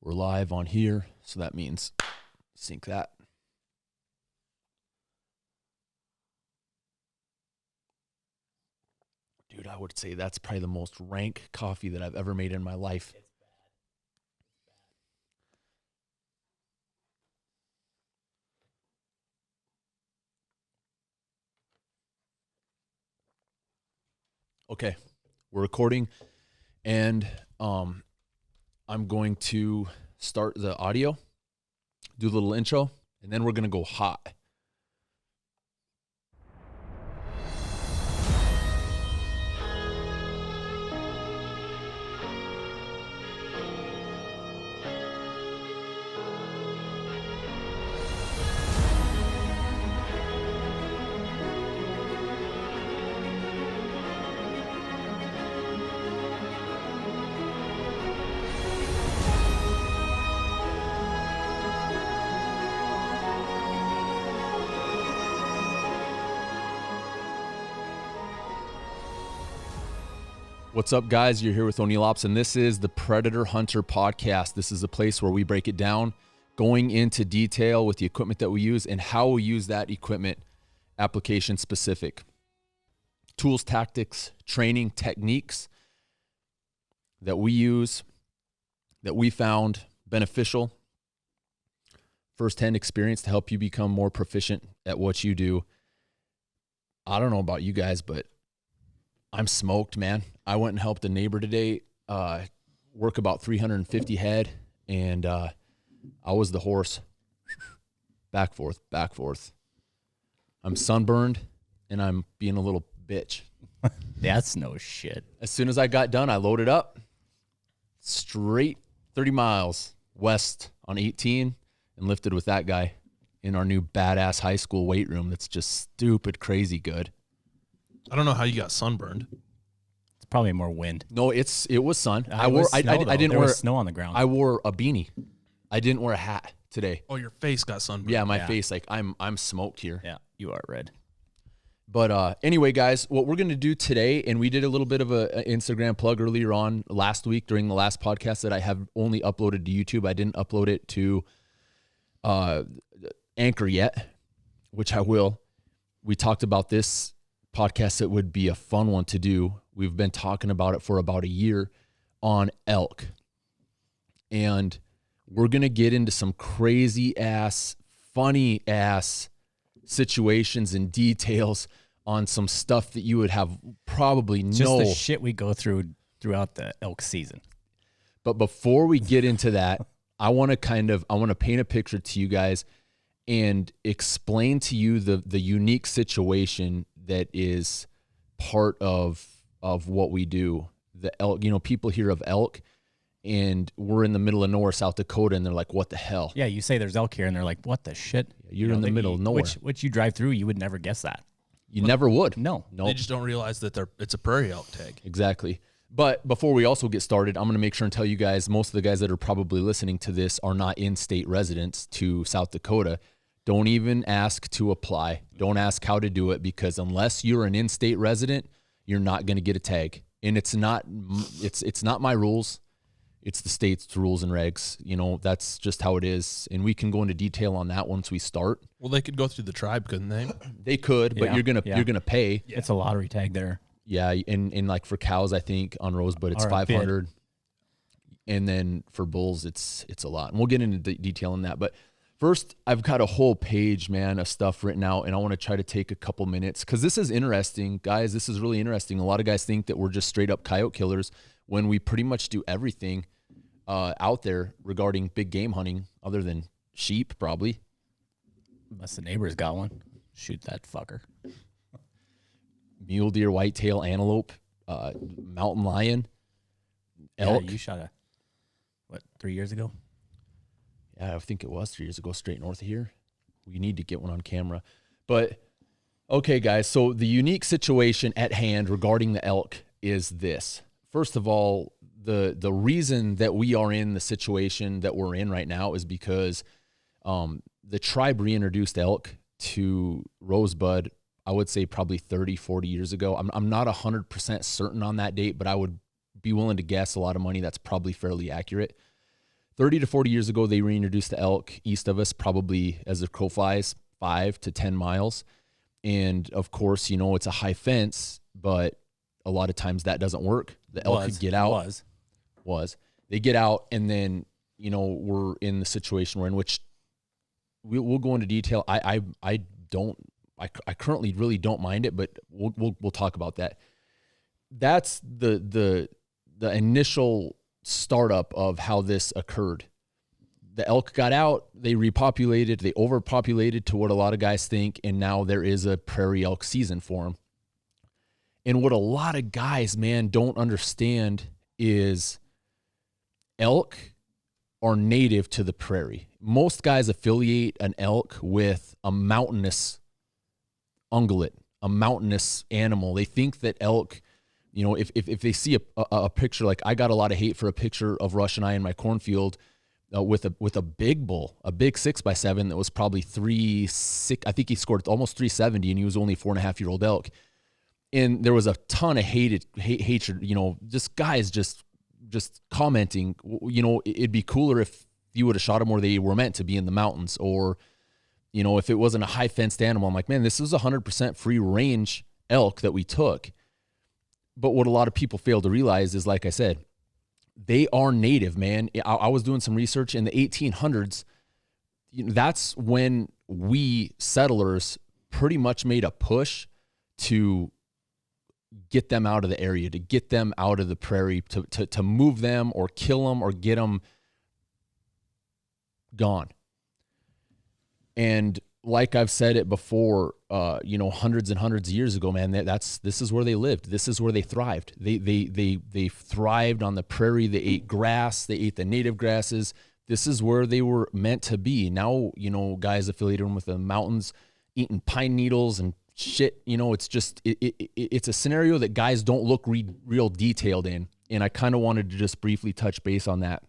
We're live on here, so that means sync that. Dude, I would say that's probably the most rank coffee that I've ever made in my life. It's bad. Okay, we're recording, and I'm going to start the audio, do a little intro, and then we're going to go hot. What's up, guys? You're here with O'Neill Ops, and this is the Predator Hunter Podcast. This is a place where we break it down, going into detail with the equipment that we use and how we use that equipment, application specific. Tools, tactics, training, techniques that we use, that we found beneficial, firsthand experience to help you become more proficient at what you do. I don't know about you guys, but I'm smoked, man. I went and helped a neighbor today work about 350 head, and I was the horse. Back, forth, back, forth. I'm sunburned, and I'm being a little bitch. That's no shit. As soon as I got done, I loaded up, straight 30 miles west on 18, and lifted with that guy in our new badass high school weight room that's just stupid crazy good. I don't know how you got sunburned. It's probably more wind. No, it was sun. I didn't wear snow on the ground. I wore a beanie. I didn't wear a hat today. Oh, your face got sunburned. Yeah, my face, like I'm smoked here. Yeah, you are red. But anyway, guys, what we're gonna do today, and we did a little bit of an Instagram plug earlier on last week during the last podcast that I have only uploaded to YouTube. I didn't upload it to Anchor yet, which I will. We talked about this podcast. It would be a fun one to do. We've been talking about it for about a year on elk, and we're going to get into some crazy ass, funny ass situations and details on some stuff that you would have probably Just the shit we go through throughout the elk season. But before we get into that, I want to paint a picture to you guys and explain to you the unique situation that is part of what we do. The elk, people hear of elk, and we're in the middle of nowhere, South Dakota, and they're like, what the hell? Yeah, you say there's elk here, and they're like, what the shit? You're in the middle of nowhere. Which you drive through, you would never guess that. You never would. No. They just don't realize that it's a prairie elk tag. Exactly. But before we also get started, I'm going to make sure and tell you guys, most of the guys that are probably listening to this are not in-state residents to South Dakota. Don't even ask to apply. Don't ask how to do it, because unless you're an in-state resident, you're not going to get a tag. And it's not my rules. It's the state's rules and regs. That's just how it is. And we can go into detail on that once we start. Well, they could go through the tribe, couldn't they? They could, but Yeah, you're gonna pay. Yeah. It's a lottery tag there. Yeah, and like for cows, I think on Rosebud it's Or a 500, and then for bulls it's a lot. And we'll get into detail on that. But first, I've got a whole page, man, of stuff written out, and I want to try to take a couple minutes because this is interesting, guys. This is really interesting. A lot of guys think that we're just straight up coyote killers when we pretty much do everything out there regarding big game hunting, other than sheep, probably. Unless the neighbor's got one. Shoot that fucker. Mule deer, whitetail, antelope, mountain lion, elk. Yeah, you shot 3 years ago? Yeah, I think it was 3 years ago, straight north of here. We need to get one on camera. But, okay, guys, so the unique situation at hand regarding the elk is this. First of all, the reason that we are in the situation that we're in right now is because the tribe reintroduced elk to Rosebud, I would say probably 30, 40 years ago. I'm not 100% certain on that date, but I would be willing to guess a lot of money that's probably fairly accurate. 30 to 40 years ago, they reintroduced the elk east of us, probably as the crow flies, 5 to 10 miles. And of course, it's a high fence, but a lot of times that doesn't work. The elk could get out. They get out, and then, we're in the situation we're in, which we'll go into detail. I currently really don't mind it, but we'll talk about that. That's the initial startup of how this occurred. The elk got out, they repopulated, they overpopulated to what a lot of guys think, and now there is a prairie elk season for them. And what a lot of guys, man, don't understand is elk are native to the prairie. Most guys affiliate an elk with a mountainous ungulate, a mountainous animal. They think that elk, if they see a picture, like I got a lot of hate for a picture of Rush and I in my cornfield with a big bull, a big 6x7 that was probably 3.6. I think he scored almost 370, and he was only 4.5-year-old elk. And there was a ton of hatred, just guys just commenting, it'd be cooler if you would have shot them where they were meant to be in the mountains, or, if it wasn't a high fenced animal. I'm like, man, this is 100% free range elk that we took. But what a lot of people fail to realize is, like I said, they are native, man. I was doing some research in the 1800s. That's when we settlers pretty much made a push to get them out of the area, to get them out of the prairie, to move them or kill them or get them gone. And like I've said it before, hundreds and hundreds of years ago, man, this is where they lived. This is where they thrived. They thrived on the prairie. They ate grass. They ate the native grasses. This is where they were meant to be. Now, guys affiliated them with the mountains, eating pine needles and shit. It's just, it's a scenario that guys don't look real detailed in. And I kind of wanted to just briefly touch base on that.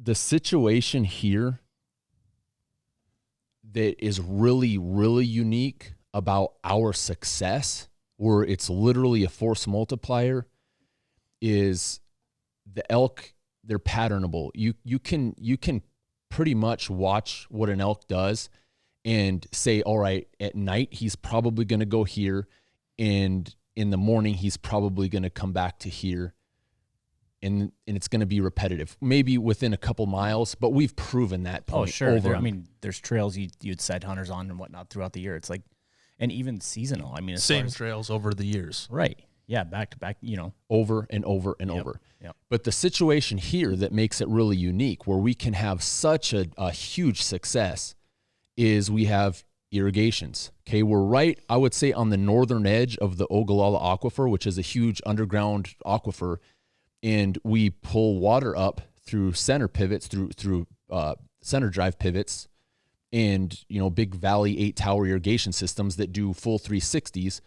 The situation here that is really, really unique about our success, where it's literally a force multiplier, is the elk. They're patternable. You can pretty much watch what an elk does and say, all right, at night he's probably going to go here, and in the morning he's probably going to come back to here. And it's going to be repetitive, maybe within a couple miles, but we've proven that point. Oh, sure. There's trails you'd set hunters on and whatnot throughout the year. It's like, and even seasonal. Same trails over the years. Right. Yeah. Back to back, over and over and over. Yep. But the situation here that makes it really unique, where we can have such a huge success, is we have irrigations. Okay. We're right, I would say, on the northern edge of the Ogallala Aquifer, which is a huge underground aquifer. And we pull water up through center pivots, through center drive pivots, and big valley 8-tower irrigation systems that do full 360s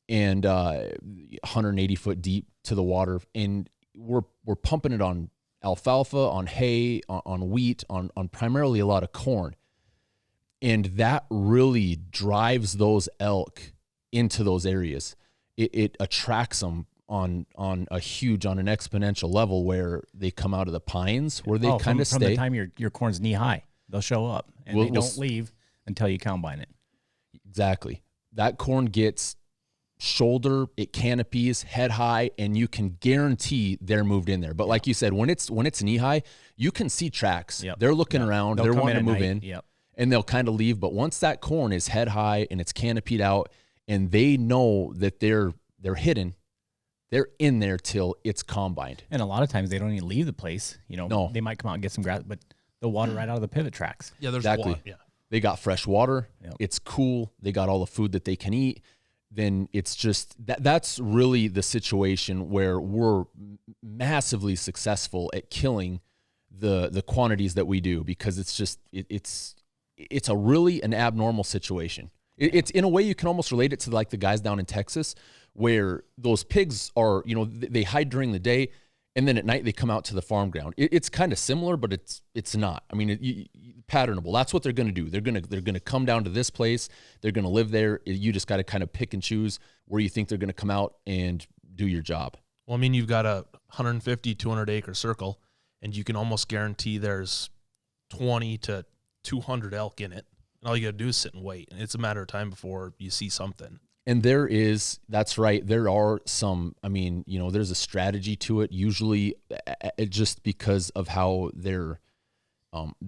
and 180 foot deep to the water. And we're pumping it on alfalfa, on hay, on wheat, on primarily a lot of corn. And that really drives those elk into those areas. It attracts them on an exponential level, where they come out of the pines, where they kind of stay. From the time your corn's knee high, they'll show up, and they don't leave until you combine it. Exactly. That corn gets shoulder, it canopies, head high, and you can guarantee they're moved in there. But like you said, when it's knee high, you can see tracks. Yep. They're looking around, they're wanting to move in, and they'll kind of leave. But once that corn is head high and it's canopied out, and they know that they're hidden, they're in there till it's combined. And a lot of times they don't even leave the place. No. They might come out and get some grass, but they'll water right out of the pivot tracks. Yeah, there's exactly. water. Yeah. They got fresh water. Yep. It's cool. They got all the food that they can eat. Then it's just that's really the situation where we're massively successful at killing the quantities that we do, because it's just it's a really an abnormal situation. It's in a way you can almost relate it to like the guys down in Texas, where those pigs are, they hide during the day, and then at night they come out to the farm ground. It's kind of similar, but it's not. I mean, patternable. That's what they're going to do. They're going to come down to this place. They're going to live there. You just got to kind of pick and choose where you think they're going to come out and do your job. Well, I mean, you've got a 150, 200 acre circle, and you can almost guarantee there's 20 to 200 elk in it. And all you got to do is sit and wait. And it's a matter of time before you see something. And that's right. There are some, I mean, you know, there's a strategy to it, usually just because of how they're,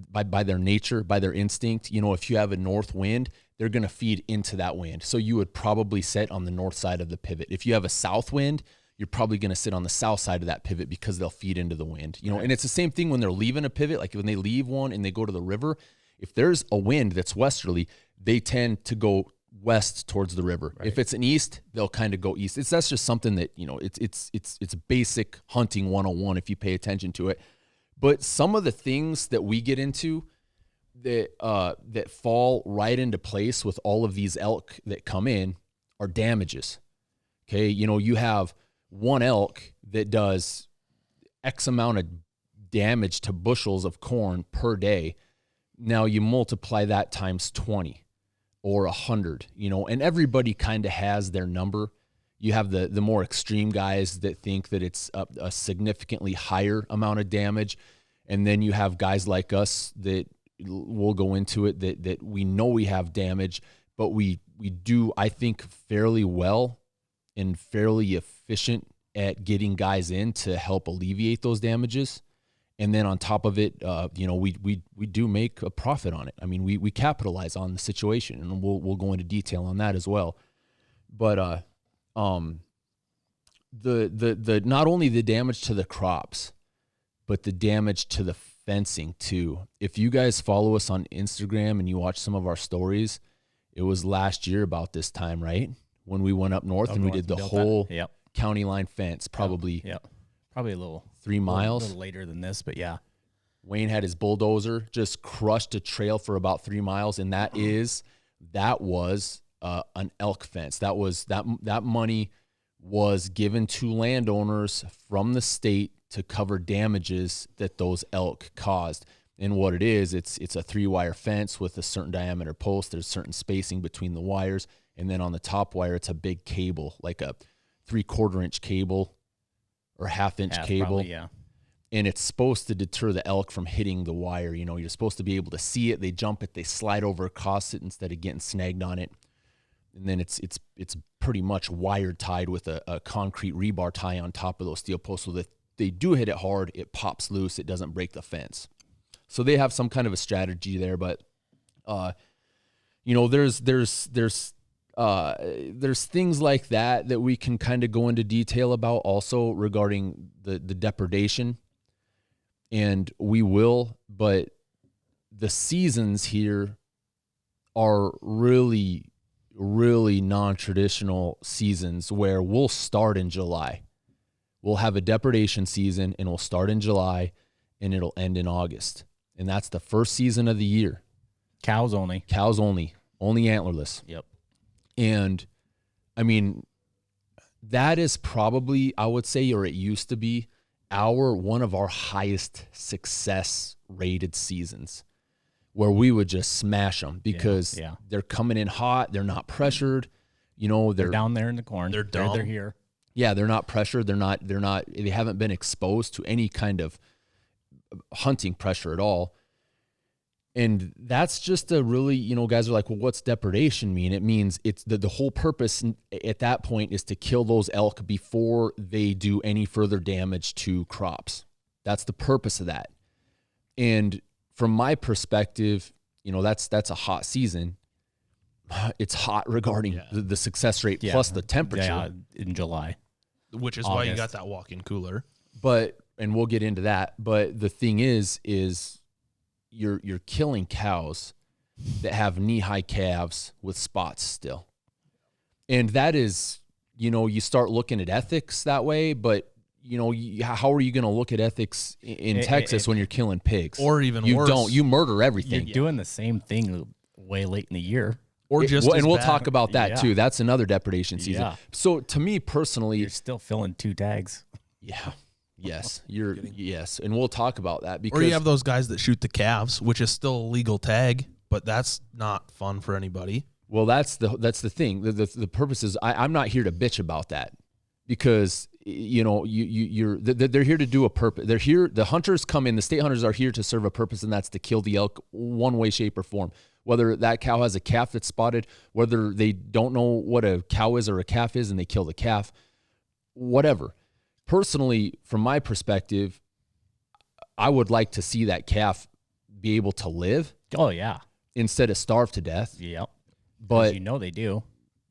by their nature, by their instinct. You know, if you have a north wind, they're going to feed into that wind. So you would probably sit on the north side of the pivot. If you have a south wind, you're probably going to sit on the south side of that pivot because they'll feed into the wind. You know, and it's the same thing when they're leaving a pivot. Like when they leave one and they go to the river, if there's a wind that's westerly, they tend to go west towards the river. Right. If it's an east, they'll kind of go east. That's just something that, you know, it's basic hunting 101 if you pay attention to it. But some of the things that we get into that fall right into place with all of these elk that come in are damages. Okay, you know, you have one elk that does X amount of damage to bushels of corn per day. Now you multiply that times 20 or 100, you know, and everybody kind of has their number. You have the more extreme guys that think that it's a significantly higher amount of damage. And then you have guys like us that will go into it that we know we have damage, but we do, I think, fairly well and fairly efficient at getting guys in to help alleviate those damages. And then on top of it, you know, we do make a profit on it. I mean, we capitalize on the situation, and we'll go into detail on that as well. But the not only the damage to the crops, but the damage to the fencing too. If you guys follow us on Instagram and you watch some of our stories, it was last year about this time, right? When we went up north and we did the whole county line fence, probably a little 3 miles. A little later than this, but yeah. Wayne had his bulldozer, just crushed a trail for about 3 miles, and that was an elk fence. That money was given to landowners from the state to cover damages that those elk caused. And what it is, it's a 3-wire fence with a certain diameter post. There's certain spacing between the wires, and then on the top wire, it's a big cable, like a 3/4 inch cable or half-inch cable. Probably, yeah. And it's supposed to deter the elk from hitting the wire. You know, you're supposed to be able to see it. They jump it, they slide over across it instead of getting snagged on it. And then it's pretty much wire tied with a concrete rebar tie on top of those steel posts, so that they do hit it hard, it pops loose, it doesn't break the fence. So they have some kind of a strategy there, but you know, there's things like that we can kind of go into detail about also regarding the depredation, and we will, but the seasons here are really, really non-traditional seasons where we'll start in July. We'll have a depredation season, and we'll start in July, and it'll end in August. And that's the first season of the year. Cows only. Only antlerless. Yep. And I mean, that is probably, I would say, or it used to be, one of our highest success rated seasons, where we would just smash them because they're coming in hot. They're not pressured. You know, they're down there in the corn. They're here. Yeah, they're not pressured. They haven't been exposed to any kind of hunting pressure at all. And that's just a really, you know, guys are like, well, what's depredation mean? It means it's the whole purpose at that point is to kill those elk before they do any further damage to crops. That's the purpose of that. And from my perspective, you know, that's a hot season. It's hot regarding the success rate plus the temperature in July. Which is August. Why you got that walk-in cooler. And we'll get into that. But the thing is you're killing cows that have knee-high calves with spots still. And that is, you know, you start looking at ethics that way, but, you know, how are you going to look at ethics in Texas when you're killing pigs? Or even worse. You murder everything. You're doing the same thing way late in the year. Or we'll talk about that too. That's another depredation season. Yeah. So to me personally, you're still filling 2 tags. Yeah. Yes. Yes. And we'll talk about that because or you have those guys that shoot the calves, which is still a legal tag, but that's not fun for anybody. Well, that's the thing. The purpose is I'm not here to bitch about that, because they're here to do a purpose. They're here. The hunters come in. The state hunters are here to serve a purpose, and that's to kill the elk one way, shape, or form. Whether that cow has a calf that's spotted, whether they don't know what a cow is or a calf is, and they kill the calf, whatever. Personally, from my perspective, I would like to see that calf be able to live. Oh yeah. Instead of starve to death. Yep. But they do.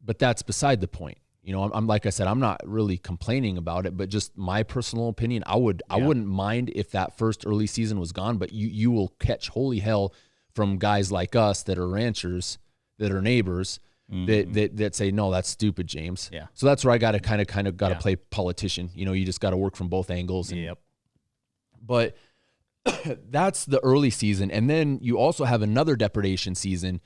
But that's beside the point. I'm like I said, I'm not really complaining about it, but just my personal opinion, I wouldn't mind if that first early season was gone, but you will catch holy hell from guys like us that are ranchers, that are neighbors, that say, no, that's stupid, James. Yeah. So that's where I got to kind of play politician. You just got to work from both angles. Yep. But that's the early season. And then you also have another depredation season.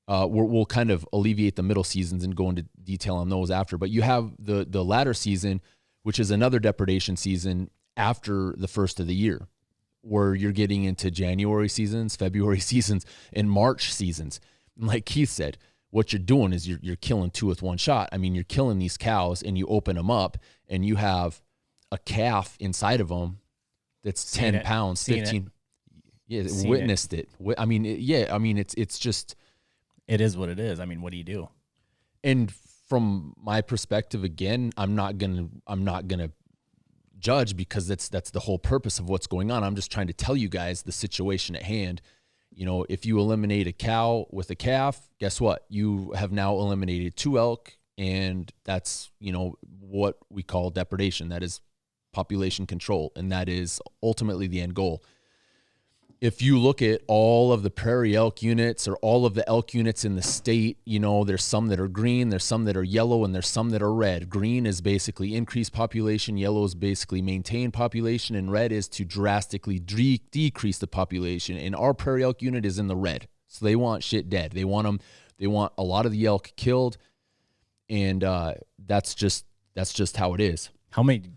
We'll kind of alleviate the middle seasons and go into detail on those after. But you have the latter season, which is another depredation season after the first of the year, where you're getting into January seasons, February seasons, and March seasons. And like Keith said, what you're doing is you're killing two with one shot. I mean, you're killing these cows, and you open them up, and you have a calf inside of them that's 10 pounds, 15. Yeah, witnessed it. I mean, it's just... It is what it is. I mean, what do you do? And from my perspective, again, I'm not gonna judge, because that's the whole purpose of what's going on. I'm just trying to tell you guys the situation at hand. If you eliminate a cow with a calf, guess what? You have now eliminated 2 elk, and that's what we call depredation. That is population control, and that is ultimately the end goal. If you look at all of the prairie elk units or all of the elk units in the state, there's some that are green, there's some that are yellow, and there's some that are red. Green is basically increased population, yellow is basically maintained population, and red is to drastically decrease the population. And our prairie elk unit is in the red. So they want shit dead. They want a lot of the elk killed, and that's just how it is. How many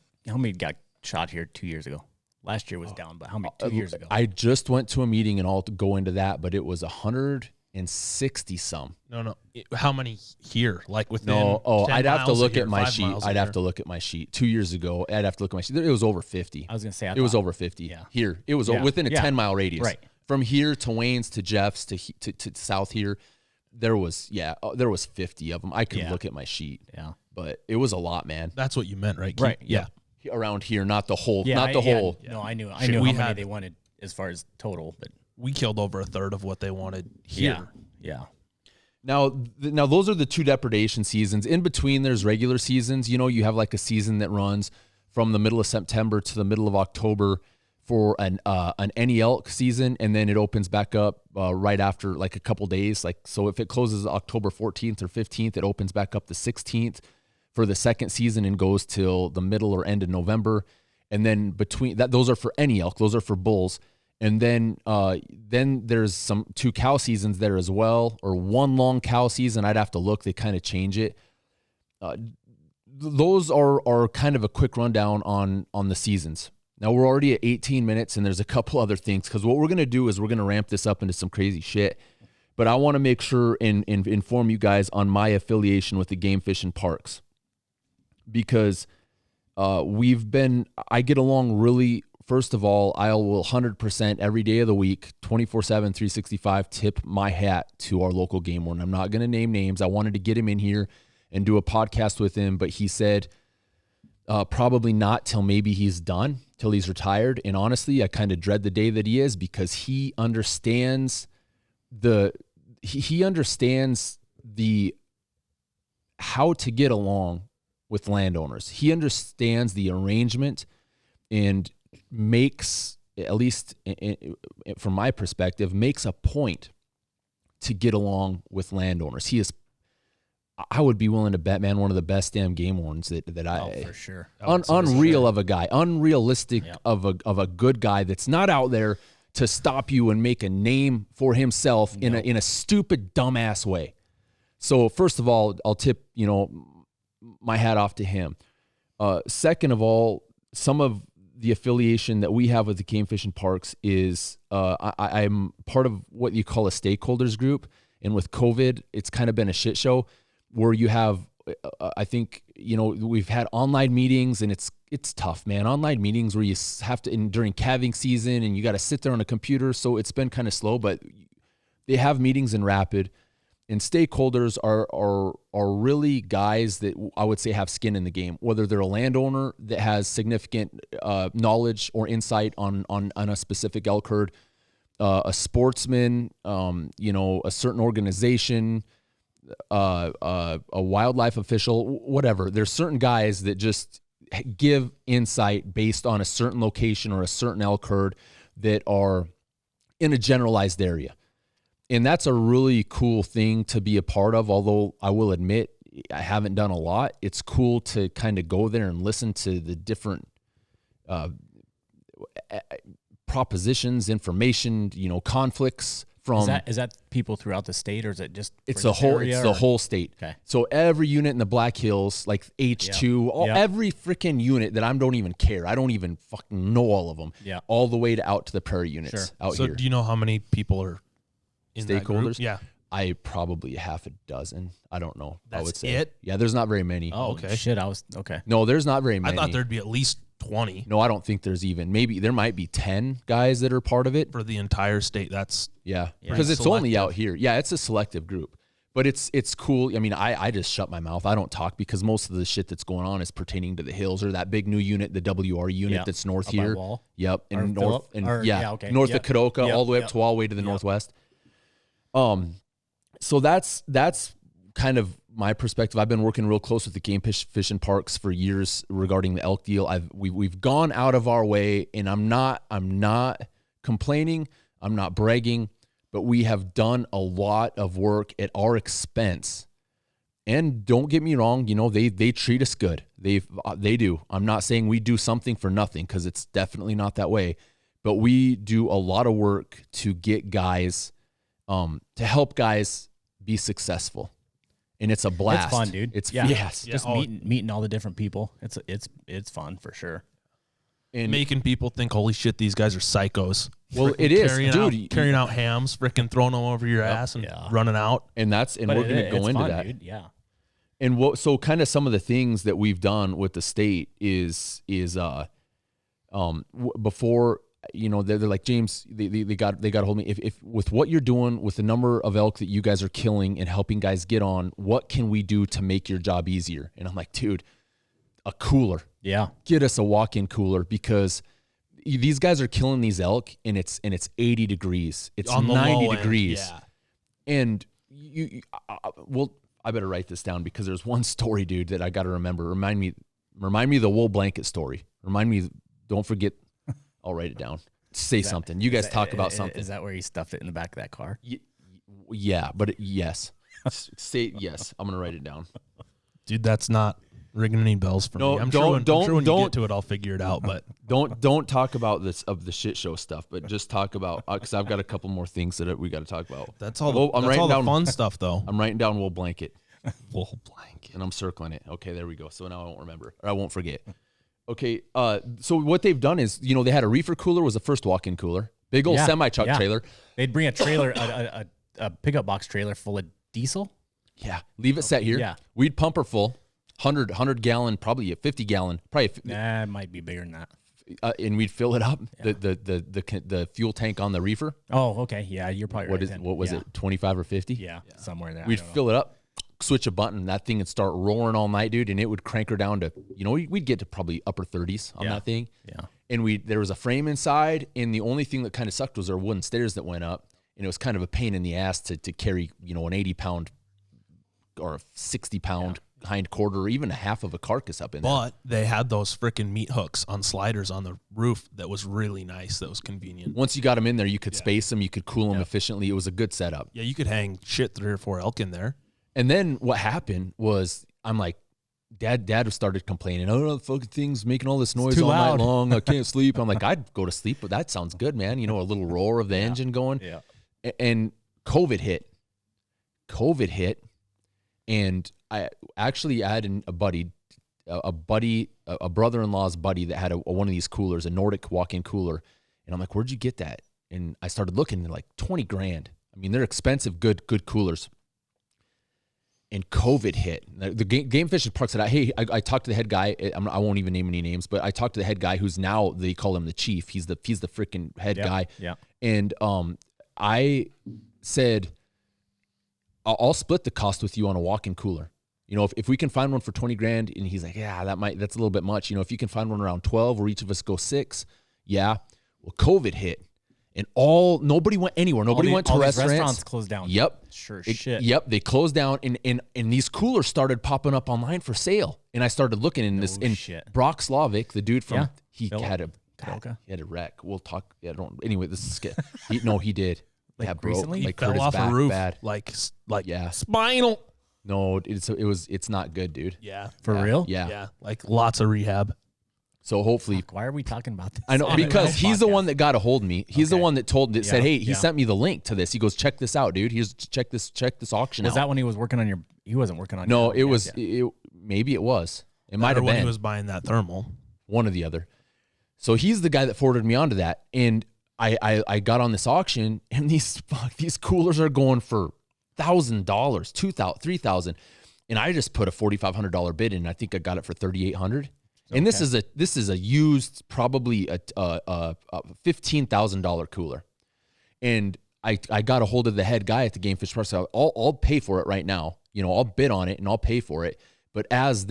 got shot here 2 years ago? Last year was down, but how many 2 years ago? I just went to a meeting, and I'll go into that, but it was 160 some. No. How many here? Like within? No. Oh, 10 I'd have to miles look here, at my 5 sheet. miles I'd here? have to look at my sheet. 2 years ago, I'd have to look at my sheet. It was over 50. I was gonna say it was over 50. Yeah. Here, it was within a 10-mile radius. Right. From here to Wayne's to Jeff's to south here, there was 50 of them. I could look at my sheet. Yeah. But it was a lot, man. That's what you meant, right? Keith? Right. Yeah. Around here, not the whole, Yeah, not the whole. Yeah. No, I knew how many they wanted as far as total, but We killed over a third of what they wanted here. Yeah. Now those are the 2 depredation seasons. In between, there's regular seasons. You have like a season that runs from the middle of September to the middle of October for an any elk season, and then it opens back up right after, like a couple days. Like, so if it closes October 14th or 15th, it opens back up the 16th for the second season and goes till the middle or end of November. And then between that, those are for any elk. Those are for bulls. And then there's some 2 cow seasons there as well, or 1 long cow season. I'd have to look. They kind of change it. Those are kind of a quick rundown on the seasons. Now we're already at 18 minutes, and there's a couple other things, because what we're going to do is we're going to ramp this up into some crazy shit. But I want to make sure and inform you guys on my affiliation with the Game Fish and Parks, because I get along really. First of all, I will 100% every day of the week, 24/7, 365, tip my hat to our local game warden. I'm not going to name names. I wanted to get him in here and do a podcast with him, but he said probably not till maybe he's done, till he's retired. And honestly, I kind of dread the day that he is, because he understands he understands how to get along with landowners. He understands the arrangement, and makes, at least from my perspective, makes a point to get along with landowners. He is, I would be willing to bet, man, one of the best damn game wardens that I, for sure. Unreal of a guy, unrealistic of a good guy that's not out there to stop you and make a name for himself in a stupid, dumbass way. So first of all, I'll tip, my hat off to him. Second of all, some of the affiliation that we have with the Game Fish and Parks is I'm part of what you call a stakeholders group. And with COVID, it's kind of been a shit show, where you have I think, we've had online meetings, and it's tough, man. Online meetings where you have to, during calving season, and you got to sit there on a computer. So it's been kind of slow, but they have meetings in Rapid, and stakeholders are really guys that I would say have skin in the game, whether they're a landowner that has significant knowledge or insight on a specific elk herd, a sportsman, a certain organization, a wildlife official, whatever. There's certain guys that just give insight based on a certain location or a certain elk herd that are in a generalized area. And that's a really cool thing to be a part of. Although I will admit, I haven't done a lot. It's cool to kind of go there and listen to the different propositions, information, conflicts from. Is that people throughout the state, or is it just it's the whole state. Okay. So every unit in the Black Hills, like H2, every freaking unit that I don't even care. I don't even fucking know all of them. Yeah. All the way to out to the prairie units out so here. Do you know how many people are in that group? Stakeholders? Yeah. I probably half a dozen. I don't know. That's I would say it? Yeah, there's not very many. Oh, Okay. shit. Okay. No, there's not very many. I thought there'd be at least 20 No, I don't think there's even. Maybe there might be 10 guys that are part of it. for the entire state. That's Yeah, Yeah. because it's Selective. only out here. Yeah, it's a selective group, but it's cool. I mean, I just shut my mouth. I don't talk because most of the shit that's going on is pertaining to the hills or that big new unit, the WR unit that's north Up by here. Wall? Yep, Or and north Phillip? Or- okay. north Yep. of Kadoka, Yep, all the way up yep. to all the way to the northwest. So that's kind of my perspective. I've been working real close with the game fishing parks for years regarding the Elk Deal. We've gone out of our way, and I'm not complaining. I'm not bragging, but we have done a lot of work at our expense. And don't get me wrong, they treat us good. They do. I'm not saying we do something for nothing, because it's definitely not that way. But we do a lot of work to get guys, to help guys be successful. And it's a blast. It's fun, dude. It's yes. Yeah. Just meeting all the different people. It's fun for sure. And making people think, holy shit, these guys are psychos. well, it is, dude. Carrying out hams, freaking throwing them over your ass and running out. And we're going to go into fun, that. Dude. Yeah. And so kind of some of the things that we've done with the state is before, they're like, James, they got a hold of me. If with what you're doing with the number of elk that you guys are killing and helping guys get on, what can we do to make your job easier? And I'm like, dude, a cooler. Yeah. Get us a walk-in cooler, because these guys are killing these elk, and it's 80 degrees. It's On the 90 low end, degrees. yeah. And I better write this down, because there's one story, dude, that I got to remember. Remind me of the wool blanket story. Don't forget. I'll write it down. Say something. You guys talk about something. Is that where you stuffed it in the back of that car? Yeah, but yes. Say yes. I'm going to write it down. Dude, that's not ringing any bells for No, me. I'm don't- sure when you don't- get to it, I'll figure it out. But Don't talk about this of the shit show stuff, but just talk about, because I've got a couple more things that we got to talk about. that's all. Well, I'm That's writing all the down- fun stuff, though. I'm writing down wool blanket. Wool blanket. And I'm circling it. Okay, there we go. So now I won't remember, or I won't forget. Okay, so what they've done is, they had a Reefer Cooler, was the first walk-in cooler. Big old semi-truck trailer. They'd bring a trailer, a pickup box trailer full of diesel. Yeah, leave it set here. Yeah. We'd pump her full, 100 gallon, probably a 50 gallon, Nah, it might be bigger than that. and we'd fill it up. The fuel tank on the Reefer. Oh, okay. Yeah, you're probably right. then. What was Yeah. it? 25 or 50? Yeah, somewhere there. We'd fill it up, switch a button, that thing would start roaring all night, dude, and it would crank her down to, we'd get to probably upper 30s on that thing. Yeah. And there was a frame inside, and the only thing that kind of sucked was our wooden stairs that went up, and it was kind of a pain in the ass to carry, an 80-pound or a 60-pound hind quarter, or even a half of a carcass up in there. But they had those freaking meat hooks on sliders on the roof that was really nice. That was convenient. Once you got them in there, you could space them, you could cool them efficiently. It was a good setup. Yeah, you could hang 3 or 4 elk in there. And then what happened was, I'm like, Dad started complaining. Oh, the fucking thing's making all this noise too all loud. night long. I can't sleep. I'm like, I'd go to sleep, but that sounds good, man. A little roar of the engine going. Yeah. And COVID hit, and I had a buddy, a brother-in-law's buddy that had one of these coolers, a Nordic walk-in cooler. And I'm like, where'd you get that? And I started looking, like $20,000. I mean, they're expensive, good coolers. and COVID hit. The game fishing park said, hey, I talked to the head guy. I won't even name any names, but I talked to the head guy who's now, they call him the chief. He's the freaking head guy. Yeah. And I said, I'll split the cost with you on a walk-in cooler. You know, if we can find one for 20 grand, and he's like, yeah, that's a little bit much. You know, if you can find one around 12 where each of us go 6, yeah. Well, COVID hit. And nobody went anywhere. Nobody went to restaurants. Restaurants closed down. Yep. Shit. Yep. They closed down, and these coolers started popping up online for sale. And I started looking in this. And Brock Slavic, the dude from he had a wreck. We'll talk. Yeah. Anyway, this is good. He did. Like recently, he fell off a roof. Bad. Like spinal. No, it's not good, dude. Yeah. For real? Yeah. Like lots of rehab. So hopefully, why are we talking about this? I know, because he's the one that got a hold of me. He's the one that said, hey, he sent me the link to this. He goes, check this out, dude. Check this auction out. Was that when he was working on he wasn't working on No, it was, maybe it was. It might have been. When he was buying that thermal. One or the other. So he's the guy that forwarded me onto that. And I got on this auction, and these coolers are going for $1,000, $2,000, $3,000. And I just put a $4,500 bid in. I think I got it for $3,800. And this is a used, probably a $15,000 cooler, and I got a hold of the head guy at the Game Fish Park. So I'll pay for it right now. You know, I'll bid on it and I'll pay for it. But as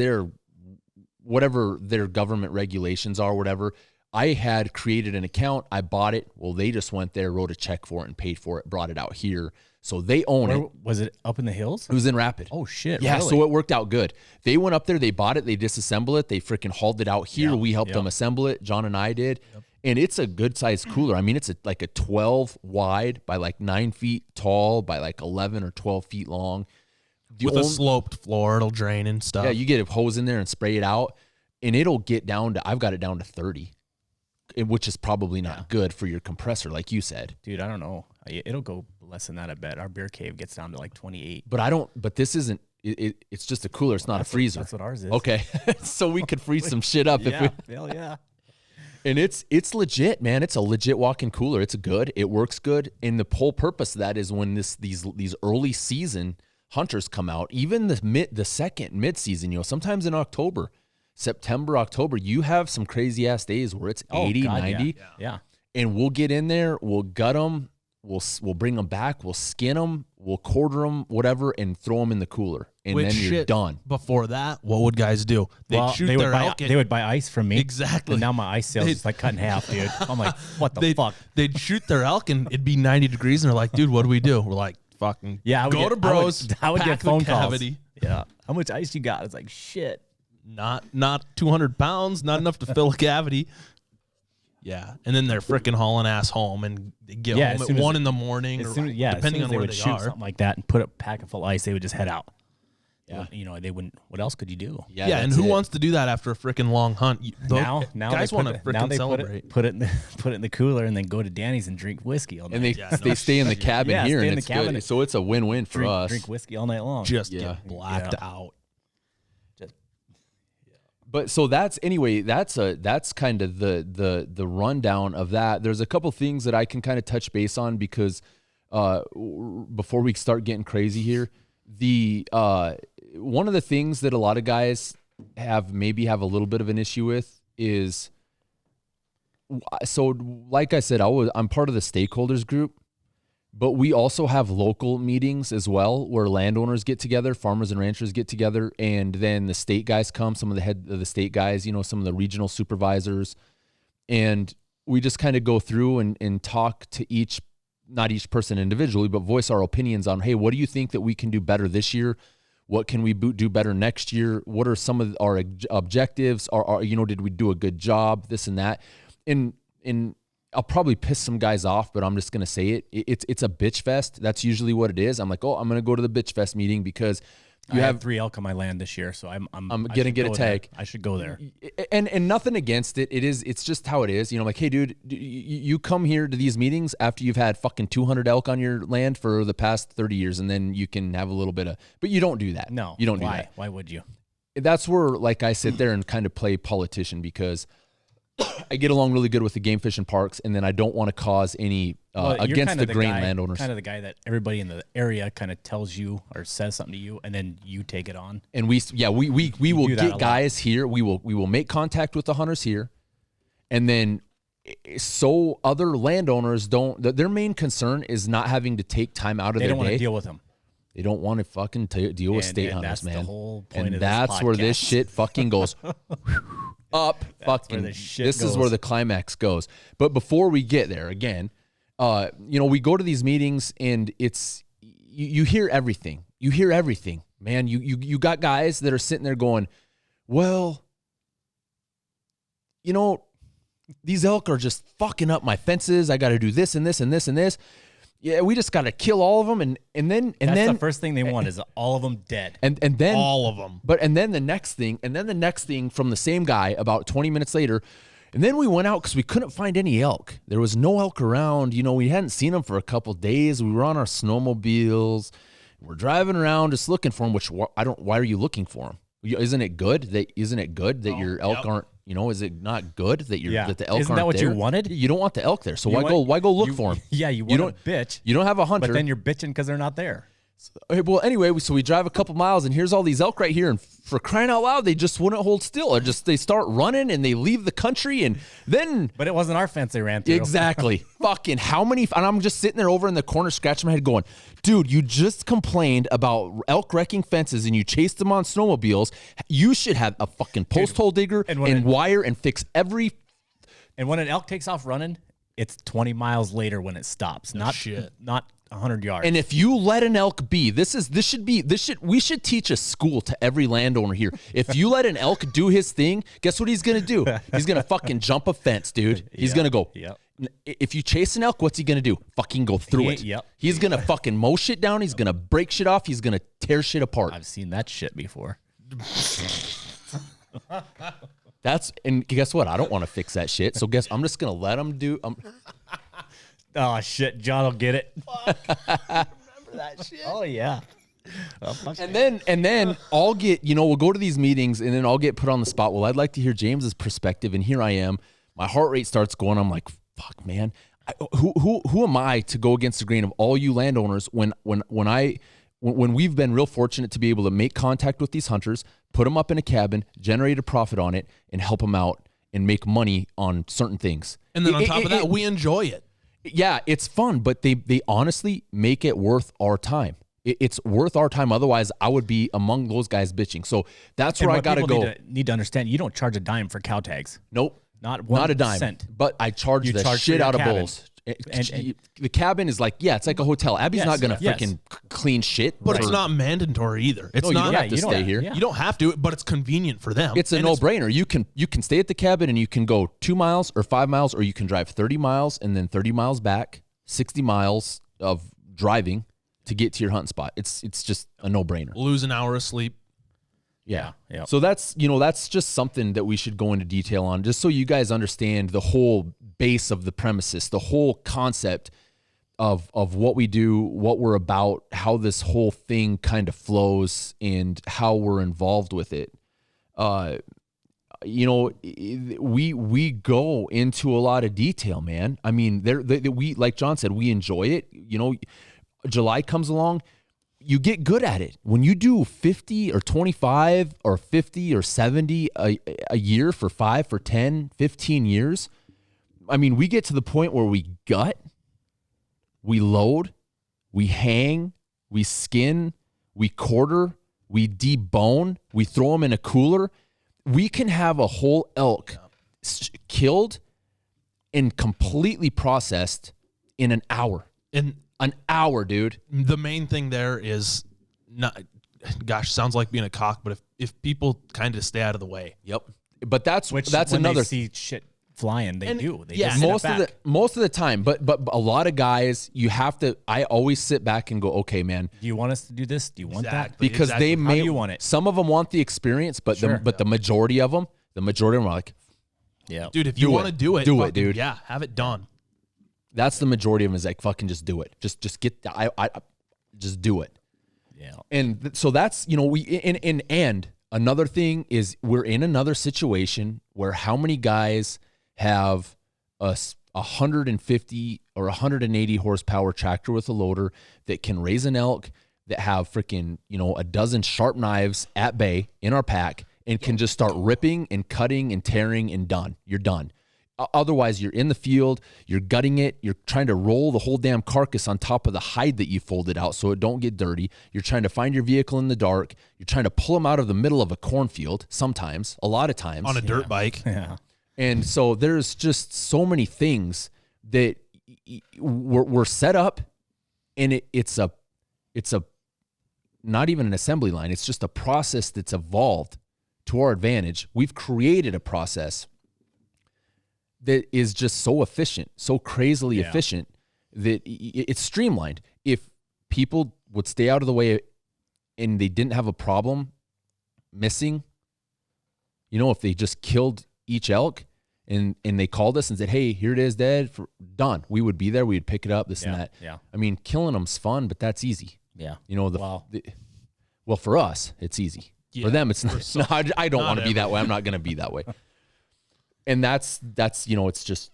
whatever their government regulations are, whatever, I had created an account. I bought it. Well, they just went there, wrote a check for it, and paid for it. Brought it out here. So they own it. Was it up in the hills? It was in Rapid. Oh, shit. Yeah, really? so it worked out good. They went up there, they bought it, they disassembled it, they freaking hauled it out here. We helped them assemble it. John and I did. Yep. And it's a good-sized cooler. I mean, it's like a 12 wide by like 9 feet tall by like 11 or 12 feet long. With a sloped floor, it'll drain and stuff. Yeah, you get a hose in there and spray it out, and it'll get down to, I've got it down to 30. Which is probably not good for your compressor, like you said. Dude, I don't know. It'll go less than that, I bet. Our beer cave gets down to like 28. But this isn't, it's just a cooler. It's not a freezer. That's what ours is. Okay. So we could freeze some shit up. Hell yeah. And it's legit, man. It's a legit walk-in cooler. It's good. It works good. And the whole purpose of that is when these early season hunters come out, even the second mid-season, sometimes in October, September, October, you have some crazy ass days where it's 80, 90. Yeah. And we'll get in there, we'll gut them, we'll bring them back, we'll skin them, we'll quarter them, whatever, and throw them in the cooler. And then you're done. Before that, what would guys do? They'd shoot their elk. They would buy ice from me. Exactly. And now my ice sales is like cut in half, dude. I'm like, what the fuck? They'd shoot their elk, and it'd be 90 degrees, and they're like, dude, what do we do? We're like, fucking go to Bros. I would get phone calls. Cavity. Yeah. How much ice you got? It's like, shit. Not 200 pounds, not enough to fill a cavity. Yeah, and then they're freaking hauling ass home, and they get home at 1 in the morning, depending on where they are. Something like that, and put a pack of full ice, they would just head out. Yeah, they wouldn't. What else could you do? Yeah, and who wants to do that after a freaking long hunt? Now guys want to freaking celebrate. Put it in the cooler, and then go to Danny's and drink whiskey all night. And they stay in the cabin here, and it's good. So it's a win-win for us. Drink whiskey all night long. Just get blacked out. But so that's kind of the rundown of that. There's a couple things that I can kind of touch base on because before we start getting crazy here, one of the things that a lot of guys have a little bit of an issue with is, so like I said, I'm part of the stakeholders group. But we also have local meetings as well where landowners get together, farmers and ranchers get together, and then the state guys come, some of the head of the state guys, some of the regional supervisors. And we just kind of go through and talk to not each person individually, but voice our opinions on, hey, what do you think that we can do better this year? What can we do better next year? What are some of our objectives? Did we do a good job? This and that. And I'll probably piss some guys off, but I'm just going to say it. It's a bitch fest. That's usually what it is. I'm like, I'm going to go to the bitch fest meeting because I have 3 elk on my land this year, so I'm going to get a tag. I should go there. And nothing against it. It's just how it is. Like, hey, dude, you come here to these meetings after you've had fucking 200 elk on your land for the past 30 years, and then you can have a little bit of, but you don't do that. No. You don't do that. Why would you? That's where, like, I sit there and kind of play politician because I get along really good with the game fishing parks, and then I don't want to cause any against the grain landowners. Kind of the guy that everybody in the area kind of tells you or says something to you, and then you take it on. And we will get guys here. We will make contact with the hunters here, and then so other landowners don't. Their main concern is not having to take time out of their day. They don't want to deal with them. They don't want to fucking deal with state hunters, man. That's the whole point and of that's this where this shit fucking goes. Up fucking this is where the climax goes. But before we get there, again, we go to these meetings and it's you hear everything. You hear everything, man. You got guys that are sitting there going, well, these elk are just fucking up my fences. I got to do this and this and this and this. Yeah, we just got to kill all of them, and then the first thing they want is all of them dead, and then all of them. And then the next thing from the same guy about 20 minutes later, and then we went out because we couldn't find any elk. There was no elk around. We hadn't seen them for a couple days. We were on our snowmobiles. We're driving around just looking for them. Why are you looking for them? Isn't it good that your elk aren't? Is it not good that that the elk aren't there? Isn't that what you wanted? You don't want the elk there, so why go look for them? Yeah, you want to bitch. You don't have a hunter, but then you're bitching because they're not there. Well, anyway, so we drive a couple miles, and here's all these elk right here, and for crying out loud, they just wouldn't hold still, or they start running, and they leave the country, and then... But it wasn't our fence they ran through. Exactly. Fucking how many... And I'm just sitting there over in the corner scratching my head going, dude, you just complained about elk wrecking fences, and you chased them on snowmobiles. You should have a fucking post hole digger and wire and fix every... And when an elk takes off running, it's 20 miles later when it stops. Not 100 yards. And if you let an elk be, we should teach a school to every landowner here. If you let an elk do his thing, guess what he's going to do? He's going to fucking jump a fence, dude. He's going to go. Yep. If you chase an elk, what's he going to do? Fucking go through it. Yep. He's going to fucking mow shit down. He's going to break shit off. He's going to tear shit apart. I've seen that shit before. And guess what? I don't want to fix that shit. So I'm just going to let him do. Oh shit, John will get it. Fuck. Remember that shit? Oh yeah. And then I'll get, we'll go to these meetings, and then I'll get put on the spot. Well, I'd like to hear James's perspective, and here I am. My heart rate starts going. I'm like, fuck, man. Who am I to go against the grain of all you landowners when we've been real fortunate to be able to make contact with these hunters, put them up in a cabin, generate a profit on it, and help them out and make money on certain things. And then on top of that, we enjoy it. Yeah, it's fun, but they honestly make it worth our time. It's worth our time. Otherwise, I would be among those guys bitching. So that's where I got to go. Need to understand, you don't charge a dime for cow tags. Nope. Not a dime. Cent. But I charge the shit out of bulls. And the cabin is like, it's like a hotel. Abby's not going to freaking clean shit. But it's not mandatory either. It's you not. You don't have to stay here. Yeah. You don't have to, but it's convenient for them. It's a no-brainer. You can stay at the cabin, and you can go 2 miles or 5 miles, or you can drive 30 miles and then 30 miles back, 60 miles of driving to get to your hunting spot. It's just a no-brainer. Lose an hour of sleep. Yeah. So that's just something that we should go into detail on, just so you guys understand the whole base of the premises, the whole concept of what we do, what we're about, how this whole thing kind of flows, and how we're involved with it. We go into a lot of detail, man. I mean, we, like John said, we enjoy it. July comes along, you get good at it. When you do 50 or 25 or 50 or 70 a year for 5, for 10, 15 years, I mean, we get to the point where we gut, we load, we hang, we skin, we quarter, we debone, we throw them in a cooler. We can have a whole elk killed and completely processed in an hour. An hour, dude. The main thing there is sounds like being a cock, but if people kind of stay out of the way. Yep. But that's when another they see shit flying, they do. They most of the time, but a lot of guys, I always sit back and go, okay, man. Do you want us to do this? Do you want that? Because they may, how do you want it? Some of them want the experience, but the majority of them are like, yeah, dude, if you want to do it, dude. Yeah, have it done. That's the majority of them, is like, fucking just do it. Just just do it. Yeah. And so that's, and another thing is, we're in another situation where how many guys have a 150 or 180 horsepower tractor with a loader that can raise an elk, that have freaking, a dozen sharp knives at bay in our pack and can just start ripping and cutting and tearing and done. You're done. Otherwise, you're in the field, you're gutting it, you're trying to roll the whole damn carcass on top of the hide that you folded out so it don't get dirty. You're trying to find your vehicle in the dark. You're trying to pull them out of the middle of a cornfield sometimes, a lot of times. On a dirt bike. Yeah. And so there's just so many things that we're set up, and it's a not even an assembly line. It's just a process that's evolved to our advantage. We've created a process that is just so efficient, so crazily efficient that it's streamlined. If people would stay out of the way and they didn't have a problem missing, if they just killed each elk and they called us and said, hey, here it is, dead, done. We would be there. We would pick it up, this and that. Yeah. I mean, killing them's fun, but that's easy. Yeah. Well, for us, it's easy. Yeah, for them, it's not. No, I don't want to be that way. I'm not going to be that way. And that's it's just,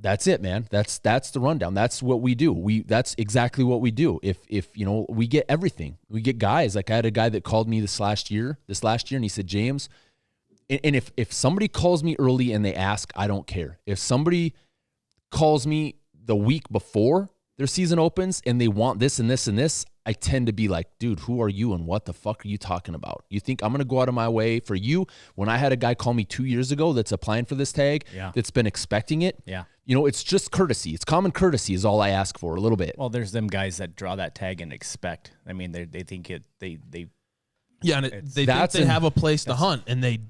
that's it, man. That's the rundown. That's what we do. That's exactly what we do. If we get everything. We get guys. Like I had a guy that called me this last year, and he said, James, and if somebody calls me early and they ask, I don't care. If somebody calls me the week before their season opens and they want this and this and this, I tend to be like, dude, who are you and what the fuck are you talking about? You think I'm going to go out of my way for you? When I had a guy call me 2 years ago that's applying for this tag, that's been expecting it. Yeah. It's just courtesy. It's common courtesy is all I ask for, a little bit. Well, there's them guys that draw that tag and expect. I mean, they think it, they yeah, and they think they have a place to hunt, and they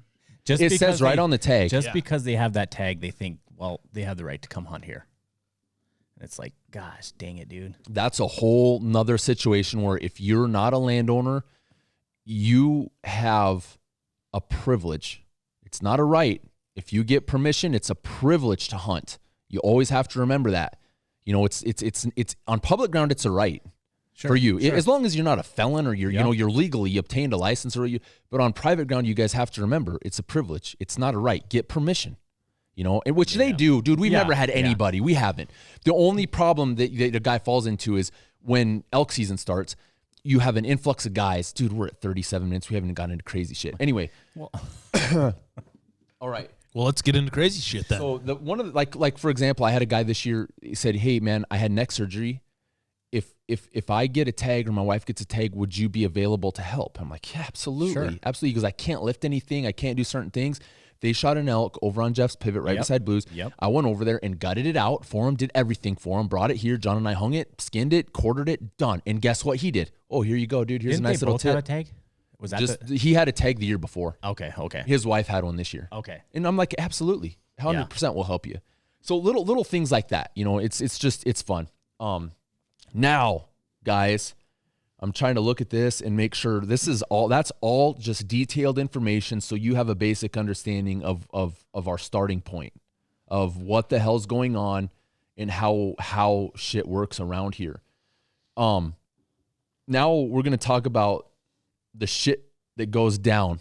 just it says right on the tag. Just because they have that tag, they think, well, they have the right to come hunt here. It's like, gosh, dang it, dude. That's a whole nother situation where if you're not a landowner, you have a privilege. It's not a right. If you get permission, it's a privilege to hunt. You always have to remember that. It's on public ground, it's a right for you. Sure. As long as you're not a felon or you're legally obtained a license but on private ground, you guys have to remember it's a privilege. It's not a right. Get permission. And which they do, dude. We've never had anybody. We haven't. The only problem that a guy falls into is when elk season starts, you have an influx of guys. Dude, we're at 37 minutes. We haven't gotten into crazy shit. Anyway. Well, all right. Well, let's get into crazy shit then. So one of the, like for example, I had a guy this year. He said, "Hey man, I had neck surgery. If I get a tag or my wife gets a tag, would you be available to help?" I'm like, "Yeah, absolutely, absolutely." Because I can't lift anything. I can't do certain things. They shot an elk over on Jeff's pivot right beside Blue's. Yep. I went over there and gutted it out for him, did everything for him, brought it here. John and I hung it, skinned it, quartered it, done. And guess what he did? Oh, here you go, dude. Here's a nice little tip. Have a tag? Was that he had a tag the year before. Okay. His wife had one this year. Okay. And I'm like, absolutely, 100% will help you. So little things like that, it's fun. Now, guys, I'm trying to look at this and make sure that's all just detailed information so you have a basic understanding of our starting point of what the hell's going on and how shit works around here. Now we're going to talk about the shit that goes down.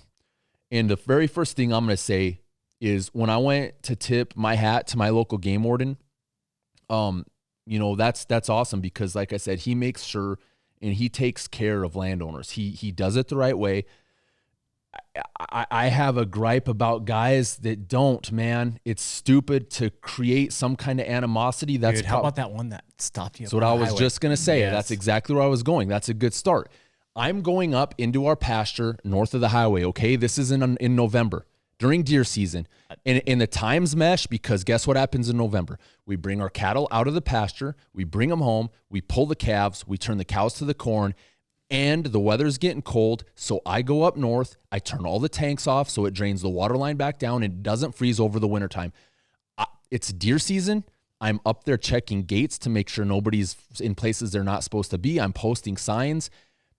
And the very first thing I'm going to say is when I went to tip my hat to my local game warden, that's awesome because like I said, he makes sure and he takes care of landowners. He does it the right way. I have a gripe about guys that don't, man. It's stupid to create some kind of animosity. Dude, how about that one that stopped you? That's what I was just going to say. Yes. That's exactly where I was going. That's a good start. I'm going up into our pasture north of the highway, okay? This is in November. During deer season, and the times mesh because guess what happens in November? We bring our cattle out of the pasture, we bring them home, we pull the calves, we turn the cows to the corn, and the weather's getting cold, so I go up north, I turn all the tanks off so it drains the water line back down and doesn't freeze over the wintertime. It's deer season. I'm up there checking gates to make sure nobody's in places they're not supposed to be. I'm posting signs,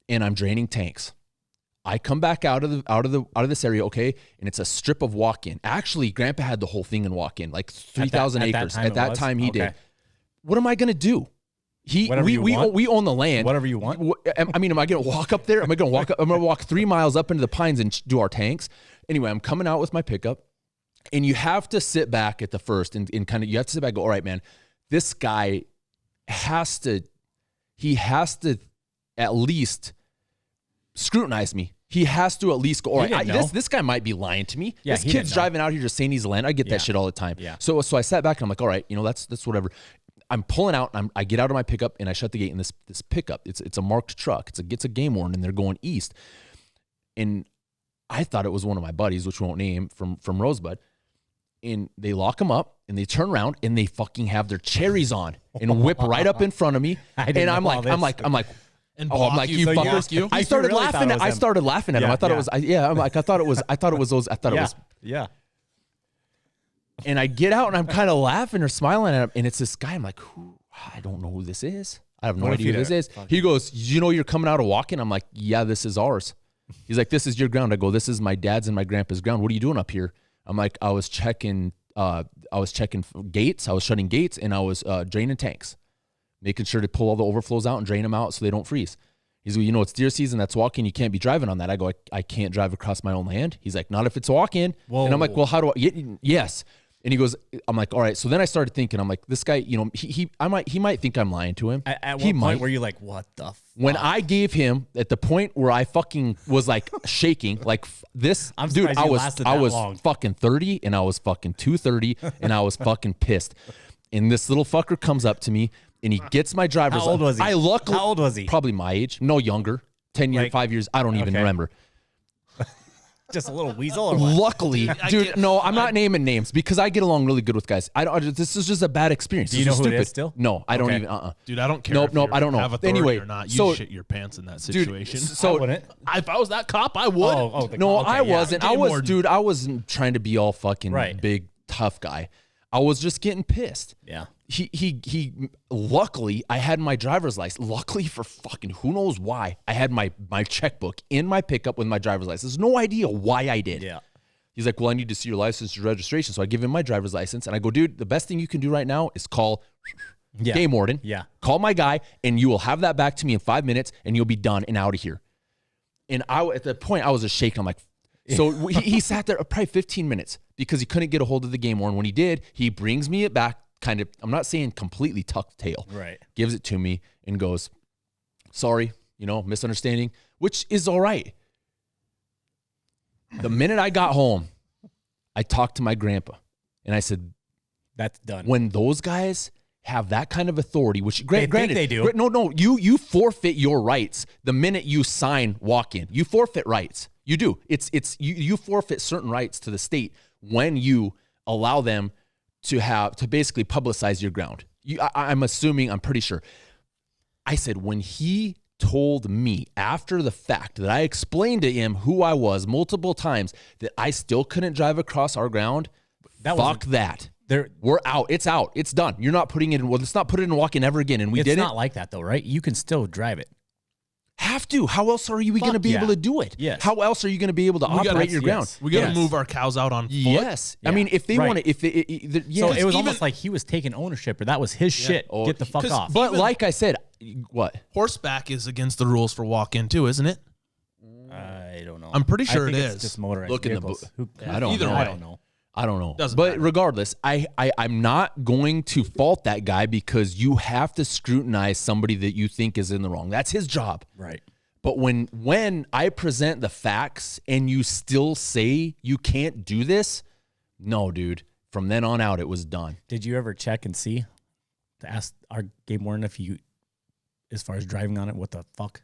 and I'm draining tanks. I come back out of this area, okay, and it's a strip of walk-in. Actually, Grandpa had the whole thing in walk-in, like 3,000 acres. At that time, he did. What am I gonna do? We own the land. Whatever you want. Am I gonna walk up there? I'm gonna walk 3 miles up into the pines and do our tanks. Anyway, I'm coming out with my pickup. And you have to sit back at the first and kind of, you have to sit back and go, all right, man, this guy has to at least scrutinize me. He has to at least go, all right, this guy might be lying to me. Yeah, this kid's driving out here just saying he's a land. I get that shit all the time. Yeah. So I sat back and I'm like, all right, that's whatever. I'm pulling out. I get out of my pickup and I shut the gate. And this pickup, it's a marked truck. It's a game warden and they're going east. And I thought it was one of my buddies, which we won't name, from Rosebud. And they lock him up and they turn around and they fucking have their cherries on and whip right up in front of me. And I'm like, And oh, I'm like, you fuckers. I started laughing. I started laughing at him. I thought it was, I'm like, I thought it was those. It was. Yeah. And I get out and I'm kind of laughing or smiling at him. And it's this guy. I'm like, I don't know who this is. I have no idea who this is. He goes, you're coming out of walking? I'm like, yeah, this is ours. He's like, this is your ground. I go, this is my dad's and my grandpa's ground. What are you doing up here? I'm like, I was checking gates. I was shutting gates and I was draining tanks, making sure to pull all the overflows out and drain them out so they don't freeze. He's like, it's deer season. That's walking. You can't be driving on that. I go, I can't drive across my own land. He's like, not if it's walking. Whoa. And I'm like, well, how do I? Yes. And he goes, I'm like, all right. So then I started thinking, I'm like, this guy, he might think I'm lying to him. At what point were you like, what the fuck? When I gave him at the point where I fucking was like shaking, like this, dude, I was fucking 30 and I was fucking 230 and I was fucking pissed. And this little fucker comes up to me and he gets my driver's. How old was he? How old was he? Probably my age. No, younger. 10 years, 5 years. I don't even remember. Just a little weasel or what? Luckily, dude, no, I'm not naming names because I get along really good with guys. This is just a bad experience. Do you know who it is still? No, I don't even. Dude, I don't care. Nope, I don't know. Have authority anyway, or not, you shit your pants in that situation. Dude, so I wouldn't. If I was that cop, I would. I wasn't. I wasn't trying to be all fucking big tough guy. I was just getting pissed. Yeah. He luckily I had my driver's license. Luckily for fucking who knows why. I had my checkbook in my pickup with my driver's license. No idea why I did. Yeah. He's like, well, I need to see your license and registration. So I give him my driver's license and I go, dude, the best thing you can do right now is call game warden. Yeah. Call my guy and you will have that back to me in 5 minutes and you'll be done and out of here. And at the point I was just shaking. I'm like, so he sat there probably 15 minutes because he couldn't get a hold of the game warden. When he did, he brings me it back. Kind of, I'm not saying completely tucked tail. Right. Gives it to me and goes, sorry, misunderstanding, which is all right. The minute I got home, I talked to my grandpa and I said, that's done. When those guys have that kind of authority, which granted they do. No, you forfeit your rights the minute you sign walk-in. You forfeit rights. You do. You forfeit certain rights to the state when you allow them to basically publicize your ground. I'm pretty sure. I said, when he told me after the fact that I explained to him who I was multiple times, that I still couldn't drive across our ground, fuck that. We're out. It's out. It's done. You're not putting it in. Well, let's not put it in walk-in ever again. And we did it. It's not like that though, right? You can still drive it. Have to. How else are you going to be able to do it? Yes. How else are you going to be able to operate your ground? We got to move our cows out on foot. Yes. Yeah. I mean, if they want to, so it was almost like he was taking ownership, or that was his shit. Oh, get the fuck off. But like I said, what? Horseback is against the rules for walk-in too, isn't it? I don't know. I'm pretty sure it is. It's just motorized Look vehicles. in the book. I don't know. I don't know. Doesn't but matter. Regardless, I'm not going to fault that guy because you have to scrutinize somebody that you think is in the wrong. That's his job. Right. But when I present the facts and you still say you can't do this, no, dude. From then on out, it was done. Did you ever check and see to ask our game warden if you, as far as driving on it, what the fuck?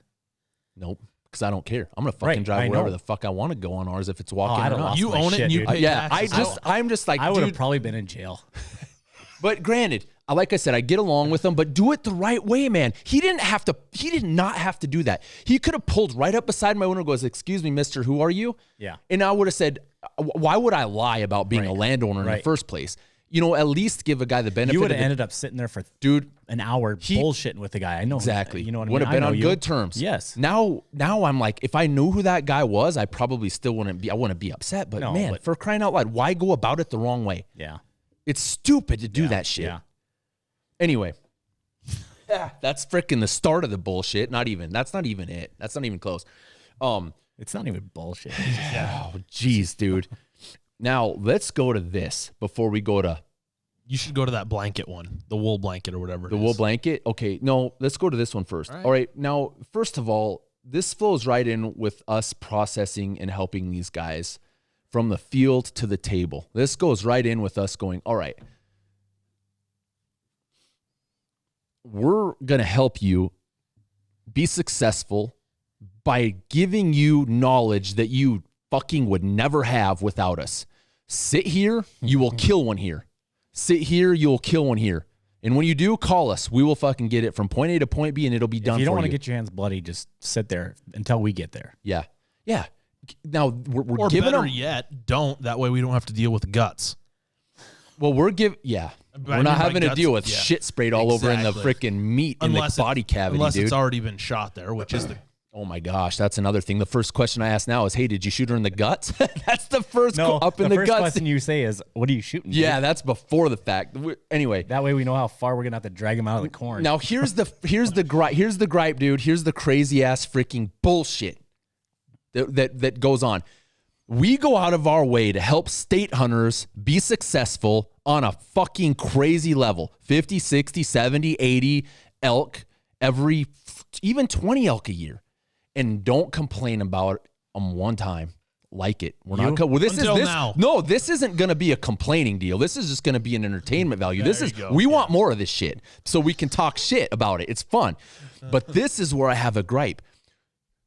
Nope. Because I don't care. I'm gonna fucking drive wherever the fuck I want to go on ours if it's walking or not. You own it and you pay taxes. I'm just like, I would have dude, probably been in jail. But granted, like I said, I get along with him, but do it the right way, man. He did not have to do that. He could have pulled right up beside my window and goes, excuse me, mister, who are you? Yeah. And I would have said, why would I lie about being a landowner in the first place? At least give a guy the benefit. You would have ended up sitting there for an hour bullshitting with the guy. I know exactly. You know what I mean? Would have been on good terms. Yes. Now I'm like, if I knew who that guy was, I probably still wouldn't be. I wouldn't be upset. But for crying out loud, why go about it the wrong way? Yeah. It's stupid to do that shit. Yeah. Anyway, that's freaking the start of the bullshit. That's not even it. That's not even close. It's not even bullshit. Oh, jeez, dude. Now let's go to this before we go to. You should go to that blanket one, the wool blanket or whatever. The wool blanket? Okay, no, let's go to this one first. All right, now, first of all, this flows right in with us processing and helping these guys from the field to the table. This goes right in with us going, all right, we're going to help you be successful by giving you knowledge that you fucking would never have without us. Sit here, you will kill one here. Sit here, you'll kill one here. And when you do, call us. We will fucking get it from point A to point B, and it'll be done for you. If you don't want to get your hands bloody, just sit there until we get there. Yeah. Yeah. Now, we're or giving better them... yet, don't. That way we don't have to deal with the guts. Well, we're not having to deal with shit sprayed all over in the freaking meat in the body cavity, unless dude. It's already been shot there, which is the... Oh my gosh, that's another thing. The first question I ask now is, hey, did you shoot her in the guts? That's the first up in the guts. The first question you say is, what are you shooting? Yeah, that's before the fact. Anyway. That way we know how far we're going to have to drag him out of the corn. Now, here's the gripe, dude. Here's the crazy ass freaking bullshit that goes on. We go out of our way to help state hunters be successful on a fucking crazy level. 50, 60, 70, 80 elk even 20 elk a year. And don't complain about them one time. Like it. We're not. Well, this isn't going to be a complaining deal. This is just going to be an entertainment value. We want more of this shit so we can talk shit about it. It's fun. But this is where I have a gripe.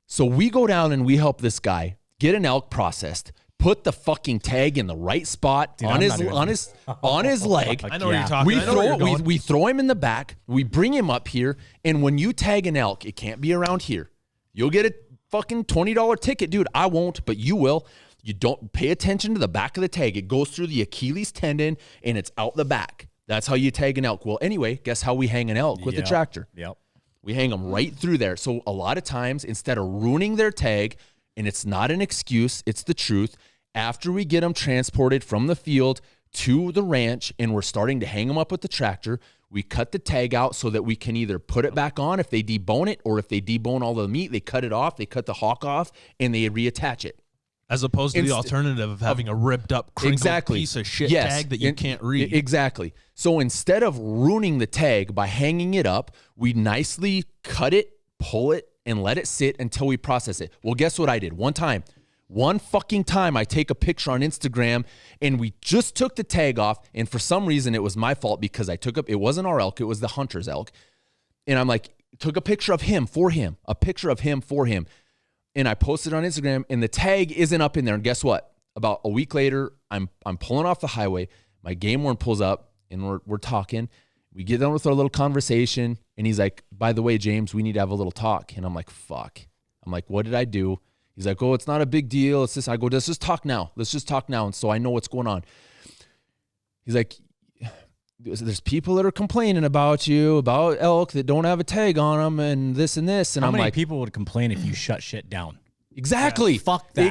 So we go down and we help this guy get an elk processed, put the fucking tag in the right spot on his leg. I know what you're talking about. We throw him in the back. We bring him up here, and when you tag an elk, it can't be around here. You'll get a fucking $20 ticket, dude. I won't, but you will. You don't pay attention to the back of the tag. It goes through the Achilles tendon, and it's out the back. That's how you tag an elk. Well, anyway, guess how we hang an elk with the tractor? Yep. We hang them right through there. So a lot of times, instead of ruining their tag, and it's not an excuse, it's the truth, after we get them transported from the field to the ranch and we're starting to hang them up with the tractor, we cut the tag out so that we can either put it back on if they debone it, or if they debone all the meat, they cut it off, they cut the hawk off, and they reattach it. As opposed to the alternative of having a ripped up, crinkled piece of shit tag that you can't read. Exactly. So instead of ruining the tag by hanging it up, we nicely cut it, pull it, and let it sit until we process it. Well, guess what I did? One fucking time I take a picture on Instagram and we just took the tag off, and for some reason it was my fault because it wasn't our elk, it was the hunter's elk. And I'm like, took a picture of him for him, and I posted on Instagram, and the tag isn't up in there. And guess what? About a week later, I'm pulling off the highway, my game warden pulls up, and we're talking. We get done with our little conversation, and he's like, by the way, James, we need to have a little talk. And I'm like, fuck. I'm like, what did I do? He's like, oh, it's not a big deal. It's this. I go, let's just talk now. And so I know what's going on. He's like, there's people that are complaining about elk that don't have a tag on them and this and this. And How I'm many like, people would complain if you shut shit down? Exactly. Yeah, fuck that.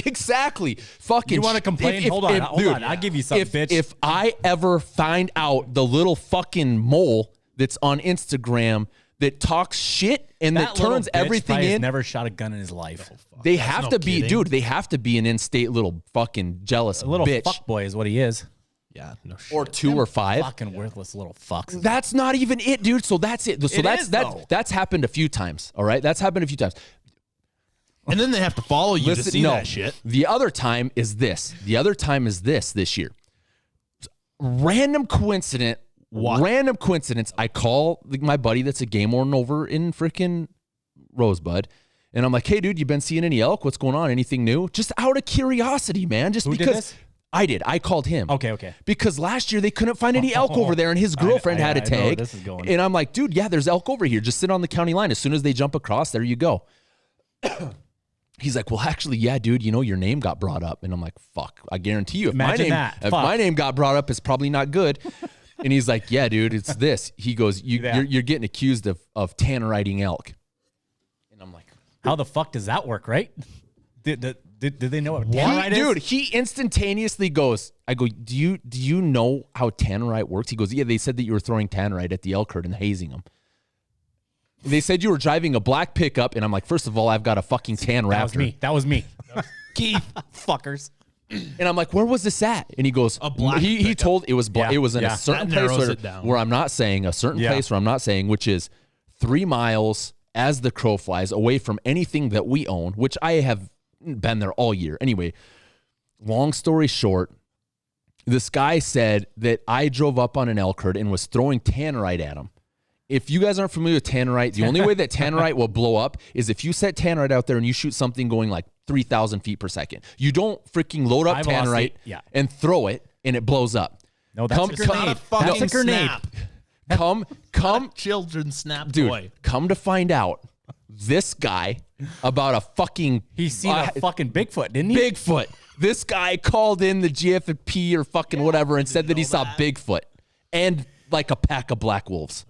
Exactly. Fucking. You want to complain? Hold on. I'll give you something, bitch. If I ever find out the little fucking mole that's on Instagram that talks shit and that turns everything in. Never shot a gun in his life. They have to be, dude. They have to be an in-state little fucking jealous little bitch. Fuckboy is what he is. Yeah, no shit. Or 2 or 5. Fucking worthless little fucks. That's not even it, dude. So that's it. So that's happened a few times. All right, that's happened a few times. And then they have to follow you to see that shit. The other time is this. This year. Random coincidence. I call my buddy that's a game warden over in freaking Rosebud. And I'm like, hey, dude, you been seeing any elk? What's going on? Anything new? Just out of curiosity, man. Just Who because did this? I did. I called him. Okay. Because last year they couldn't find any elk over there, and his girlfriend had a tag. I know where this is going. And I'm like, dude, yeah, there's elk over here. Just sit on the county line. As soon as they jump across, there you go. He's like, well, actually, yeah, dude, your name got brought up. And I'm like, fuck, I guarantee you, if my name got brought up, it's probably not good. And he's like, yeah, dude, it's this. He goes, you're getting accused of Tanneriting elk. And I'm like, how the fuck does that work, right? Did they know what Tannerite is? Dude, he instantaneously goes, I go, do you know how Tannerite works? He goes, yeah, they said that you were throwing Tannerite at the elk herd and hazing them. They said you were driving a black pickup, and I'm like, first of all, I've got a fucking tan Raptor. That was me. Keith, fuckers. And I'm like, where was this at? And he goes, he told it was black. Yeah. It was in a certain place where I'm not saying, which is 3 miles as the crow flies away from anything that we own, which I have been there all year. Anyway, long story short, this guy said that I drove up on an elk herd and was throwing Tannerite at him. If you guys aren't familiar with Tannerite, the only way that Tannerite will blow up is if you set Tannerite out there and you shoot something going like 3,000 feet per second. You don't freaking load up Tannerite and throw it and it blows up. No, that's a grenade. That's a grenade. Come, children's snap toy. Come to find out, this guy about a fucking... He's seen a fucking Bigfoot, didn't he? Bigfoot. This guy called in the GFP or fucking whatever and said that he saw Bigfoot and like a pack of black wolves.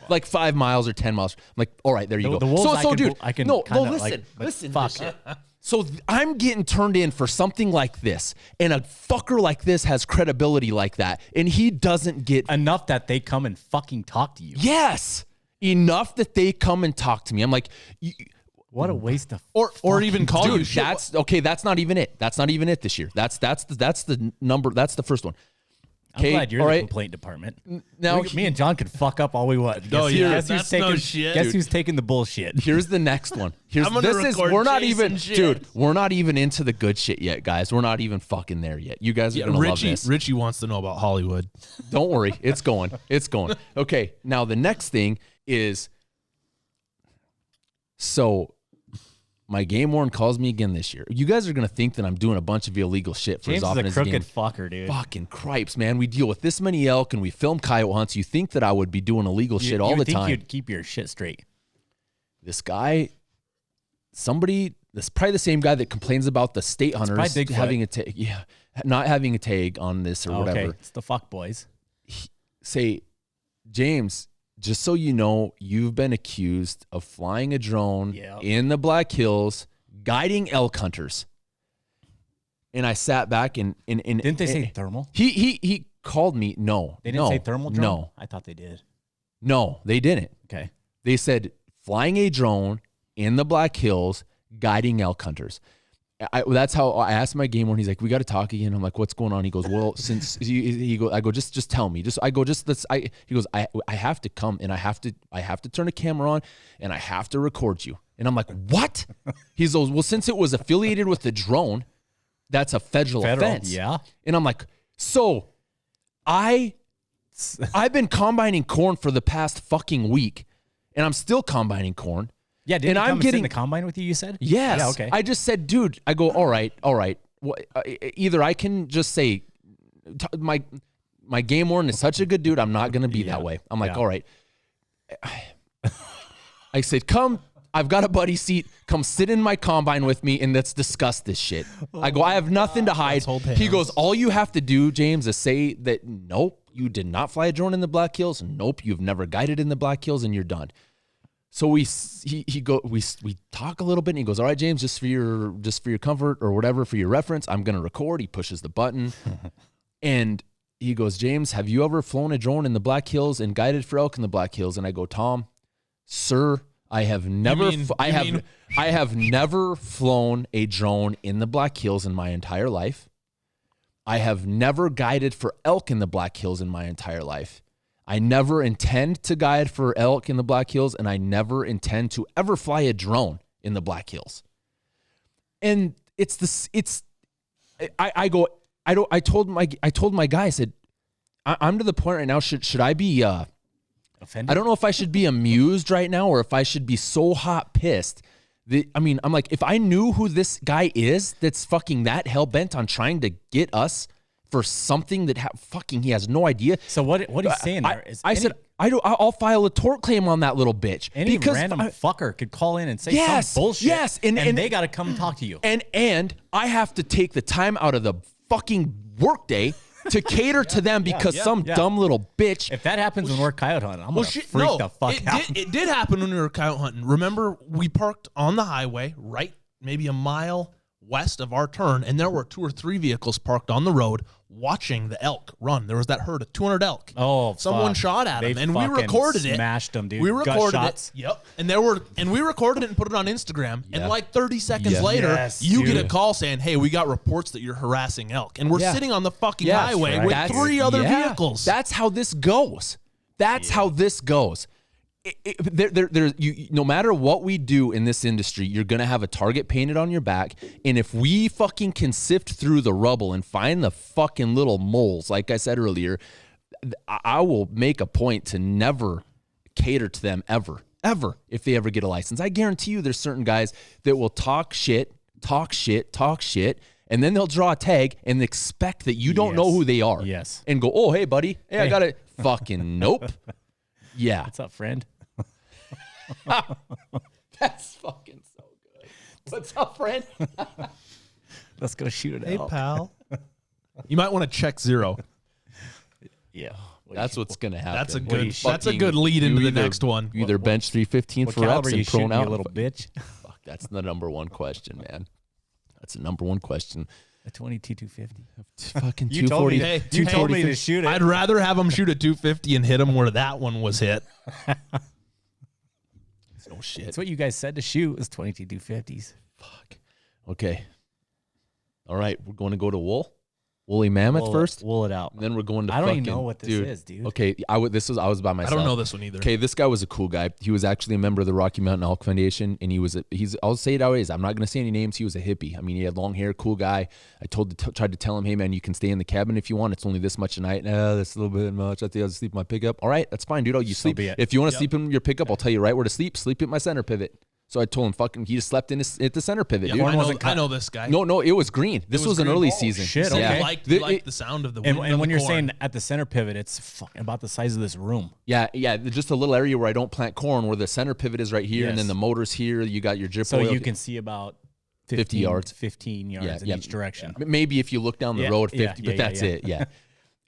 Like 5 miles or 10 miles. I'm like, all right, there you go. The wolves, Listen. Fuck. So I'm getting turned in for something like this, and a fucker like this has credibility like that, and he doesn't get enough that they come and fucking talk to you. Yes, enough that they come and talk to me. I'm like, what a waste of or even call you. That's okay. That's not even it. That's not even it this year. That's the number. That's the first one. I'm glad you're the complaint department. Now me and John can fuck up all we want. Guess who's taking the bullshit? Here's the next one. We're not even into the good shit yet, guys. We're not even fucking there yet. You guys are gonna love this. Richie wants to know about Hollywood. Don't worry, it's going. It's going. Okay, now the next thing is, so my game warden calls me again this year. You guys are going to think that I'm doing a bunch of illegal shit for James as often is as a crooked fucker, dude. Fucking cripes, man. We deal with this many elk and we film coyote hunts. You think that I would be doing illegal shit all the time. You'd keep your shit straight. This guy, this is probably the same guy that complains about the state hunters having a tag. Yeah, not having a tag on this or whatever. Okay, it's the fuck boys. Say, James, just so you know, you've been accused of flying a drone in the Black Hills, guiding elk hunters. And I sat back and didn't they say thermal? He called me. No, they didn't say thermal drone. No, I thought they did. No, they didn't. Okay, they said flying a drone in the Black Hills, guiding elk hunters. That's how I asked my game warden. He's like, we got to talk again. I'm like, what's going on? He goes, well, since I go, just tell me. He goes, I have to come and I have to turn a camera on and I have to record you. And I'm like, what? He goes, well, since it was affiliated with the drone, that's a federal offense. Yeah. And I'm like, so I've been combining corn for the past fucking week and I'm still combining corn. Yeah, didn't he come and sit in the combine with you, you said? Yes. Yeah, okay. I just said, dude, I go, all right. Well, either I can just say, my game warden is such a good dude, I'm not going to be that way. I'm like, all right. I said, come, I've got a buddy seat. Come sit in my combine with me and let's discuss this shit. I go, I have nothing to hide. He goes, all you have to do, James, is say that, nope, you did not fly a drone in the Black Hills. Nope, you've never guided in the Black Hills and you're done. So we talk a little bit and he goes, all right, James, just for your comfort or whatever, for your reference, I'm going to record. He pushes the button and he goes, James, have you ever flown a drone in the Black Hills and guided for elk in the Black Hills? And I go, Tom, sir, I have never, I have never flown a drone in the Black Hills in my entire life. I have never guided for elk in the Black Hills in my entire life. I never intend to guide for elk in the Black Hills, and I never intend to ever fly a drone in the Black Hills. And I told my guy, I said, I'm to the point right now, should I be offended? I don't know if I should be amused right now or if I should be so hot pissed. I'm like, if I knew who this guy is that's fucking that hell-bent on trying to get us for something that he has no idea. So what he's saying there is, I'll file a tort claim on that little bitch. Any random fucker could call in and say some bullshit. Yes, and they got to come talk to you. And I have to take the time out of the fucking workday to cater to them because some dumb little bitch. If that happens when we're coyote hunting, I'm gonna freak the fuck out. It did happen when we were coyote hunting. Remember, we parked on the highway, right, maybe a mile west of our turn, and there were 2 or 3 vehicles parked on the road. watching the elk run. There was that herd of 200 elk. Oh, someone fuck. shot at They him, and we fucking recorded it. Smashed them, dude. We recorded Gunshots. it. Yep. And we recorded it and put it on Instagram. And like 30 seconds later, Yes, you dude. get a call saying, "Hey, we got reports that you're harassing elk," and we're sitting on the fucking highway right. with 3 other vehicles. That's how this goes. That's how this goes. No matter what we do in this industry, you're going to have a target painted on your back. And if we fucking can sift through the rubble and find the fucking little moles, like I said earlier, I will make a point to never cater to them ever, if they ever get a license. I guarantee you there's certain guys that will talk shit, and then they'll draw a tag and expect that you don't know who they are. Yes. And go, oh, hey, buddy. Hey, I got it. Fucking nope. Yeah. What's up, friend? That's fucking so good. What's up, friend? Let's go shoot it Hey, out. pal. You might want to check 0. Yeah. That's what's gonna happen. That's a good lead into the next one. You either bench 315 What for reps caliber you and prone shooting, out. you little bitch? Fuck, that's the number one question, man. That's the number one question. A 22-250. Fucking You told me. 240. Hey, You told me to shoot it. I'd rather have him shoot a 250 and hit him where that one was hit. No shit. That's what you guys said to shoot was 22-250s. Fuck. Okay. All right, we're going to go to woolly mammoth first. Wool it out. And then we're going to I don't fucking, even know what this is, dude. Okay, I was by myself. I don't know this one either. Okay, this guy was a cool guy. He was actually a member of the Rocky Mountain Elk Foundation, and I'll say it how it is. I'm not going to say any names. He was a hippie. I mean, he had long hair, cool guy. I tried to tell him, hey man, you can stay in the cabin if you want. It's only this much a night. That's a little bit much. I think I'll sleep in my pickup. All right, that's fine, dude. You sleep. If you want to sleep in your pickup, I'll tell you right where to sleep. Sleep at my center pivot. So I told him, fucking, he just slept at the center pivot, dude. I know this guy. No, it was green. This was an early season. Shit, So okay. you like the sound of the wind. And when you're saying at the center pivot, it's fucking about the size of this room. Yeah, just a little area where I don't plant corn, where the center pivot is right here, and then the motor's here. You got your drip So oil. you can see about 50 yards. 15 yards in each direction. Maybe if you look down the road 50, but that's it. Yeah.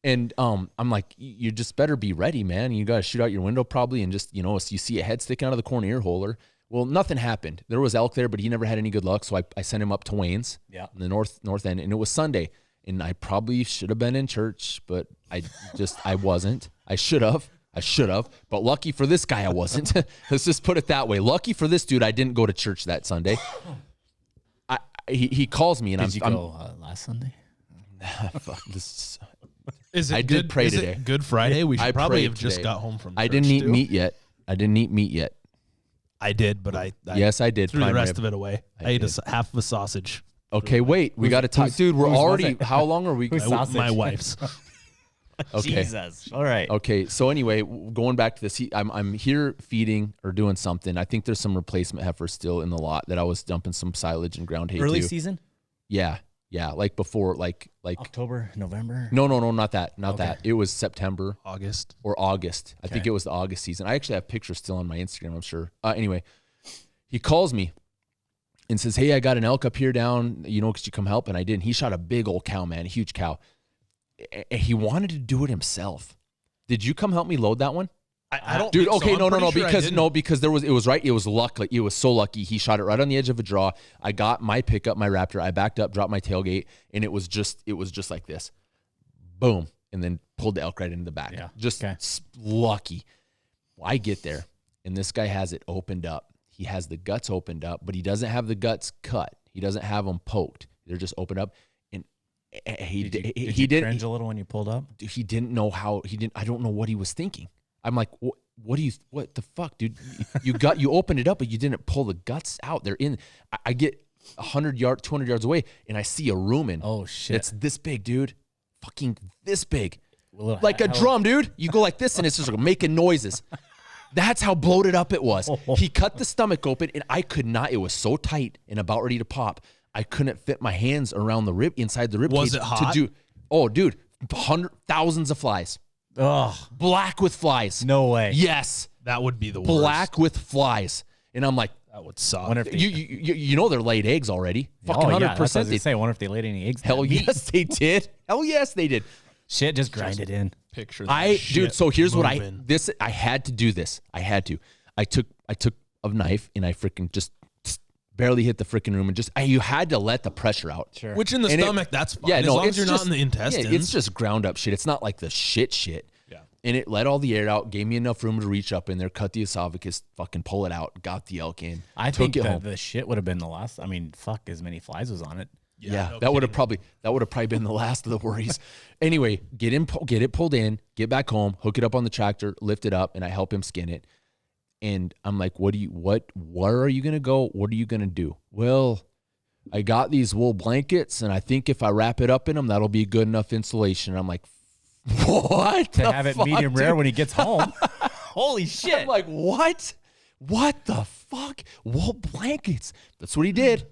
And I'm like, you just better be ready, man. You got to shoot out your window probably, and just, you see a head sticking out of the corner ear holder. Well, nothing happened. There was elk there, but he never had any good luck. So I sent him up to Wayne's, in the north end, and it was Sunday. And I probably should have been in church, but I wasn't. I should have. But lucky for this guy, I wasn't. Let's just put it that way. Lucky for this dude, I didn't go to church that Sunday. He calls me, and Did you go last Sunday? Fuck this. I did pray today. Good Friday. We should I probably prayed have just today. got home from. I church, didn't eat too. meat yet. I did, but I yes, I did. threw the Prime rest rib. of it away. I ate half of a sausage. Okay, wait. We got to talk, dude. We're whose was already. it? How long are we? Whose sausage? My wife's. Okay. Jesus. All right. Okay. So anyway, going back to this, I'm here feeding or doing something. I think there's some replacement heifers still in the lot that I was dumping some silage and ground hay Early to. season? Yeah. Like before, like October, November? No, not that. Not that. It was September. August. I think it was the August season. I actually have pictures still on my Instagram, I'm sure. Anyway, he calls me and says, hey, I got an elk up here down, could you come help? And I did. He shot a big old cow, man, a huge cow. He wanted to do it himself. Did you come help me load that one? I don't, dude. think Okay, so. no, Pretty sure because it was lucky. It was so lucky. He shot it right on the edge of a draw. I got my pickup, my Raptor. I backed up, dropped my tailgate, and it was just like this, boom, and then pulled the elk right into the back. Yeah. Just lucky. Well, I get there, and this guy has it opened up. He has the guts opened up, but he doesn't have the guts cut. He doesn't have them poked. They're just opened up. Did you cringe a little when you pulled up? He didn't know how. I don't know what he was thinking. I'm like, what the fuck, dude? You opened it up, but you didn't pull the guts out. They're in. I get 200 yards away, and I see a rumen. Oh shit! It's this big, dude. Fucking this big, Well, like a drum, dude. You go like this, and it's just like making noises. That's how bloated up it was. He cut the stomach open, and I could not. It was so tight and about ready to pop. I couldn't fit my hands around the rib inside the rib cage. Was it hot? Oh, dude, thousands of flies. Ugh. Black with flies. No way. Yes. That would be the worst. Black with flies. And I'm like, that would suck. Wonder if they, they're laid eggs already. Fucking 100%. That's what I was gonna say. I wonder if they laid any eggs. Hell yes, they did. Hell yes, they did. Shit, just grind it in. Picture that dude, so here's moving. I had to do this. I took a knife and I freaking just barely hit the freaking room, and just you had to let the pressure out. Sure. Which in the stomach, that's fine. Yeah, as long as you're not in the intestines. Yeah, it's just ground up shit. It's not like the shit. Yeah. And it let all the air out, gave me enough room to reach up in there, cut the esophagus, fucking pull it out, got the elk in. I think took it home. the shit would have been the last. I mean, fuck, as many flies was on it. Yeah, no that would have probably been the last of the worries. Anyway, get it pulled in, get back home, hook it up on the tractor, lift it up, and I help him skin it. And I'm like, where are you gonna go? What are you gonna do? Well, I got these wool blankets, and I think if I wrap it up in them, that'll be good enough insulation. And I'm like, what? To have it medium rare when he gets home. Holy shit. I'm like, what? What the fuck? Wool blankets. That's what he did.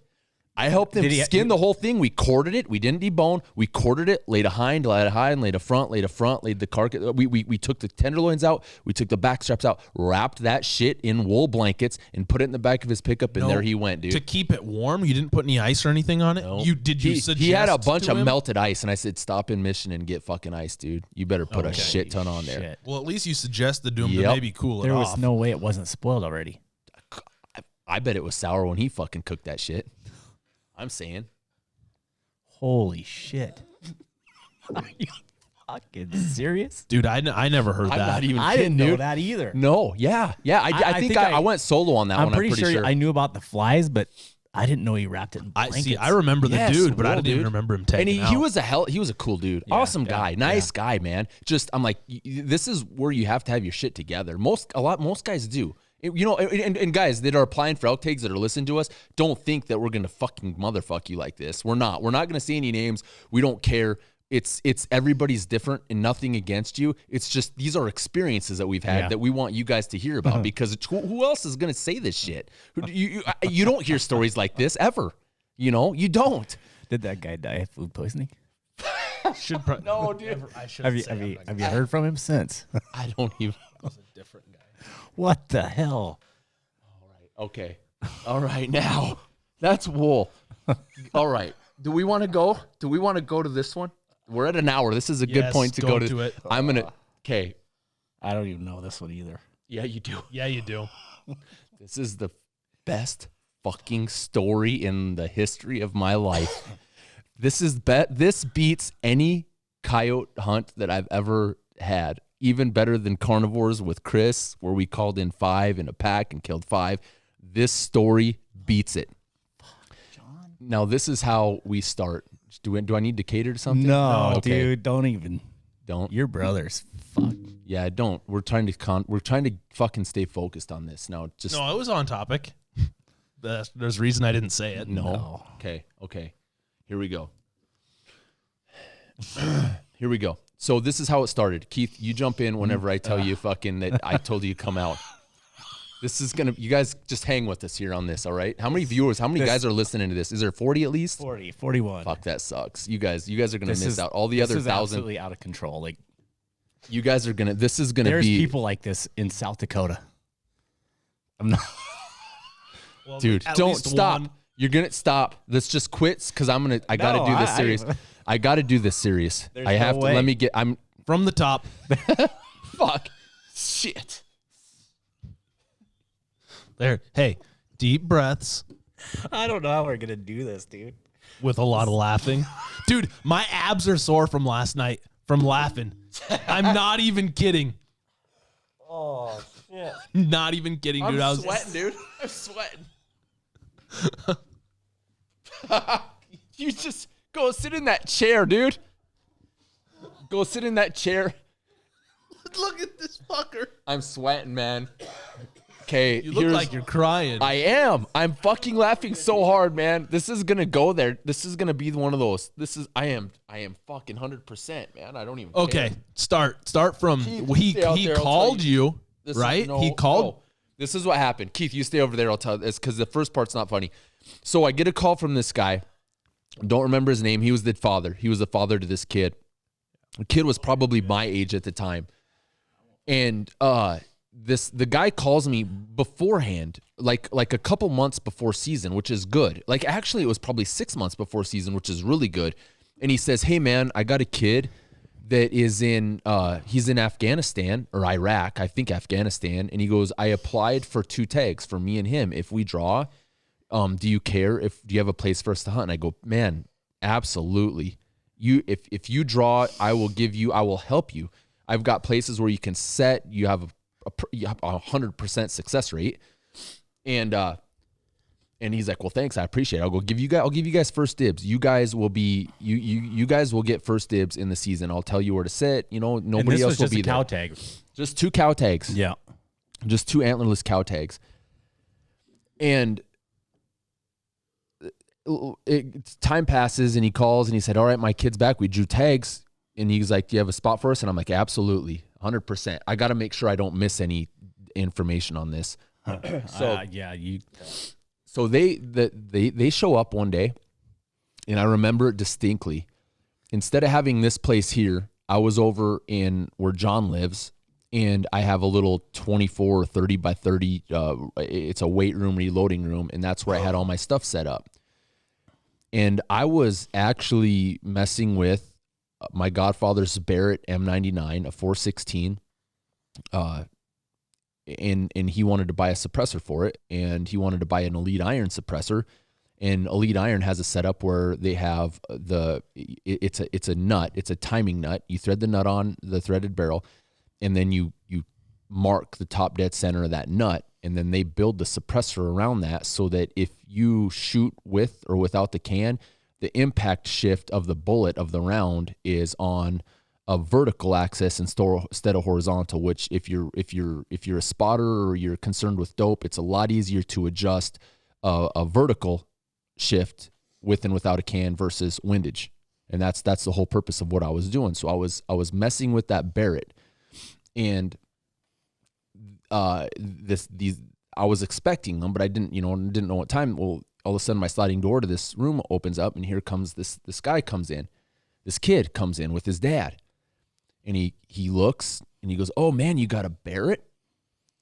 I helped him skin the whole thing. We corded it. We didn't debone. We corded it, laid a hind, laid a front, laid the carcass. We took the tenderloins out. We took the back straps out, wrapped that shit in wool blankets, and put it in the back of his pickup, and there he went, dude. To keep it warm, you didn't put any ice or anything on it? No. You suggest he had a bunch to of him? melted ice, and I said, stop in Mission and get fucking ice, dude. You better put a shit ton on there. Shit. Well, at least you suggested to him to Yep. maybe cool it There off. was no way it wasn't spoiled already. I bet it was sour when he fucking cooked that shit. I'm saying. Holy shit. Are you fucking serious? Dude, I never heard I'm that. not even I kidding, didn't know dude. that either. No, yeah. I think I went solo on that I'm one. pretty, I'm pretty sure. I knew about the flies, but I didn't know he wrapped it in blankets. I remember the Yes, dude, but I well, didn't even dude. remember him And taking out. he was a cool dude. Awesome guy. Nice guy, man. Just, I'm like, this is where you have to have your shit together. Most guys do. You know, and guys that are applying for elk tags that are listening to us, don't think that we're going to fucking motherfuck you like this. We're not. We're not going to say any names. We don't care. It's everybody's different and nothing against you. It's just these are experiences that we've had that we want you guys to hear about because who else is going to say this shit? You don't hear stories like this ever. You know, you don't. Did that guy die of food poisoning? No, dude. Have you heard from him since? I don't even. was a different guy. What the hell? Okay. All right. Now that's wool. All right. Do we want to go? Do we want to go to this one? We're at an hour. This is a good Yes, point to go go to it. I'm going to. Okay. I don't even know this one either. Yeah, you do. Yeah, you do. This is the best fucking story in the history of my life. This beats any coyote hunt that I've ever had. Even better than carnivores with Chris, where we called in 5 in a pack and killed 5. This story beats it. John. Now this is how we start. Do I need to cater to something? No, Okay. dude, don't even. Don't. Your brothers. Fuck. Yeah, don't. We're trying to fucking stay focused on this now. Just No, I was on topic. There's a reason I didn't say it. no. Okay. Here we go. Here we go. So this is how it started. Keith, you jump in whenever I tell you fucking that I told you to come out. This is you guys just hang with us here on this, all right? How many guys are listening to this? Is there 40 at least? 40, 41. Fuck, that sucks. You guys are going to miss out. All the this other is 1,000. absolutely out of control. Like, You guys are going to, this is going to there's be. people like this in South Dakota. I'm not. Well, Dude, at don't least stop. one. You're going to stop. Let's just quit because I got to do this serious. I got to do this serious. There's I have no to. way. Let me get, From the top. fuck. Shit. There. Hey, deep breaths I don't know how we're gonna do this, dude. with a lot of laughing. Dude, my abs are sore from last night from laughing. I'm not even kidding. Oh shit! Not even kidding, dude. I was sweating, dude. I'm sweating. You just go sit in that chair, dude. Go sit in that chair. Look at this fucker. I'm sweating, man. Okay, You look like you're crying. I am. I'm fucking laughing so hard, man. This is gonna go there. This is gonna be one of those. I am fucking 100%, man. I don't even. Okay, care. start from Keith, he stay out there, I'll called tell you, This right? Is, He called. no. This is what happened. Keith, you stay over there. I'll tell this because the first part's not funny. So I get a call from this guy. Don't remember his name. He was the father. He was the father to this kid. The kid was probably my age at the time. And the guy calls me beforehand, like a couple months before season, which is good. Like actually it was probably 6 months before season, which is really good. And he says, "Hey man, I got a kid that is he's in Afghanistan or Iraq, I think Afghanistan." And he goes, "I applied for 2 tags for me and him. If we draw, Do you care do you have a place for us to hunt? And I go, man, absolutely. If you draw, I will help you. I've got places where you can set, you have a 100% success rate. And he's like, well, thanks. I appreciate it. I'll give you guys first dibs. You guys will be, you guys will get first dibs in the season. I'll tell you where to sit. Nobody else will be there. Cow tag. Just 2 cow tags. Yeah. Just 2 antlerless cow tags. And time passes and he calls and he said, all right, my kid's back. We drew tags. And he's like, do you have a spot for us? And I'm like, absolutely. 100%. I got to make sure I don't miss any information on this. So they show up one day, and I remember it distinctly. Instead of having this place here, I was over in where John lives, and I have a little 24 or 30 by 30. It's a weight room, reloading room, and that's where I had all my stuff set up. And I was actually messing with my godfather's Barrett M99, a 416. And he wanted to buy a suppressor for it, and he wanted to buy an Elite Iron suppressor. And Elite Iron has a setup where they have it's a nut, it's a timing nut. You thread the nut on the threaded barrel, and then you mark the top dead center of that nut, and then they build the suppressor around that so that if you shoot with or without the can, the impact shift of the bullet of the round is on a vertical axis instead of horizontal, which if you're a spotter or you're concerned with dope, it's a lot easier to adjust a vertical shift with and without a can versus windage. And that's the whole purpose of what I was doing. So I was messing with that Barrett, and I was expecting them, but I didn't know what time. Well, all of a sudden my sliding door to this room opens up, and here comes this guy comes in. This kid comes in with his dad. And he looks and he goes, "Oh man, you got a Barrett?"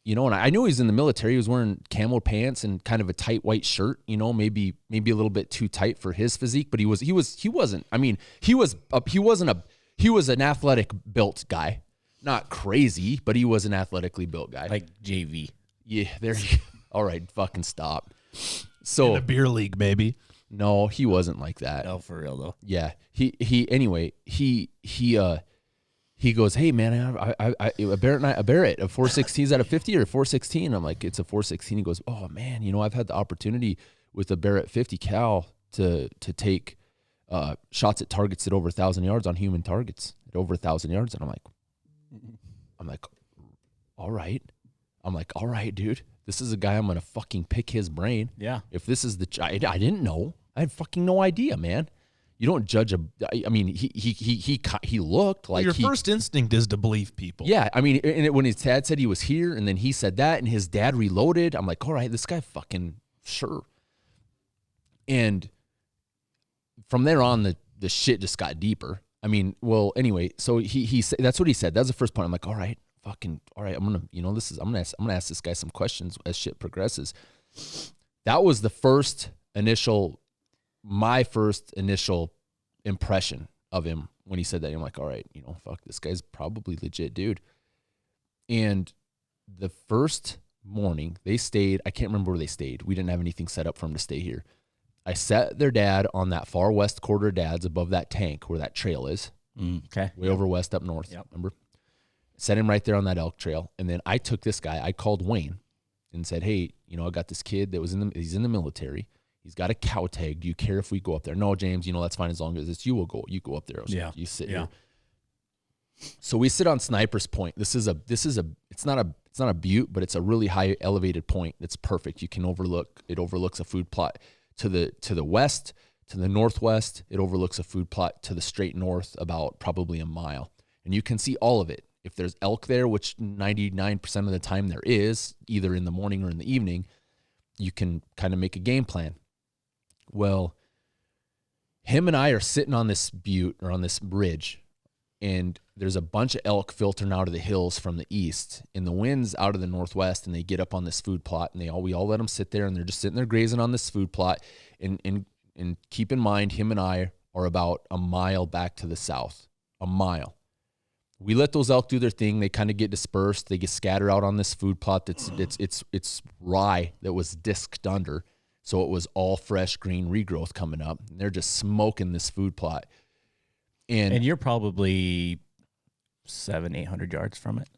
And I knew he was in the military. He was wearing camel pants and kind of a tight white shirt, maybe a little bit too tight for his physique, but he was an athletic built guy. Not crazy, but he was an athletically built guy. Like JV. Yeah, there you go. All right, fucking stop. So in a beer league, maybe. No, he wasn't like that. No, for real though. Yeah. He goes, "Hey man, a Barrett, a 416 is at a 50 or a 416?" I'm like, "It's a 416." He goes, "Oh man, I've had the opportunity with a Barrett 50 cal to take shots at targets at over 1,000 yards on human targets at over 1,000 yards." And I'm like, all right, dude, this is a guy I'm gonna fucking pick his brain. Yeah. If this is I didn't know, I had fucking no idea, man. You don't judge he looked like your first instinct is to believe people. Yeah, when his dad said he was here, and then he said that, and his dad reloaded, I'm like, all right, this guy fucking sure. And from there on, the shit just got deeper. Anyway, so he said, that's what he said. That's the first point. I'm like, all right, I'm gonna, I'm gonna ask this guy some questions as shit progresses. That was my first initial impression of him when he said that. I'm like, all right, fuck, this guy's probably legit dude. And the first morning they stayed, I can't remember where they stayed. We didn't have anything set up for him to stay here. I set their dad on that far west quarter of dad's above that tank where that trail is. Okay. Way over west up north. Yep. Remember? Set him right there on that elk trail. And then I took this guy, I called Wayne and said, "Hey, I got this kid that he's in the military. He's got a cow tag. Do you care if we go up there?" "No, James, that's fine as long as it's you. You go up there. Yeah. You sit here." So we sit on Sniper's Point. It's not a butte, but it's a really high elevated point. It's perfect. It overlooks a food plot to the west, to the northwest. It overlooks a food plot to the straight north about probably a mile. And you can see all of it. If there's elk there, which 99% of the time there is, either in the morning or in the evening, you can kind of make a game plan. Well, him and I are sitting on this butte or on this ridge, and there's a bunch of elk filtering out of the hills from the east, and the wind's out of the northwest, and they get up on this food plot, and we all let them sit there, and they're just sitting there grazing on this food plot. And keep in mind, him and I are about a mile back to the south, a mile. We let those elk do their thing. They kind of get dispersed. They get scattered out on this food plot. It's rye that was disked under. So it was all fresh green regrowth coming up. And they're just smoking this food plot. And you're probably 700-800 yards from it.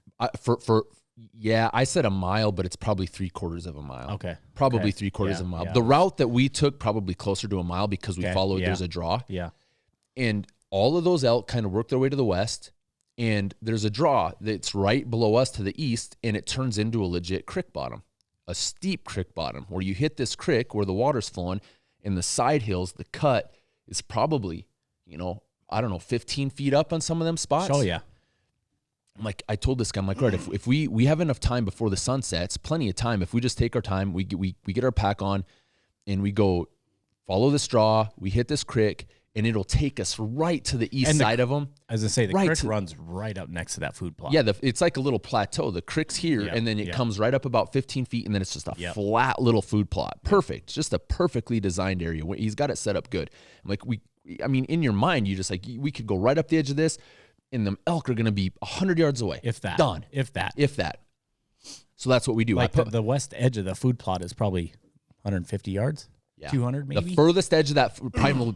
Yeah, I said a mile, but it's probably 3/4 of a mile. Okay. Probably 3/4 of a mile. The route that we took probably closer to a mile because we followed, there's a draw. Yeah. And all of those elk kind of work their way to the west. And there's a draw that's right below us to the east, and it turns into a legit creek bottom, a steep creek bottom, where you hit this creek where the water's flowing, and the side hills, the cut is probably, 15 feet up on some of them spots. Oh, yeah. I'm like, I told this guy, I'm like, right, if we have enough time before the sun sets, plenty of time. If we just take our time, we get our pack on, and we go follow the straw, we hit this creek, and it'll take us right to the east side of them. As I say, the creek runs right up next to that food plot. Yeah, it's like a little plateau. The creek's here, and then it comes right up about 15 feet, and then it's just a flat little food plot. Perfect. Just a perfectly designed area. He's got it set up good. I'm like, in your mind, you just like, we could go right up the edge of this, and the elk are going to be 100 yards away. If that. Done. If that. So that's what we do. Like the west edge of the food plot is probably 150 yards. Yeah. 200 maybe? The furthest edge of that,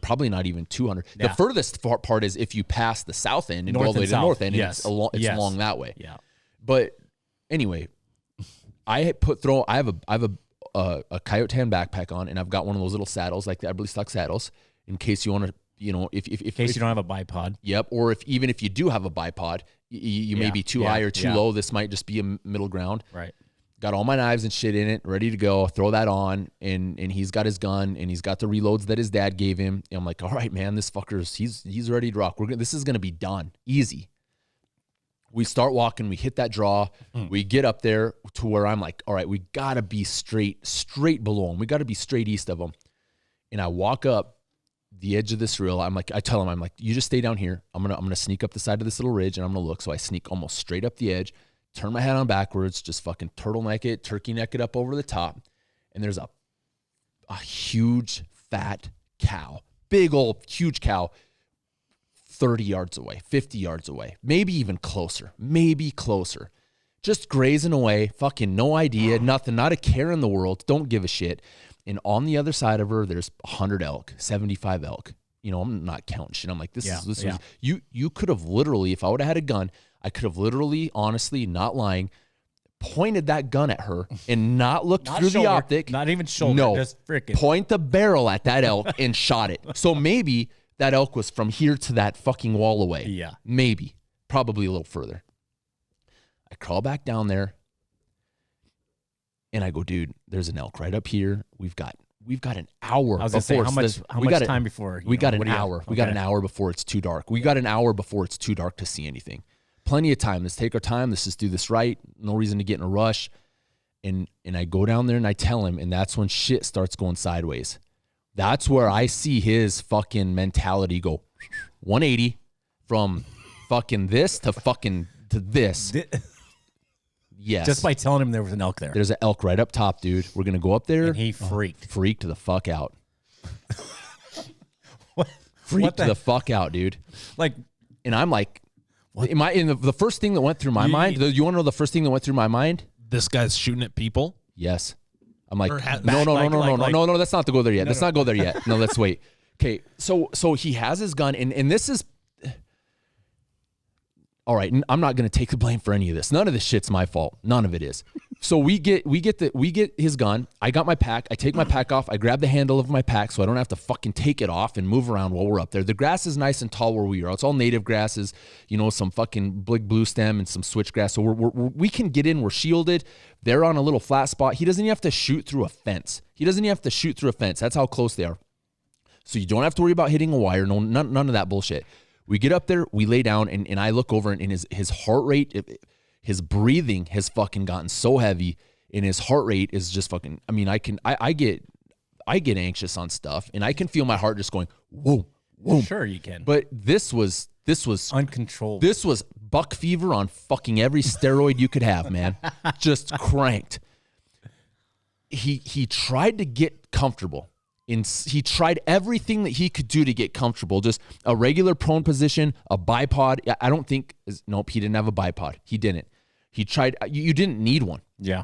probably not even 200. Yeah. The furthest part is if you pass the south end and go all the way to the north end, and it's along that way. Yeah. But anyway, I have a coyote tan backpack on, and I've got one of those little saddles, like the Eberly stock saddles, in case you want to, if in case you don't have a bipod. Yep. Or even if you do have a bipod, you may be too high or too low. This might just be a middle ground. Right. Got all my knives and shit in it, ready to go. Throw that on, and he's got his gun, and he's got the reloads that his dad gave him. And I'm like, all right, man, this fucker's he's ready to rock. This is gonna be done, easy. We start walking, we hit that draw, we get up there to where I'm like, all right, we gotta be straight below him. We gotta be straight east of him. And I walk up the edge of this reel. I tell him, you just stay down here. I'm gonna sneak up the side of this little ridge, and I'm gonna look. So I sneak almost straight up the edge. Turn my head on backwards, just fucking turtleneck it, turkey neck it up over the top. And there's a huge, fat cow, big old, huge cow, 30 yards away, 50 yards away, maybe even closer, just grazing away, fucking no idea, nothing, not a care in the world, don't give a shit. And on the other side of her, there's 100 elk, 75 elk. I'm not counting shit. I'm like, this was, you could have literally, if I would have had a gun, I could have literally, honestly, not lying, pointed that gun at her and not looked through the optic. Not even shoulder. No, just freaking point the barrel at that elk and shot it. So maybe that elk was from here to that fucking wall away. Yeah. Maybe. Probably a little further. I crawl back down there and I go, dude, there's an elk right up here. We've got an hour. I was going to say, how much time before? We got an hour. We got an hour before it's too dark. We got an hour before it's too dark to see anything. Plenty of time. Let's take our time. Let's just do this right. No reason to get in a rush. And I go down there and I tell him, and that's when shit starts going sideways. That's where I see his fucking mentality go 180 from fucking this to fucking to this. Yes. Just by telling him there was an elk there. There's an elk right up top, dude. We're going to go up there. And he freaked. Freaked the fuck out. Freaked the fuck out, dude. And I'm like, what? The first thing that went through my mind, you want to know the first thing that went through my mind? This guy's shooting at people? Yes. I'm like, no, let's not go there yet. Let's not go there yet. No, let's wait. Okay, so he has his gun, and this is... All right, I'm not going to take the blame for any of this. None of this shit's my fault. None of it is. So we get his gun. I got my pack. I take my pack off. I grab the handle of my pack so I don't have to fucking take it off and move around while we're up there. The grass is nice and tall where we are. It's all native grasses, some fucking big blue stem and some switchgrass. So we can get in. We're shielded. They're on a little flat spot. He doesn't even have to shoot through a fence. That's how close they are. So you don't have to worry about hitting a wire. No, none of that bullshit. We get up there, we lay down, and I look over, and his heart rate, his breathing has fucking gotten so heavy, and his heart rate is just fucking. I get anxious on stuff, and I can feel my heart just going whoa, whoa. Sure, you can. But this was uncontrolled. This was buck fever on fucking every steroid you could have, man. Just cranked. He tried to get comfortable. He tried everything that he could do to get comfortable. Just a regular prone position, a bipod. I don't think, nope, he didn't have a bipod. He didn't. He tried, you didn't need one. Yeah.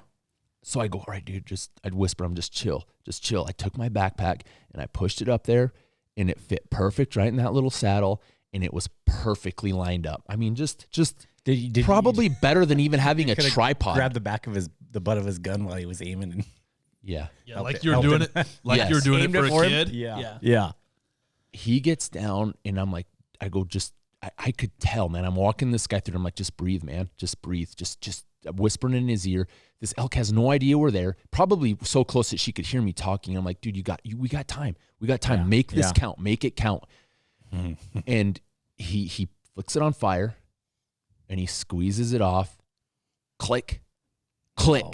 So I go, all right, dude, I'd whisper, just chill. I took my backpack and I pushed it up there and it fit perfect right in that little saddle and it was perfectly lined up. I mean, just probably better than even having a tripod. Grab the back of the butt of his gun while he was aiming. And yeah. Like you're doing it. Like yes. you're doing it for a kid. Yeah. He gets down and I'm like, I go, I could tell, man. I'm walking this guy through. I'm like, just breathe, man. Just breathe. Just whispering in his ear. This elk has no idea we're there. Probably so close that she could hear me talking. I'm like, dude, we got time. We got time. Make this count. Make it count. And he flicks it on fire and he squeezes it off. Click. Oh.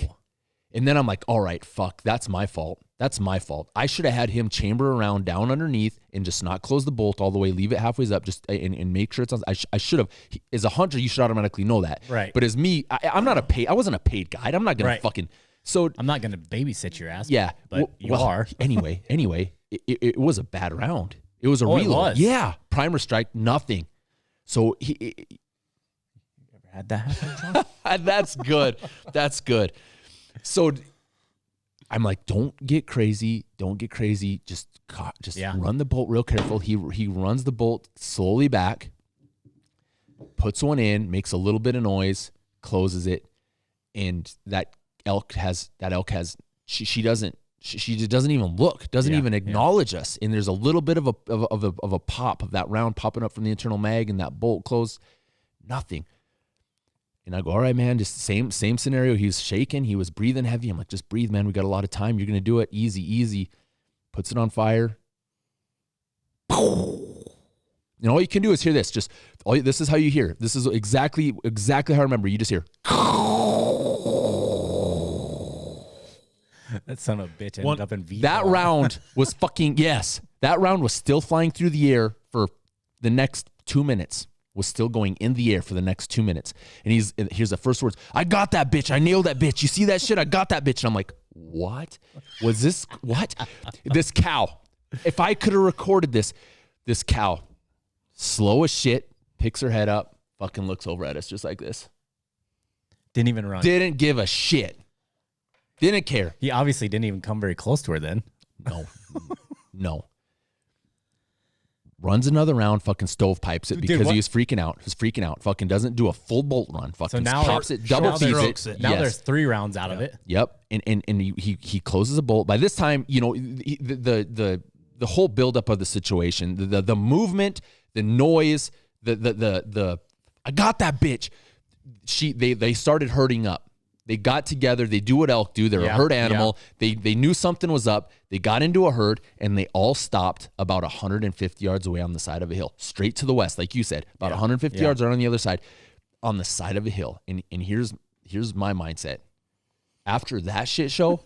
And then I'm like, all right, fuck, that's my fault. I should have had him chamber around down underneath and just not close the bolt all the way, leave it halfway up, just and make sure it's on. I should have. As a hunter, you should automatically know that. Right. But as me, I wasn't a paid guide. I'm not going to fucking. So I'm not going to babysit your ass. Yeah. But you are. Anyway, it was a bad round. It was a reload. It was. Yeah. Primer strike, nothing. So you ever had that happen? That's good. That's good. So I'm like, don't get crazy. Just run the bolt real careful. He runs the bolt slowly back, puts one in, makes a little bit of noise, closes it, and that elk has she just doesn't even look, doesn't even acknowledge us. And there's a little bit of a pop of that round popping up from the internal mag, and that bolt closed. Nothing. And I go, all right, man, just same scenario. He was shaking. He was breathing heavy. I'm like, just breathe, man. We got a lot of time. You're going to do it. Easy. Puts it on fire. And all you can do is hear this. This is how you hear. This is exactly how I remember. You just hear. That son of a bitch ended up in V. That round was that round was still flying through the air for the next 2 minutes. Was still going in the air for the next 2 minutes. And here's the first words. I got that bitch. I nailed that bitch. You see that shit? I got that bitch. And I'm like, what? Was this, what? This cow. If I could have recorded this cow, slow as shit, picks her head up, fucking looks over at us just like this. Didn't even run. Didn't give a shit. Didn't care. He obviously didn't even come very close to her then. No. Runs another round, fucking stovepipes it because he was freaking out. Fucking doesn't do a full bolt run. Fucking so now pops it, double feeds it. Now there's 3 rounds out of it. Yep. And he closes a bolt. By this time, the whole buildup of the situation, the movement, the noise, the I got that bitch. They started herding up. They got together. They do what elk do. They're a herd animal. Yeah. They knew something was up. They got into a herd, and they all stopped about 150 yards away on the side of a hill, straight to the west, like you said, about 150 yards right on the other side, on the side of a hill. And here's my mindset. After that shit show,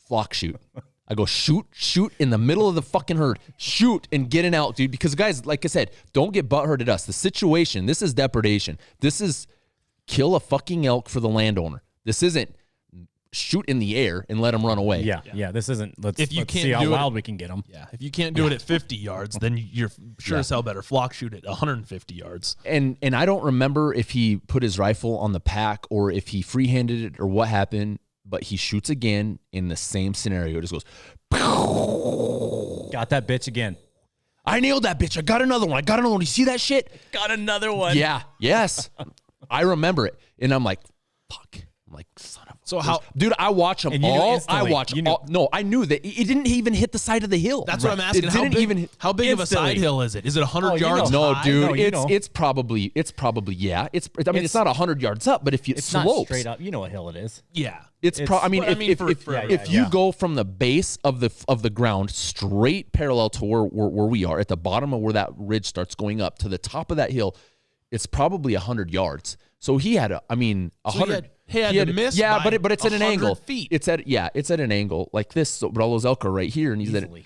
flock shoot. I go shoot in the middle of the fucking herd. Shoot and get an elk, dude. Because guys, like I said, don't get butthurt at us. The situation, this is depredation. This is kill a fucking elk for the landowner. This isn't shoot in the air and let them run away. Yeah. This isn't. Let's can't see how wild we can get them. Yeah. If you can't do it at 50 yards, then you're sure as hell better flock shoot at 150 yards. And I don't remember if he put his rifle on the pack or if he freehanded it or what happened, but he shoots again in the same scenario. It just goes. Got that bitch again. I nailed that bitch. I got another one. You see that shit? Got another one. Yeah. Yes. I remember it. And I'm like, fuck. I'm like, son of a. So how, dude, I watch them all. I watch all. No, I knew that it didn't even hit the side of the hill. That's what I'm asking. How big of a side hill is it? Is it 100 yards No, high? dude. It's probably, yeah. It's not 100 yards up, but if you, it's slopes. Not straight up. You know what hill it is. Yeah. If you go from the base of the ground straight parallel to where we are, at the bottom of where that ridge starts going up to the top of that hill, it's probably 100 yards. So he had 100. He had to miss. Yeah, but it's at an angle. Feet. It's at an angle like this. So, but all those elk are right here, and he's at it.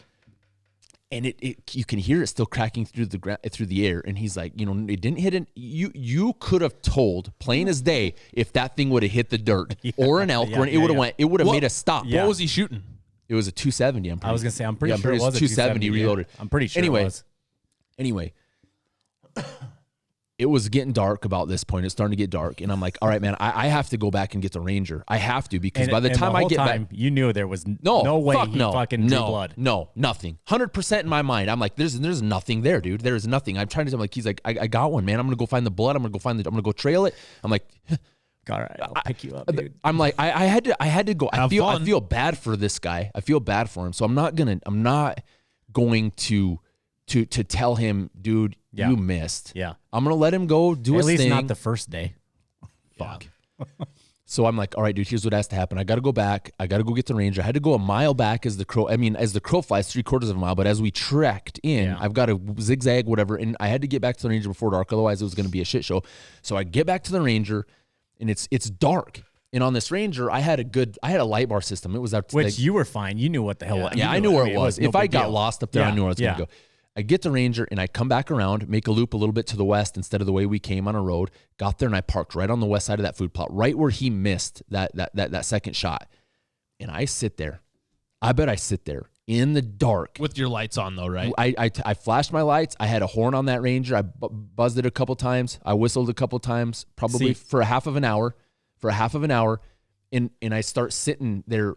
And it you can hear it still cracking through the air. And he's like, it didn't hit it. You could have told plain as day if that thing would have hit the dirt or an elk, or it would have made a stop. Yeah. What was he shooting? It was a 270. I was gonna say I'm pretty sure it was a 270 reloaded. I'm pretty sure. It was. Anyway. it was getting dark about this point. It's starting to get dark. And I'm like, all right, man, I have to go back and get the Ranger. I have to, because by the time I get back, you knew there was no way he fucking drew blood. No, nothing. 100% in my mind. I'm like, there's nothing there, dude. There is nothing. I'm trying to, I'm like, he's like, I got one, man. I'm going to go find the blood. I'm going to go trail it. I'm like, all right, I'll pick you up, dude. I'm like, I had to go. I feel bad for this guy. I feel bad for him. So I'm not going to tell him, dude, you missed. Yeah. I'm going to let him go do his thing. At least not the first day. Fuck. Yeah. So I'm like, all right, dude, here's what has to happen. I got to go back. I got to go get the Ranger. I had to go a mile back as the crow flies 3/4 of a mile. But as we trekked in, I've got to zigzag, whatever. And I had to get back to the Ranger before dark. Otherwise, it was going to be a shit show. So I get back to the Ranger, and it's dark. And on this Ranger, I had a light bar system. It was out. Which you were fine. You knew what the hell. Yeah, I knew where it was. If I got lost up there, I knew where I was going to go. I get the Ranger and I come back around, make a loop a little bit to the west instead of the way we came on a road. Got there and I parked right on the west side of that food plot, right where he missed that second shot. And I sit there. I bet I sit there in the dark with your lights on, though, right? I flashed my lights. I had a horn on that Ranger. I buzzed it a couple times. I whistled a couple times, probably for a half of an hour. And I start sitting there.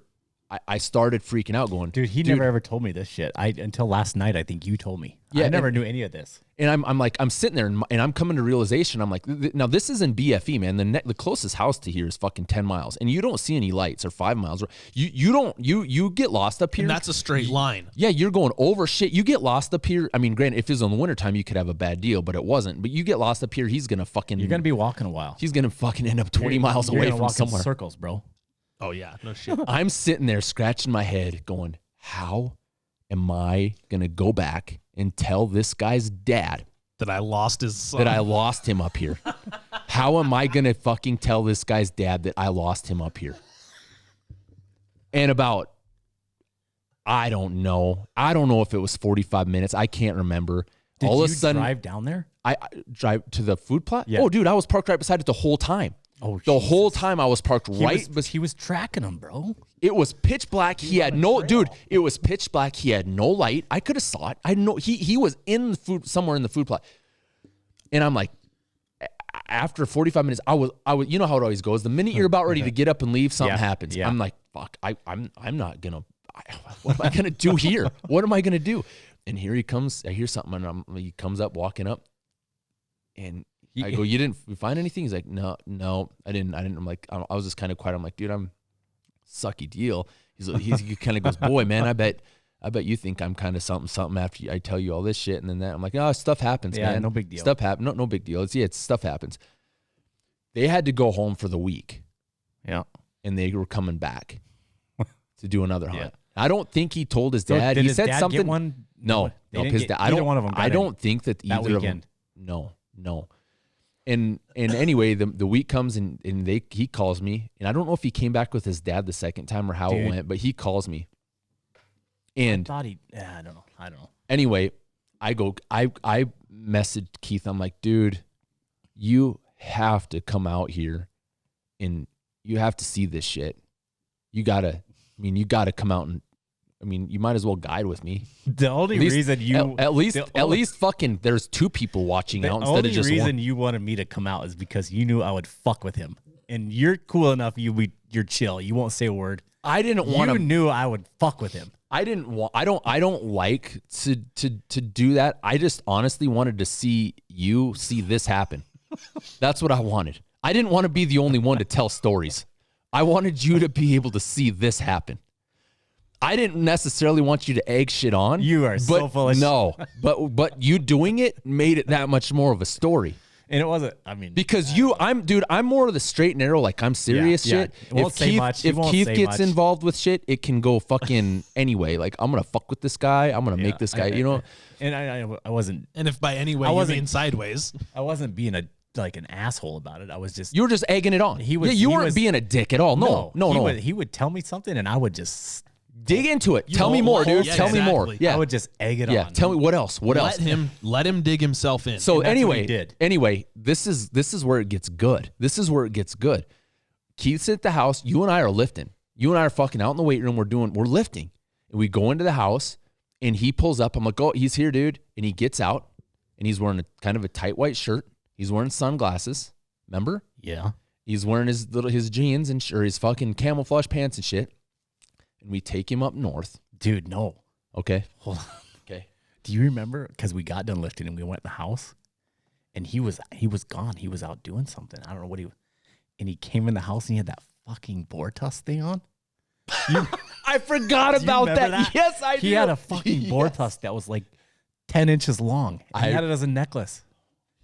I started freaking out going, dude, he never ever told me this shit. Until last night, I think you told me. Yeah, I never knew any of this. And I'm sitting there and I'm coming to realization. I'm like, now this is in BFE, man. The closest house to here is fucking 10 miles. And you don't see any lights, or 5 miles. You get lost up here. And that's a straight line. Yeah, you're going over shit. You get lost up here. I mean, granted, if it was in the wintertime, you could have a bad deal, but it wasn't. But you get lost up here, you're going to be walking a while. He's going to fucking end up 20 miles away from somewhere. In circles, bro. Oh, yeah. No shit. I'm sitting there scratching my head going, how am I going to go back and tell this guy's dad that I lost his son? That I lost him up here? How am I going to fucking tell this guy's dad that I lost him up here? And about, I don't know if it was 45 minutes. I can't remember. Did all of a sudden, drive down there? I drive to the food plot? Yeah. Oh, dude, I was parked right beside it the whole time. Oh, the whole time I was parked but he was tracking him, bro. It was pitch black. He had no, dude. It was pitch black. He had no light. I could have saw it. I know he was in the food, somewhere in the food plot. And I'm like, after 45 minutes, I was. You know how it always goes. The minute you're about ready to get up and leave, something happens. Yeah. I'm like, fuck. I'm not gonna. What am I gonna do here? What am I gonna do? And here he comes. I hear something, and he comes up, walking up, and I go, you didn't find anything? He's like, no, I didn't. I'm like, I was just kind of quiet. I'm like, dude, I'm sucky deal. He kind of goes, boy, man, I bet you think I'm kind of something after I tell you all this shit and then that. I'm like, oh, stuff happens, man. No big deal. Stuff happens. No big deal. It's stuff happens. They had to go home for the week. Yeah. And they were coming back to do another hunt. I don't think he told his dad. Did he his said dad something. Get one? No, his dad. I don't think that either of them. No. And anyway, the week comes and he calls me, and I don't know if he came back with his dad the second time or how it went, but he calls me. And I thought I don't know. Anyway, I messaged Keith. I'm like, dude, you have to come out here and you have to see this shit. You gotta come out and, you might as well guide with me. The only reason you at least fucking there's two people watching out instead of just one. The only reason you wanted me to come out is because you knew I would fuck with him, and you're cool enough. You're chill. You won't say a word. I didn't want to. You knew I would fuck with him. I didn't want. I don't like to do that. I just honestly wanted to see you see this happen. That's what I wanted. I didn't want to be the only one to tell stories. I wanted you to be able to see this happen. I didn't necessarily want you to egg shit on. You are so full of shit. No, but you doing it made it that much more of a story. And it wasn't, because I'm more of the straight and narrow, like I'm serious shit. It won't say much. If Keith gets involved with shit, it can go fucking anyway. Like, I'm going to fuck with this guy. I'm going to make this guy, And I wasn't. And if by any way you mean sideways. I wasn't being an asshole about it. I was just. You were just egging it on. You weren't being a dick at all. No. He would tell me something and I would just. Dig into it. Tell me more, dude. Tell me more. Yeah, I would just egg it on. Tell me what else. Let him dig himself in. So anyway, this is where it gets good. Keith's at the house. You and I are lifting. You and I are fucking out in the weight room. We're lifting, and we go into the house, and he pulls up. I'm like, oh, he's here, dude. And he gets out, and he's wearing kind of a tight white shirt. He's wearing sunglasses. Remember? Yeah. He's wearing his jeans or his fucking camouflage pants and shit. And we take him up north. Dude, no. Okay. Hold on. Okay. Do you remember? Because we got done lifting and we went in the house, and he was gone. He was out doing something. I don't know what and he came in the house and he had that fucking boar tusk thing on. I forgot about that. Yes, I do. He had a fucking boar tusk that was like 10 inches long. And he had it as a necklace.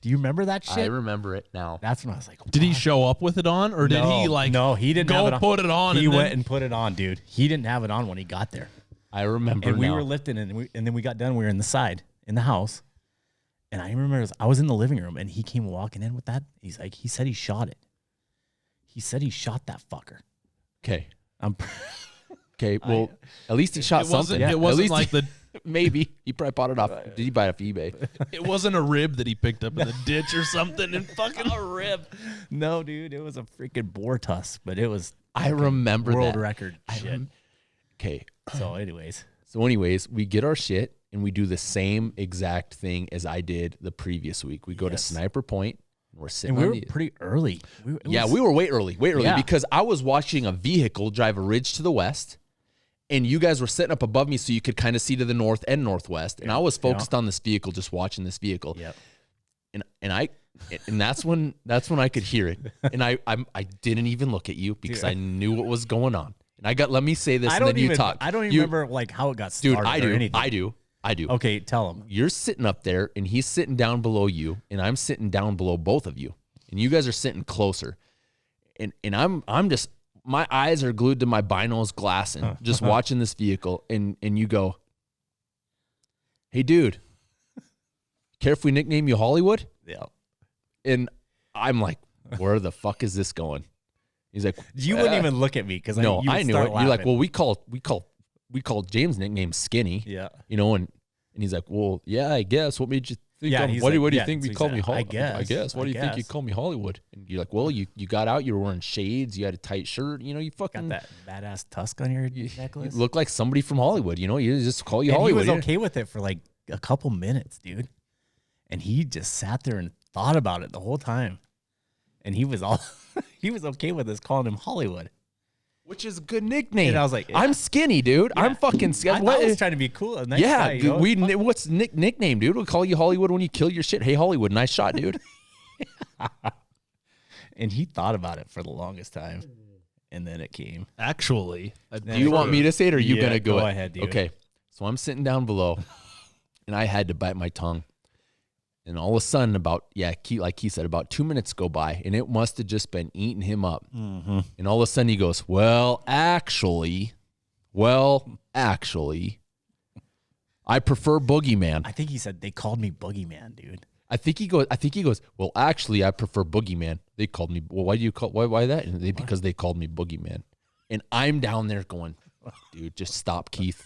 Do you remember that shit? I remember it now. That's when I was like, Did he show up with it on, or did he like? No, he didn't go have it on. put it on. He went and put it on, dude. He didn't have it on when he got there. I remember. And we were lifting, and then we got done. We were in the house, and I remember I was in the living room, and he came walking in with that. He's like, he said he shot it. He said he shot that fucker. Okay. Okay. Well, at least he shot something. It wasn't like maybe he probably bought it off. Did he buy it off eBay? It wasn't a rib that he picked up in the ditch or something and fucking A rib. No, dude, it was a freaking boar tusk, but it was. I remember world that. record shit. Okay. So, anyways, we get our shit and we do the same exact thing as I did the previous week. We go to Sniper Point. And we're sitting. And we were pretty early. We were way early because I was watching a vehicle drive a ridge to the west. And you guys were sitting up above me so you could kind of see to the north and northwest. And I was focused on this vehicle, just watching this vehicle. Yep. And that's when I could hear it. And I didn't even look at you because I knew what was going on. And let me say this and then you talk. I don't even remember like how it got started. Dude, I do. Okay, tell him. You're sitting up there and he's sitting down below you and I'm sitting down below both of you. And you guys are sitting closer. And I'm just, my eyes are glued to my binos glassing, just watching this vehicle. And you go, hey, dude, care if we nickname you Hollywood? Yeah. And I'm like, where the fuck is this going? He's like, you wouldn't even look at me because I knew it. Laughing. You're like, well, we called James' nickname Skinny. Yeah. And he's like, well, yeah, I guess. What made you think? Yeah, What do you think we called me? I guess. What do you think you call me Hollywood? And you're like, well, you got out. You were wearing shades. You had a tight shirt. You fucking got that badass tusk on your necklace. You look like somebody from Hollywood. You just call you Hollywood. He was okay with it for like a couple minutes, dude. And he just sat there and thought about it the whole time. And he was okay with us calling him Hollywood. Which is a good nickname. And I was like, I'm skinny, dude. Yeah. I'm fucking skinny. I was trying to be cool. Nice guy, dude, what's nickname, dude? We'll call you Hollywood when you kill your shit. Hey, Hollywood, nice shot, dude. And he thought about it for the longest time. And then it came. Actually. Do you want me to say it or are you going to go ahead, dude. Okay. So I'm sitting down below and I had to bite my tongue. And all of a sudden, like he said, about 2 minutes go by, and it must have just been eating him up. Mm-hmm. And all of a sudden, he goes, "Well, actually, I prefer Boogeyman." I think he said they called me Boogeyman, dude. I think he goes, "Well, actually, I prefer Boogeyman. They called me. Well, why that? And because they called me Boogeyman." And I'm down there going, "Dude, just stop, Keith.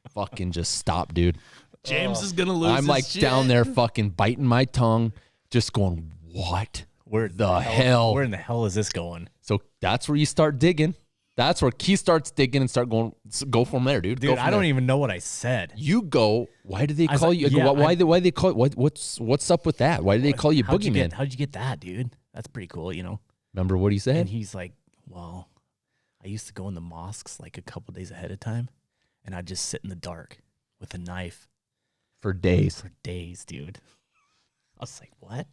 Fucking just stop, dude." James is gonna lose. I'm like shit. down there fucking biting my tongue, just going, what? Where the hell? Where in the hell is this going? So that's where you start digging. That's where Keith starts digging and go from there, dude. Dude, I don't even know what I said. You go. Why do they call you? Why they call? What's up with that? Why do they call you Boogeyman? How'd you get that, dude? That's pretty cool, Remember what he said? And he's like, well, I used to go in the mosques like a couple days ahead of time, and I'd just sit in the dark with a knife. For days. For days, dude. I was like, what?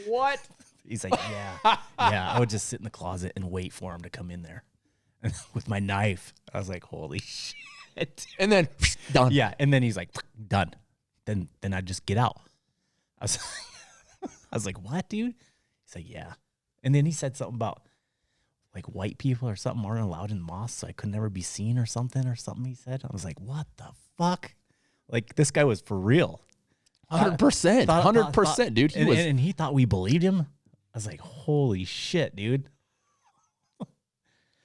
What? He's like, yeah. Yeah, I would just sit in the closet and wait for him to come in there with my knife. I was like, holy shit. And then, done. Yeah, and then he's like, done. Then I'd just get out. I was like, what, dude? He's like, yeah. And then he said something about like white people or something aren't allowed in mosques, so I could never be seen or something he said. I was like, what the fuck? Like, this guy was for real. 100%. 100%, dude. And he thought we believed him. I was like, holy shit, dude.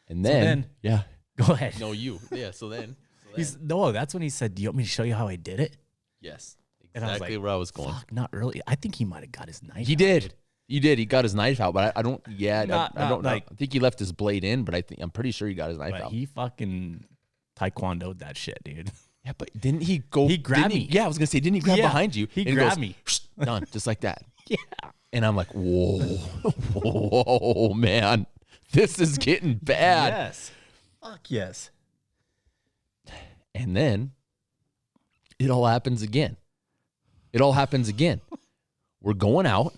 And then yeah. Go ahead. No, you. Yeah, so then. That's when he said, do you want me to show you how I did it? Yes. And I was like, where I was going. Fuck, not really. I think he might have got his knife. He did. You did. He got his knife out, but I don't. Yeah, I don't. Like, I think he left his blade in, but I'm pretty sure he got his knife out. He fucking taekwondo'd that shit, dude. Yeah, but didn't he go? He grabbed me. Yeah, I was gonna say, didn't he grab behind you? He And grabbed goes, me. Done, just like that. Yeah. And I'm like, whoa, man, this is getting bad. Yes. Fuck yes. And then it all happens again. We're going out.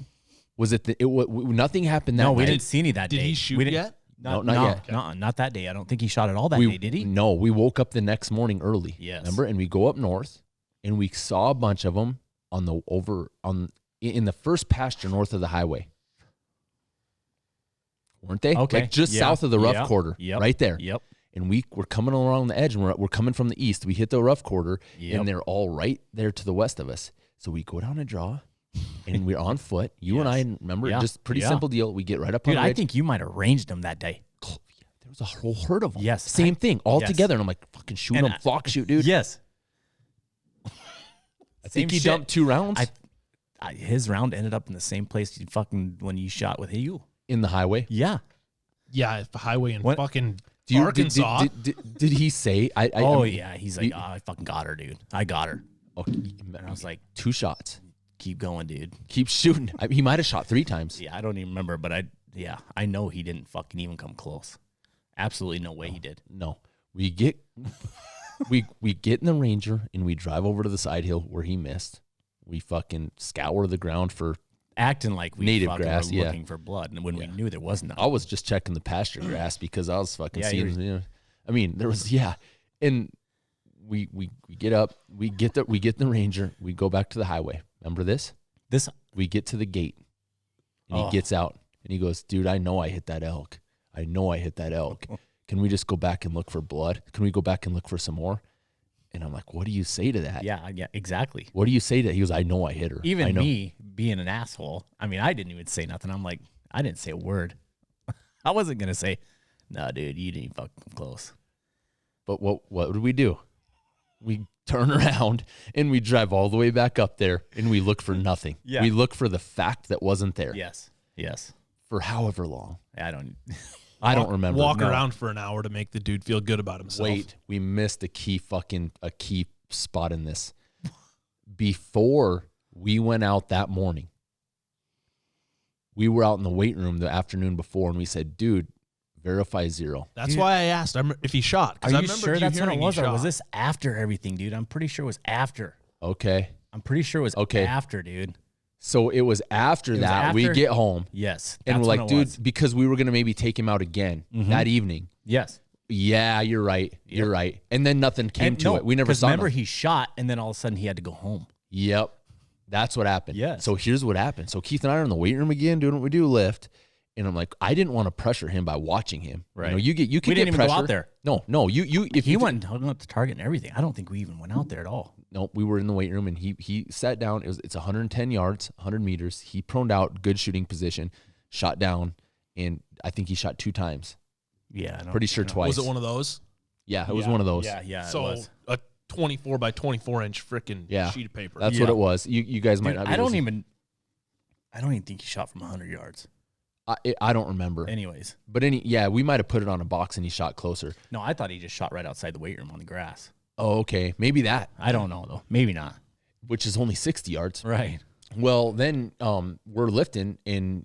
Was it? Nothing happened that No, night. we didn't see any that day. Did he shoot We didn't- yet? No, not yet. Not that day. I don't think he shot at all that day, did he? No, we woke up the next morning early. Yes. Remember? And we go up north, and we saw a bunch of them in the first pasture north of the highway. Weren't they? Okay. Like just Yeah. south of the rough Yep. quarter, Yep. right there. Yep. And we're coming along the edge, and we're coming from the east. We hit the rough quarter, Yep. and they're all right there to the west of us. So we go down a draw, and we're on foot. You and I remember, Yeah. just pretty Yeah. simple deal. We get right up Dude, on the I ridge. think you might have ranged him that day. There was a whole herd of them. Yes. Same thing, all Yes. together. And I'm like, fucking shoot And them, flock shoot, dude. Yes. I think he Same dumped 2 rounds His round ended up in the same place you fucking when you shot with you. in the highway. Yeah. Yeah, it's the highway in What? fucking Do you, Arkansas. did he say? I mean, Yeah. He's like, I fucking got her, dude. I got her. okay, And I was like, 2 shots. keep going, dude. Keep shooting. He might have shot 3 times. Yeah, I don't even remember, but I know he didn't fucking even come close. Absolutely no way he did. No, we get we get in the Ranger and we drive over to the side hill where he missed. We fucking scour the ground for. Acting like we Native fucking grass, were yeah. looking for blood, and when we knew there was none. I was just checking the pasture grass because I was fucking Yeah, seeing. you were- I mean, there was and we get up, we get the Ranger, we go back to the highway. Remember this? We get to the gate, and he gets out, and he goes, "Dude, I know I hit that elk. Can we just go back and look for blood? Can we go back and look for some more?" And I'm like, "What do you say to that?" Yeah, exactly. What do you say to that? He goes, "I know I hit her." I Even know. me being an asshole, I mean, I didn't even say nothing. I'm like, I didn't say a word. I wasn't gonna say, "No, dude, you didn't fucking come close." But what did we do? We turn around and we drive all the way back up there and we look for nothing. Yeah. We look for the fact that wasn't there Yes. for however long. I don't. I don't remember. Walk No. around for an hour to make the dude feel good about himself. Wait, we missed a key spot in this. Before we went out that morning, we were out in the weight room the afternoon before and we said, "Dude, verify 0." That's Dude. why I asked if he shot. Are Because I you remember sure that's what it hearing he was, or shot. was this after everything, dude? I'm pretty sure it was after. Okay. I'm pretty sure it was Okay. after, dude. So it was after was that we after? get home Yes. and we're that's when like, it "Dude," was. because we were going to maybe take him out again that evening. Yes. Yeah, you're right. You're right. And then nothing came to it. We never 'cause saw remember nothing. he shot, and then all of a sudden he had to go home. Yep. That's what happened. Yes. So here's what happened. So Keith and I are in the weight room again doing what we do, lift. And I'm like, I didn't want to pressure him by watching him. Right. You know, you can We get didn't even pressure. go out there. No. If He you went and hung up the target and everything. I don't think we even went out there at all. No, we were in the weight room and he sat down. It's 110 yards, 100 meters. He proned out, good shooting position, shot down, and I think he shot 2 times. Yeah, I don't, Pretty sure twice. Was it one of those? Yeah, it was one of those. Yeah, it So was. a 24 by 24 inch freaking Yeah. sheet of paper. That's Yeah. what it was. You guys might Dude, not be I able don't to- even think he shot from 100 yards. I don't remember. Anyways, But we might have put it on a box and he shot closer. no, I thought he just shot right outside the weight room on the grass. Oh, okay. Maybe that, I don't know though. Maybe not. which is only 60 yards. Right. Well, then we're lifting and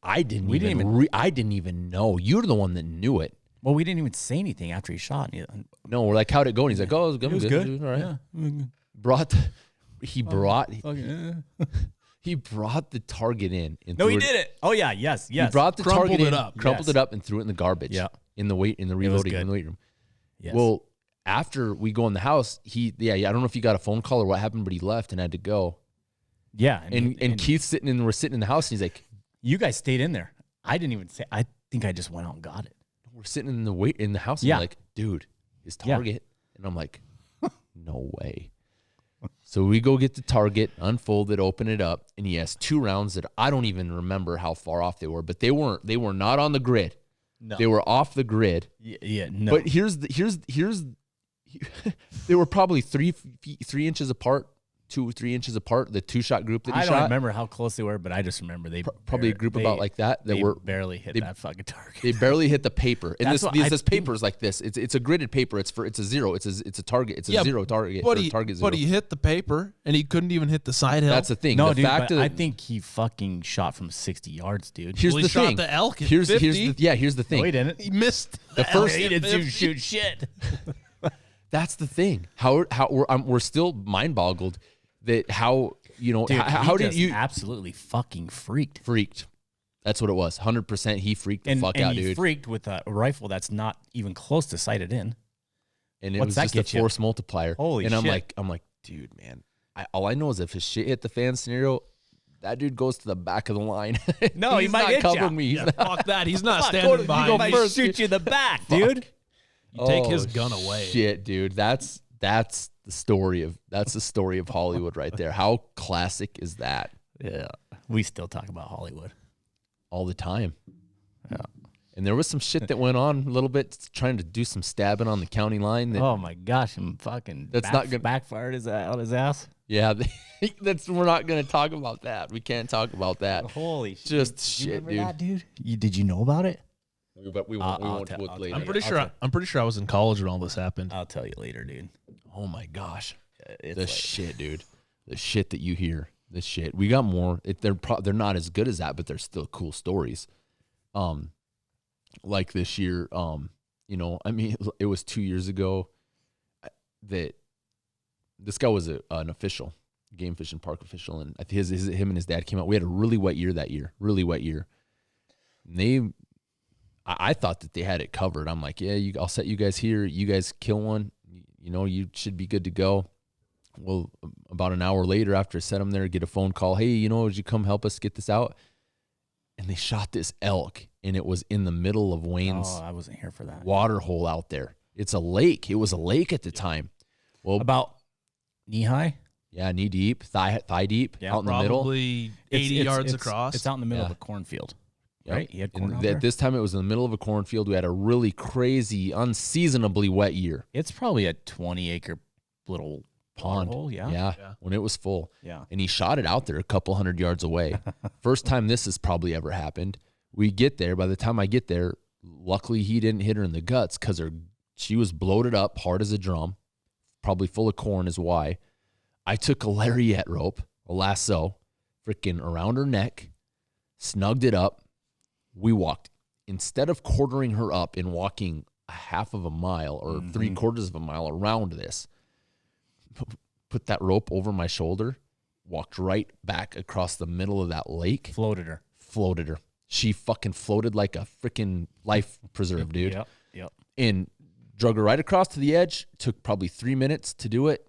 I didn't even know. You're the one that knew it. Well, we didn't even say anything after he shot. No, we're like, how'd it go? And he's like, oh, it was good. Dude. All right. Yeah. He brought Okay. he brought the target in. And No, threw he did it. Oh yeah, yes. He brought the Crumpled target it in, up. crumpled Yes. it up, and threw it in the garbage. Yeah. In the reloading in the weight room. Yes. Well, after we go in the house, I don't know if he got a phone call or what happened, but he left and had to go. yeah, And Keith's we're sitting in the house, and he's like, you guys stayed in there. I didn't even say. I think I just went out and got it. we're sitting in the house, and Yeah. I'm like, dude, his Yeah. target. And I'm like, no way. So we go get the target, unfold it, open it up, and he has 2 rounds that I don't even remember how far off they were, but they were not on the grid. No. They were off the grid. Yeah, no. But here's they were probably 3 inches apart, 2-3 inches apart. The 2-shot group that he I shot. don't remember how close they were, but I just remember they Probably a group about like that they were barely hit that fucking target. They barely hit the paper. And That's what this paper is like this. It's a gridded paper. It's a zero. It's a target. It's a zero target. But target zero. But he hit the paper and he couldn't even hit the side hill. That's the thing. No, the dude, fact but that I think he fucking shot from 60 yards, dude. here's Well, the he shot thing. the elk at here's 50. here's the thing. No, he didn't. He missed The first- He didn't shoot shit. That's the thing. How we're still mind boggled that how Dude, how he did just you absolutely fucking freaked. freaked? That's what it was. 100%. He freaked the fuck out, he dude. freaked with a rifle that's not even close to sighted in. And it What's was that just get a you? force multiplier. Holy and shit. I'm like, dude, man. All I know is if his shit hit the fan scenario, that dude goes to the back of the line. No, he He's might not hit ya. covering me. He's Yeah, not- fuck that. He's not Fuck, standing you behind go me. first. Shoot you in the back, dude. You take his Oh, gun away. Shit, dude. That's the story of Hollywood right there. How classic is that? Yeah, we still talk about Hollywood. All the time. Yeah. And there was some shit that went on a little bit, trying to do some stabbing on the county line. That, Oh my gosh, I'm fucking. That's not good. Backfired on his ass. Yeah, we're not going to talk about that. We can't talk about that. Holy shit! Just Did you shit, remember dude. that, dude? Did you know about it? But we won't. I'll do tell- it I'll later. tell I'm pretty I'll sure I was in college when all this happened. I'll tell you later, dude. Oh my gosh, It's the like- shit, dude. The shit that you hear. The shit. We got more. They're not as good as that, but they're still cool stories. Like this year. I mean, it was 2 years ago that this guy was an official, game fish and park official, and I think him and his dad came out. We had a really wet year that year. Really wet year. And I thought that they had it covered. I'm like, yeah, I'll set you guys here. You guys kill one. You should be good to go. Well, about an hour later, after I set them there, get a phone call. Hey, would you come help us get this out? And they shot this elk, and it was in the middle of Wayne's Oh, I wasn't here for that. water hole out there. It's a lake. It was a lake at the time. Well, About knee high. yeah, knee deep, thigh deep, Yeah, out in the middle. Probably 80 yards across. It's out in the middle of Yeah. a cornfield, Yep. right? He had corn And out there? this time it was in the middle of a cornfield. We had a really crazy, unseasonably wet year. It's probably a 20-acre little Pond. hole, yeah. Yeah. When it was full. Yeah. And he shot it out there a couple hundred yards away. First time this has probably ever happened. We get there. By the time I get there, luckily he didn't hit her in the guts because she was bloated up hard as a drum, probably full of corn is why. I took a lariat rope, a lasso, freaking around her neck, snugged it up. We walked. Instead of quartering her up and walking a half of a mile or 3/4 of a mile around this, put that rope over my shoulder, walked right back across the middle of that lake, Floated her. floated her. She fucking floated like a freaking life preserve, dude. Yep. And drug her right across to the edge. Took probably 3 minutes to do it.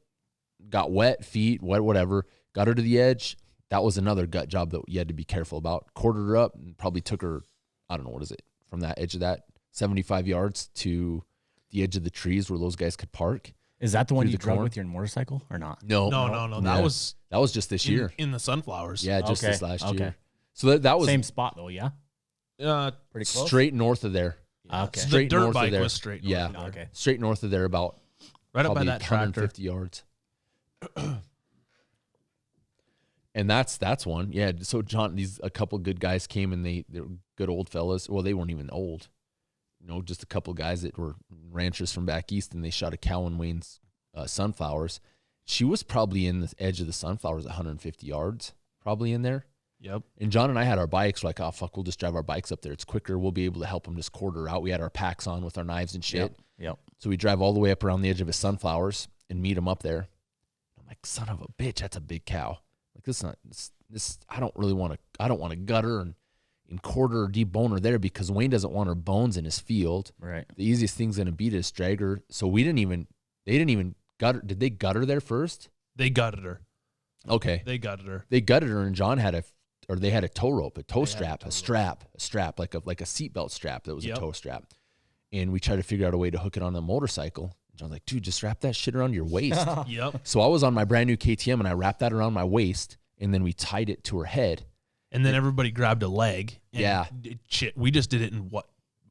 Got wet, feet, wet, whatever. Got her to the edge. That was another gut job that you had to be careful about. Quartered her up and probably took her, I don't know, what is it, from that edge of that, 75 yards to the edge of the trees where those guys could park. Is that the one Through you the drove corn? with your motorcycle or not? No. No. Yeah. That was just this in, year. in the sunflowers. Yeah, just Okay, this last okay. year. So that was Same spot though, yeah. Pretty close. straight north of there. Okay. The Straight dirt north of bike there. was straight. Yeah. north of there. Okay. Straight north of there, about Right up by probably that tractor. 150 yards. And that's one. Yeah. So John, a couple good guys came and they're good old fellas. Well, they weren't even old. Just a couple guys that were ranchers from back east, and they shot a cow in Wayne's sunflowers. She was probably in the edge of the sunflowers, 150 yards, probably in there. Yep. And John and I had our bikes. We're like, oh, fuck, we'll just drive our bikes up there. It's quicker. We'll be able to help them just quarter out. We had our packs on with our knives and shit. Yep. So we drive all the way up around the edge of his sunflowers and meet him up there. I'm like, son of a bitch, that's a big cow. Like, this I don't want to gut her and quarter or debone her there because Wayne doesn't want her bones in his field. Right. The easiest thing's going to be to just drag her. So they didn't even gut her. Did they gut her there first? They gutted her. Okay. They gutted her. They gutted her, and John had they had a tow rope, a tow They had strap, a a tow strap, like a seatbelt strap that was Yep. a tow strap. And we tried to figure out a way to hook it on the motorcycle. John's like, dude, just wrap that shit around your waist. Yep. So I was on my brand new KTM and I wrapped that around my waist, and then we tied it to her head. And then everybody grabbed a leg. And Yeah. We just did it in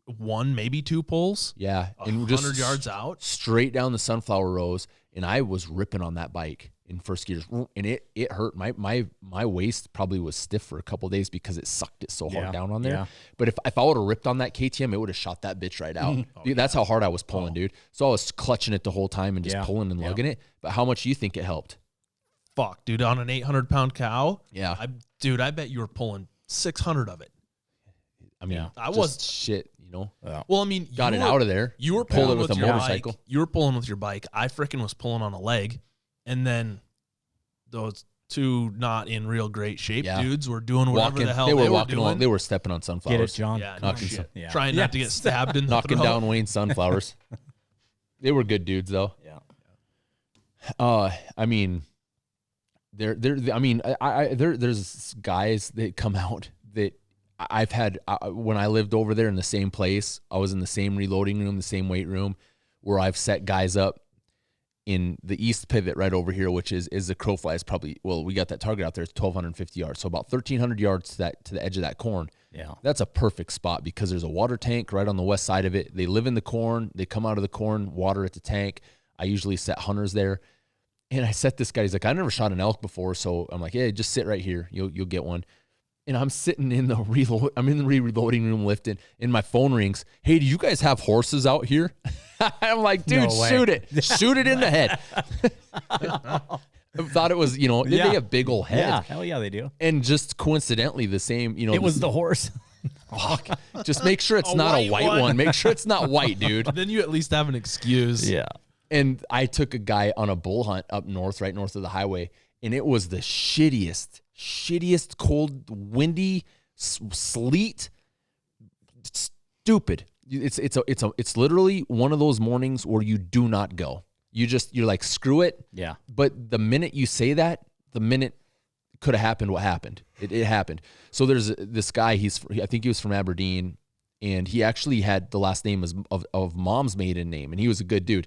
one, maybe two pulls. Yeah. And we're just 100 yards out. straight down the sunflower rows. And I was ripping on that bike. in first gears, and it hurt. My waist probably was stiff for a couple of days because it sucked it so hard down on there. Yeah. But if I would have ripped on that KTM, it would have shot that bitch right out. Dude, that's how hard I was pulling, dude. So I was clutching it the whole time and just pulling and lugging it. But how much do you think it helped? Fuck, dude, on an 800-pound cow? Yeah. I bet you were pulling 600 of it. I mean, I was shit, you know. Yeah. Well, I mean, got it out of there. You were pulling with a your motorcycle. Bike. You were pulling with your bike. I freaking was pulling on a leg, and then those two not in real great shape dudes were doing whatever the hell they were doing. Along, they were stepping on sunflowers. Get it, John? Yeah, Trying not to get stabbed in the knocking throat. down Wayne's sunflowers. They were good dudes, though. Yeah. I mean, there's guys that come out that I've had when I lived over there in the same place. I was in the same reloading room, the same weight room, where I've set guys up in the east pivot right over here, which is the crow fly is probably, well, we got that target out there. It's 1,250 yards, so about 1,300 yards to the edge of that corn. Yeah, that's a perfect spot because there's a water tank right on the west side of it. They live in the corn. They come out of the corn, water at the tank. I usually set hunters there. And I set this guy, he's like, I never shot an elk before. So I'm like, hey, just sit right here. You'll get one. And I'm sitting in the reloading room lifting, and my phone rings. Hey, do you guys have horses out here? I'm like, dude, No way. shoot it. Shoot it in the head. I thought it was, they have big old heads. Yeah, hell yeah, they do. And just coincidentally, the same, it was the horse. Fuck. Just make sure it's not a white one. Make sure it's not white, dude. Then you at least have an excuse. Yeah. And I took a guy on a bull hunt up north, right north of the highway, and it was the shittiest, cold, windy, sleet, stupid. It's literally one of those mornings where you do not go. You're like, screw it. Yeah. But the minute you say that, the minute could have happened what happened. It happened. So there's this guy, I think he was from Aberdeen, and he actually had the last name of mom's maiden name, and he was a good dude.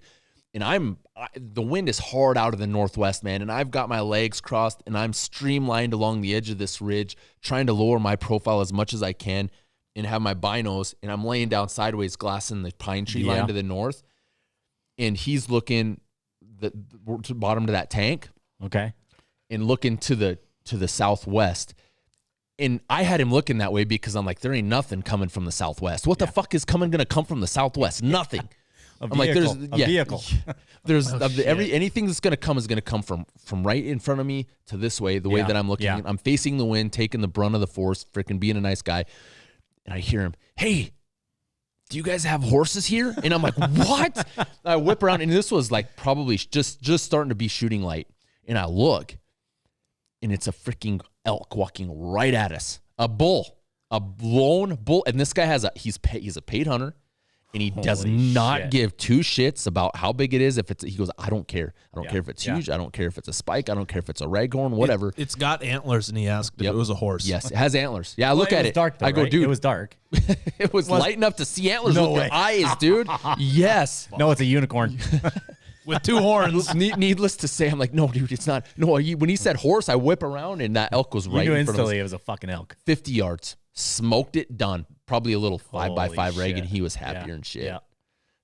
And the wind is hard out of the northwest, man, and I've got my legs crossed, and I'm streamlined along the edge of this ridge, trying to lower my profile as much as I can and have my binos, and I'm laying down sideways, glassing the pine tree line to the north, and he's looking the bottom to that tank, okay, and looking to the southwest. And I had him looking that way because I'm like, there ain't nothing coming from the southwest. What the fuck is going to come from the southwest? Nothing. I'm like, there's a vehicle. There's anything that's going to come is going to come from right in front of me to this way, the way that I'm looking. I'm facing the wind, taking the brunt of the force, freaking being a nice guy. And I hear him, hey, do you guys have horses here? And I'm like, what? I whip around, and this was like probably just starting to be shooting light. And I look, and it's a freaking elk walking right at us. A bull, a lone bull. And this guy he's a paid hunter. And he does not give two shits about how big it is. He goes, I don't care. I don't care if it's huge. I don't care if it's a spike. I don't care if it's a raghorn, whatever. It's got antlers, and he asked if it was a horse. Yes, it has antlers. Yeah, I look at it. Dark though, I go, right? dude. It was dark. It was light enough to see antlers No with way. your eyes, dude. Yes. No, it's a unicorn. With two horns. Needless to say, I'm like, no, dude, it's not. No, when he said horse, I whip around, and that elk was right You knew in front of us. instantly it was a fucking elk. 50 yards. Smoked it, done. Probably a little 5x5 rag, and he was happier Yeah. and shit. Yeah.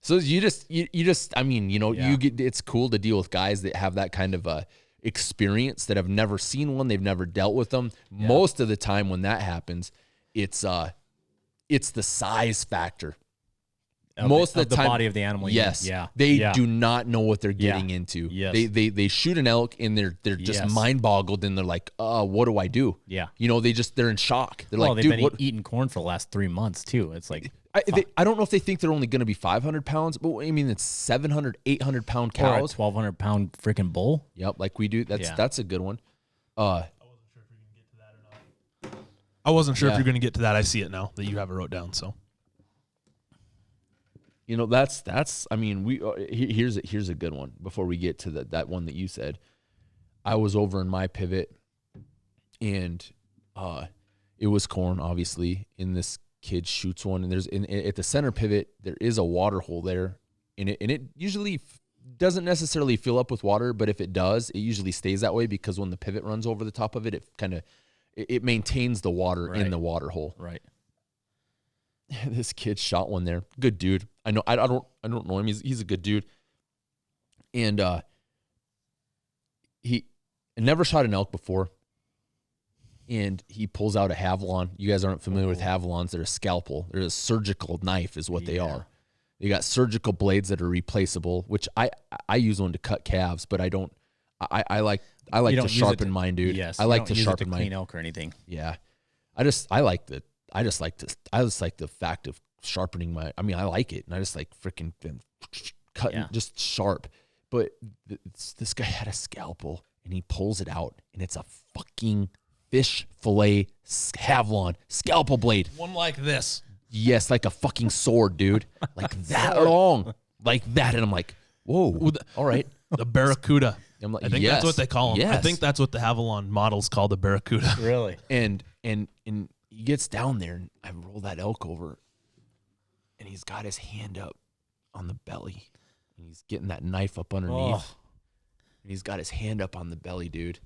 So you just, I mean, you get, it's cool to deal with guys that have that kind of experience, that have never seen one. They've never dealt with them. Yeah. Most of the time when that happens, it's the size factor. Most of the time, body of the animal. Yes. Yeah. They do not know what they're getting into. Yes. They shoot an elk, and they're just mind boggled, and they're like, what do I do? Yeah. they're in shock. They're Well, like, they've dude, been eating corn for the last 3 months too. It's like, I don't know if they think they're only going to be 500 pounds, but I mean, it's 700, 800 pound cows. 1,200 pound freaking bull. Yep, like we do. That's a good one. I wasn't sure if you're going to get to that. I see it now that you have it wrote down. So, that's. I mean, here's a good one. Before we get to that one that you said, I was over in my pivot, and it was corn, obviously. In this kid shoots one, and at the center pivot there is a water hole there, and it usually doesn't necessarily fill up with water, but if it does, it usually stays that way because when the pivot runs over the top of it, it maintains the water in the water hole. Right. This kid shot one there. Good dude. I know. I don't know him. He's a good dude. And he never shot an elk before. And he pulls out a Havalon. You guys aren't familiar with Havalons. They're a scalpel. They're a surgical knife is what they are. They got surgical blades that are replaceable, which I use one to cut calves, but I don't. I like to sharpen mine, dude. Yes, I like to sharpen mine. Clean elk or anything. Yeah, I just like the fact of sharpening my. I mean, I like it, and I just like freaking cutting just sharp. But this guy had a scalpel, and he pulls it out, and it's a fucking fish fillet Havalon scalpel blade. One like this. Yes, like a fucking sword, dude. Like that long. Like that. And I'm like, whoa. All right. The Barracuda. I'm like, I think that's what they call them. Yes. I think that's what the Havalon models call the Barracuda. Really? And he gets down there, and I roll that elk over, and he's got his hand up on the belly. And he's getting that knife up underneath. Oh. And he's got his hand up on the belly, dude.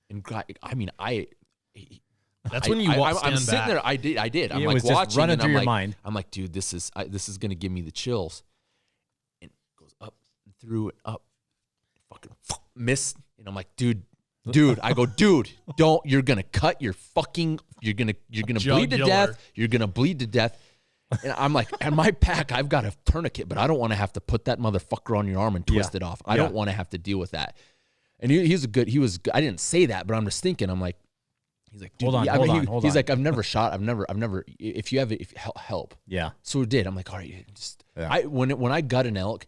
And I mean, That's when you walk. I'm sitting there. I did. I'm It like was just watching, running and through I'm your like, mind. I'm like, dude, this is gonna give me the chills. And it goes up and through and up, fucking miss. And I'm like, dude. I go, dude, don't. You're gonna cut your fucking. You're gonna bleed to death. You're gonna bleed to death. And I'm like, in my pack, I've got a tourniquet, but I don't want to have to put that motherfucker on your arm and twist it off. I don't want to have to deal with that. And he was good. I didn't say that, but I'm just thinking. I'm like, he's like, dude, hold on. He's like, I've never shot. I've never. If you have it, help. Yeah. So it did. I'm like, all right, when I gut an elk,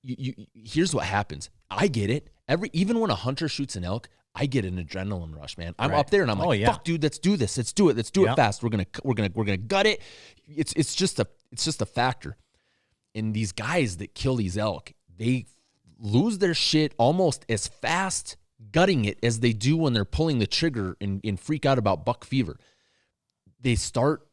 here's what happens. I get it. Even when a hunter shoots an elk, I get an adrenaline rush, man. I'm up there and I'm like, fuck, dude, let's do this. Let's do it. Let's do it fast. We're gonna gut it. It's just a factor. And these guys that kill these elk, they lose their shit almost as fast gutting it as they do when they're pulling the trigger and freak out about buck fever. They start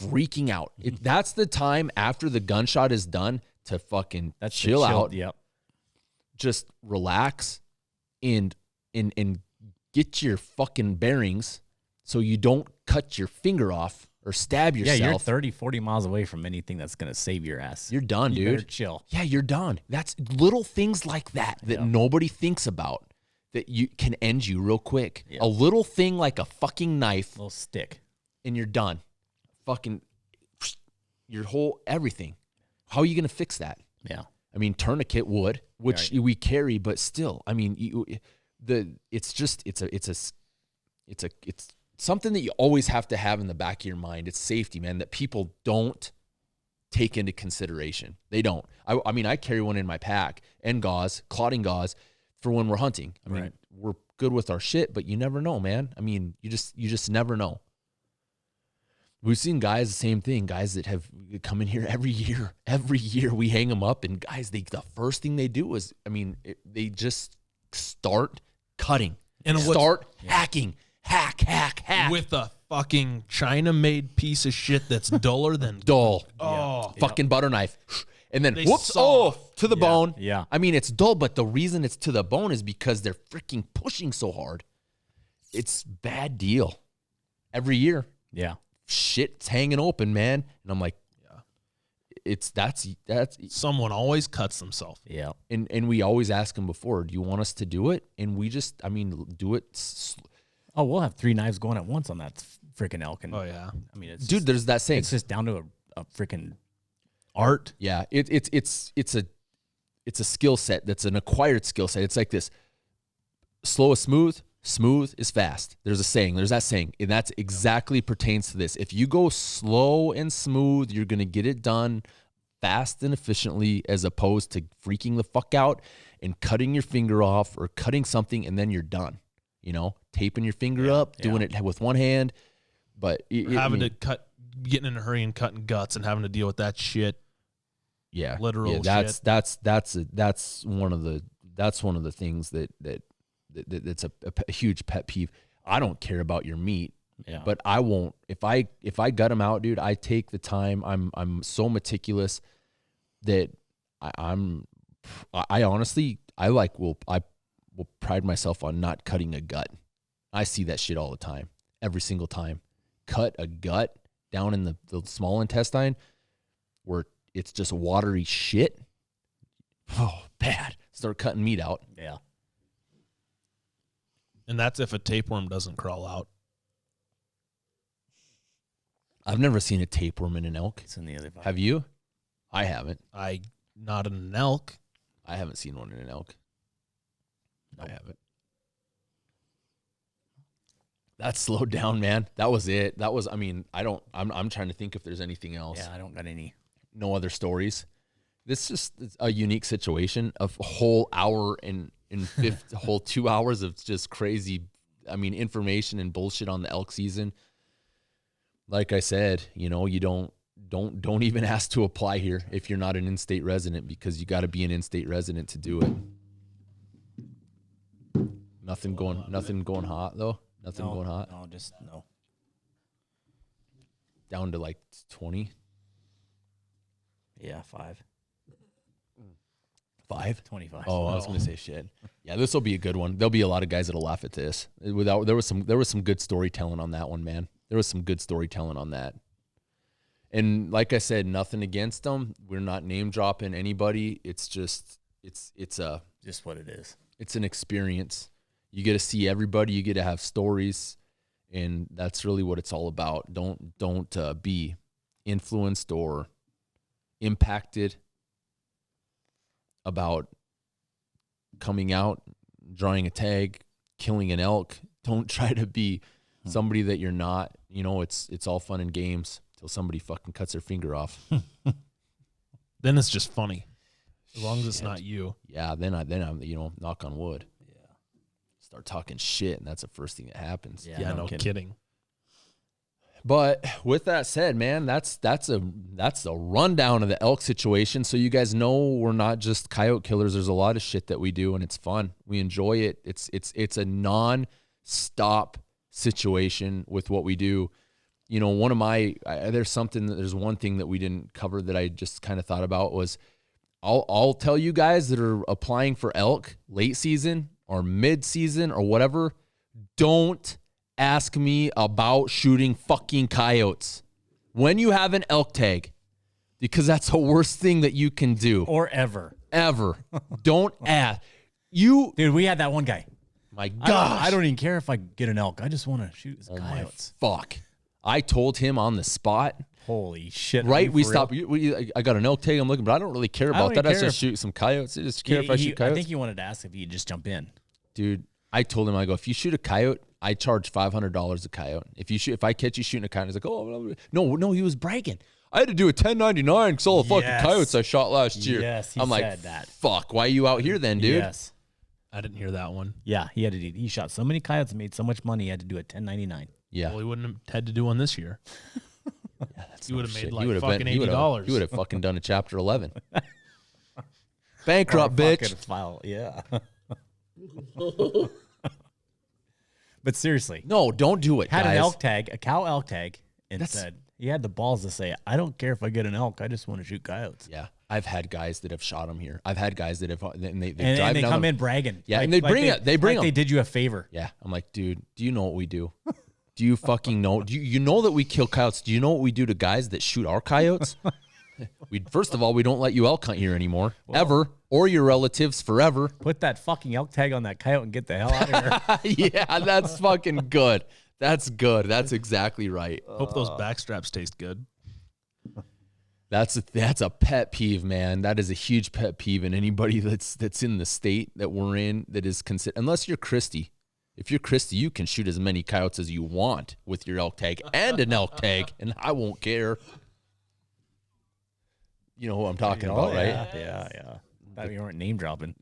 freaking out. That's the time after the gunshot is done to fucking chill out. Yep. Just relax and get your fucking bearings so you don't cut your finger off or stab yourself. Yeah, you're 30, 40 miles away from anything that's going to save your ass. You're done, you dude. Better chill. Yeah, you're done. That's little things like that nobody thinks about that you can end you real quick. Yep. A little thing like a fucking knife. Little stick. And you're done. Fucking your whole everything. How are you going to fix that? Yeah. I mean, tourniquet would, which we carry, but still, I mean, it's something that you always have to have in the back of your mind. It's safety, man, that people don't take into consideration. They don't. I mean, I carry one in my pack and gauze, clotting gauze for when we're hunting. I mean, we're good with our shit, but you never know, man. I mean, you just never know. We've seen guys, the same thing, guys that have come in here every year we hang them up, and guys, the first thing they do is, I mean, they just start cutting and start hacking, hack with a fucking China-made piece of shit that's duller than dull. Oh, fucking butter knife, and then to the bone. Yeah, I mean, it's dull, but the reason it's to the bone is because they're freaking pushing so hard. It's bad deal every year. Yeah. Shit's hanging open, man. And I'm like, that's someone always cuts themselves. Yeah. And we always ask them before, do you want us to do it? And we just, I mean, do it. We'll have 3 knives going at once on that freaking elk. And, I mean, it's dude, there's that saying. It's just down to a freaking art. Yeah. It's a skill set. That's an acquired skill set. It's like this: slow is smooth. Smooth is fast. There's that saying, and that's exactly pertains to this. If you go slow and smooth, you're going to get it done fast and efficiently, as opposed to freaking the fuck out and cutting your finger off or cutting something and then you're done. You know, taping your finger up, doing it with one hand, but getting in a hurry and cutting guts and having to deal with that shit. Yeah, literal. Yeah, shit. That's one of the things that's a huge pet peeve. I don't care about your meat, but I won't. If I gut them out, dude, I take the time. I'm so meticulous that I honestly will pride myself on not cutting a gut. I see that shit all the time, every single time. Cut a gut down in the small intestine where it's just watery shit. Oh, bad. Start cutting meat out. Yeah. And that's if a tapeworm doesn't crawl out. I've never seen a tapeworm in an elk. It's in the other body. Have you? I haven't. Not in an elk. I haven't seen one in an elk. Nope. I haven't. That slowed down, man. That was it. That was, I mean, I'm trying to think if there's anything else. Yeah, I don't got any. No other stories. This is just a unique situation. A whole hour and a whole 2 hours of just crazy, I mean, information and bullshit on the elk season. Like I said, you know, you don't even ask to apply here if you're not an in-state resident, because you got to be an in-state resident to do it. Nothing going hot though. Nothing going hot. No, just no. Down to like 20. Yeah, 5. 5? 25. Oh, I was gonna say shit. Yeah, this will be a good one. There'll be a lot of guys that'll laugh at this. There was some good storytelling on that one, man. There was some good storytelling on that. And like I said, nothing against them. We're not name dropping anybody. It's just it's Just what it is. It's an experience. You get to see everybody. You get to have stories, and that's really what it's all about. Don't be influenced or impacted about coming out, drawing a tag, killing an elk. Don't try to be somebody that you're not. You know, it's all fun and games till somebody fucking cuts their finger off. Then it's just funny, as long as it's not you. Yeah, then I'm you know, knock on wood. Yeah, start talking shit, and that's the first thing that happens. Yeah, no kidding. But with that said, man, that's a rundown of the elk situation. So you guys know we're not just coyote killers. There's a lot of shit that we do, and it's fun. We enjoy it. It's a non-stop situation with what we do. You know, there's one thing that we didn't cover that I just kind of thought about was I'll tell you guys that are applying for elk late season or mid season or whatever, don't ask me about shooting fucking coyotes when you have an elk tag, because that's the worst thing that you can do. Or ever. Don't ask. Dude, we had that one guy. My gosh. I don't even care if I get an elk. I just want to shoot some coyotes. Fuck. I told him on the spot. Holy shit. Right? We stopped. I got an elk tag I'm looking, but I don't really care about that. I just shoot some coyotes. I just care if I shoot coyotes. I think he wanted to ask if he'd just jump in. Dude, I told him, I go, if you shoot a coyote, I charge $500 a coyote. If I catch you shooting a coyote, he's like, oh, blah, blah. No, he was bragging. I had to do a 1099 because all the fucking coyotes I shot last year. Yes, I'm like, that. Fuck, why are you out here then, dude? Yes. I didn't hear that one. Yeah, he shot so many coyotes and made so much money, he had to do a 1099. Yeah. Well, he wouldn't have had to do one this year. Yeah, that's he would have made shit. like fucking $80. He would have fucking done a chapter 11. Bankrupt, bitch. File. Yeah. But seriously. No, don't do it, Had guys. an elk tag, a cow elk tag, and said, he had the balls to say, I don't care if I get an elk, I just want to shoot coyotes. Yeah. I've had guys that have shot them here. I've had guys that have, and they come in bragging. Yeah, and they bring them. They did you a favor. Yeah. I'm like, dude, do you know what we do? Do you fucking know? Do you know that we kill coyotes? Do you know what we do to guys that shoot our coyotes? First of all, we don't let you elk hunt here anymore, ever, or your relatives forever. Put that fucking elk tag on that coyote and get the hell out of here. Yeah, that's fucking good. That's good. That's exactly right. Hope those backstraps taste good. That's a pet peeve, man. That is a huge pet peeve. And anybody that's in the state that we're in that is considered, unless you're Christie. If you're Christie, you can shoot as many coyotes as you want with your elk tag and an elk tag, and I won't care. You know who I'm talking about, right? Yeah. Thought you weren't name dropping.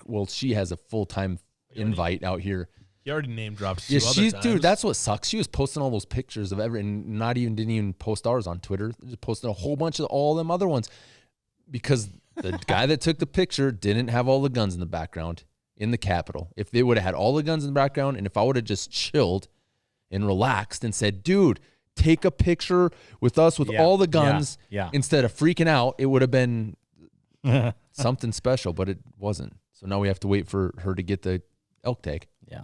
Well, she has a full-time invite out here. He already name dropped. Yeah, dude. That's what sucks. She was posting all those pictures of and didn't even post ours on Twitter. Just posted a whole bunch of all them other ones because the guy that took the picture didn't have all the guns in the background in the Capitol. If they would have had all the guns in the background, and if I would have just chilled and relaxed and said, "Dude, take a picture with us with all the guns," instead of freaking out, it would have been something special. But it wasn't. So now we have to wait for her to get the elk tag. Yeah.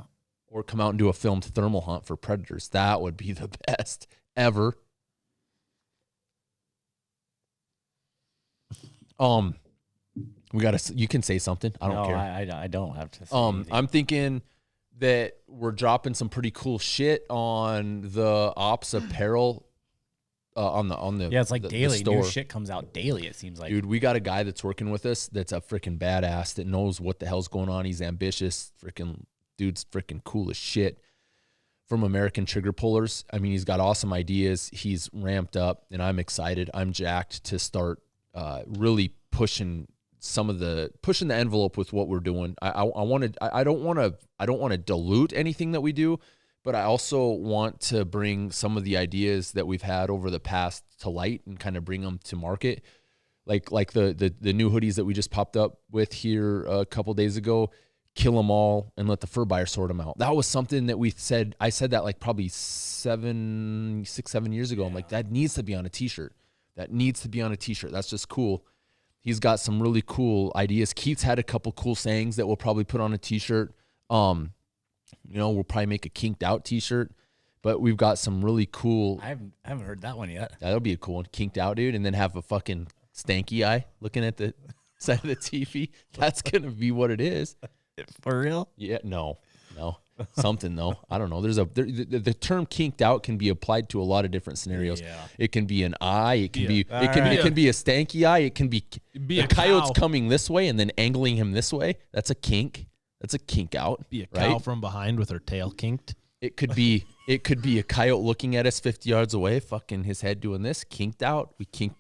Or come out and do a filmed thermal hunt for predators. That would be the best ever. You can say something. I don't care. I don't have to say anything. I'm thinking that we're dropping some pretty cool shit on the Ops apparel on the Yeah, it's like daily. the store. New shit comes out daily, it seems like. Dude, we got a guy that's working with us that's a freaking badass that knows what the hell's going on. He's ambitious. Freaking dude's freaking cool as shit. From American Trigger Pullers. I mean, he's got awesome ideas. He's ramped up, and I'm excited. I'm jacked to start really pushing the envelope with what we're doing. I don't want to dilute anything that we do, but I also want to bring some of the ideas that we've had over the past to light and kind of bring them to market. Like the new hoodies that we just popped up with here a couple days ago, kill them all and let the fur buyer sort them out. That was something that I said that like probably 7 years ago. I'm like, that needs to be on a t-shirt. That's just cool. He's got some really cool ideas. Keith's had a couple cool sayings that we'll probably put on a t-shirt. We'll probably make a kinked out t-shirt, but we've got some really cool. I haven't heard that one yet. That'll be a cool one. Kinked out, dude. And then have a fucking stanky eye looking at the side of the TV. That's going to be what it is. For real? Yeah. No. Something though. I don't know. The term kinked out can be applied to a lot of different scenarios. Yeah. It can be an eye. It can be it can be a stanky eye. It can be a coyote's coming this way and then angling him this way. That's a kink. That's a kink out. Be a cow from behind with her tail kinked. It could be a coyote looking at us 50 yards away, fucking his head doing this, kinked out. We kink,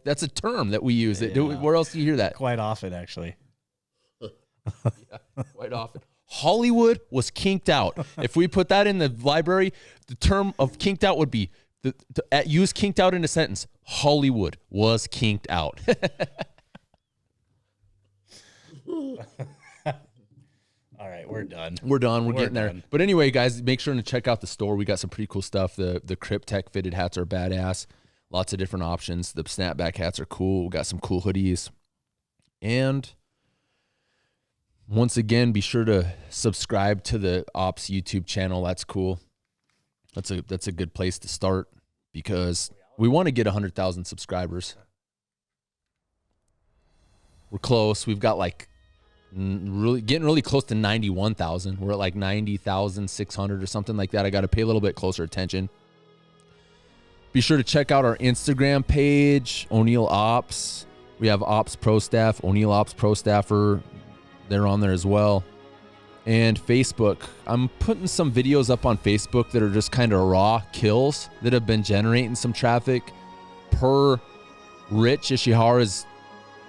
That's a term that we use. Yeah. Where else do you hear that? Quite often, actually. Yeah, quite often. Hollywood was kinked out. If we put that in the library, the term of kinked out would be use kinked out in a sentence. Hollywood was kinked out. All right, we're done. We're getting there. But anyway, guys, make sure to check out the store. We got some pretty cool stuff. The Crypt Tech fitted hats are badass. Lots of different options. The snapback hats are cool. We got some cool hoodies. And once again, be sure to subscribe to the Ops YouTube channel. That's cool. That's a good place to start because we want to get 100,000 subscribers. We're close. We've got like getting really close to 91,000. We're at like 90,600 or something like that. I got to pay a little bit closer attention. Be sure to check out our Instagram page, O'Neill Ops. We have Ops Pro Staff, O'Neill Ops Pro Staffer. They're on there as well. And Facebook. I'm putting some videos up on Facebook that are just kind of raw kills that have been generating some traffic per Rich Ishihara's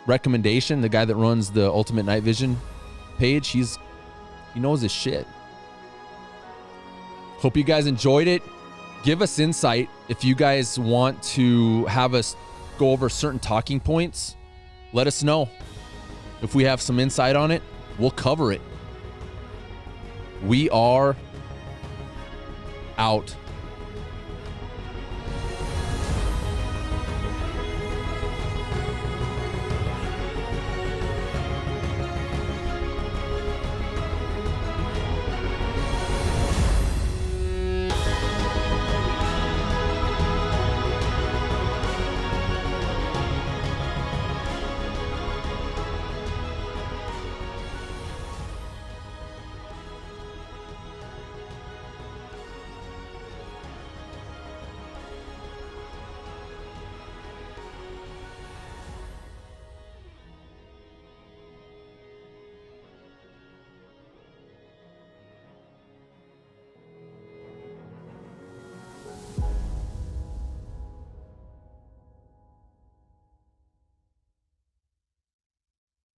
recommendation, the guy that runs the Ultimate Night Vision page. He knows his shit. Hope you guys enjoyed it. Give us insight if you guys want to have us go over certain talking points. Let us know. If we have some insight on it, we'll cover it. We are out.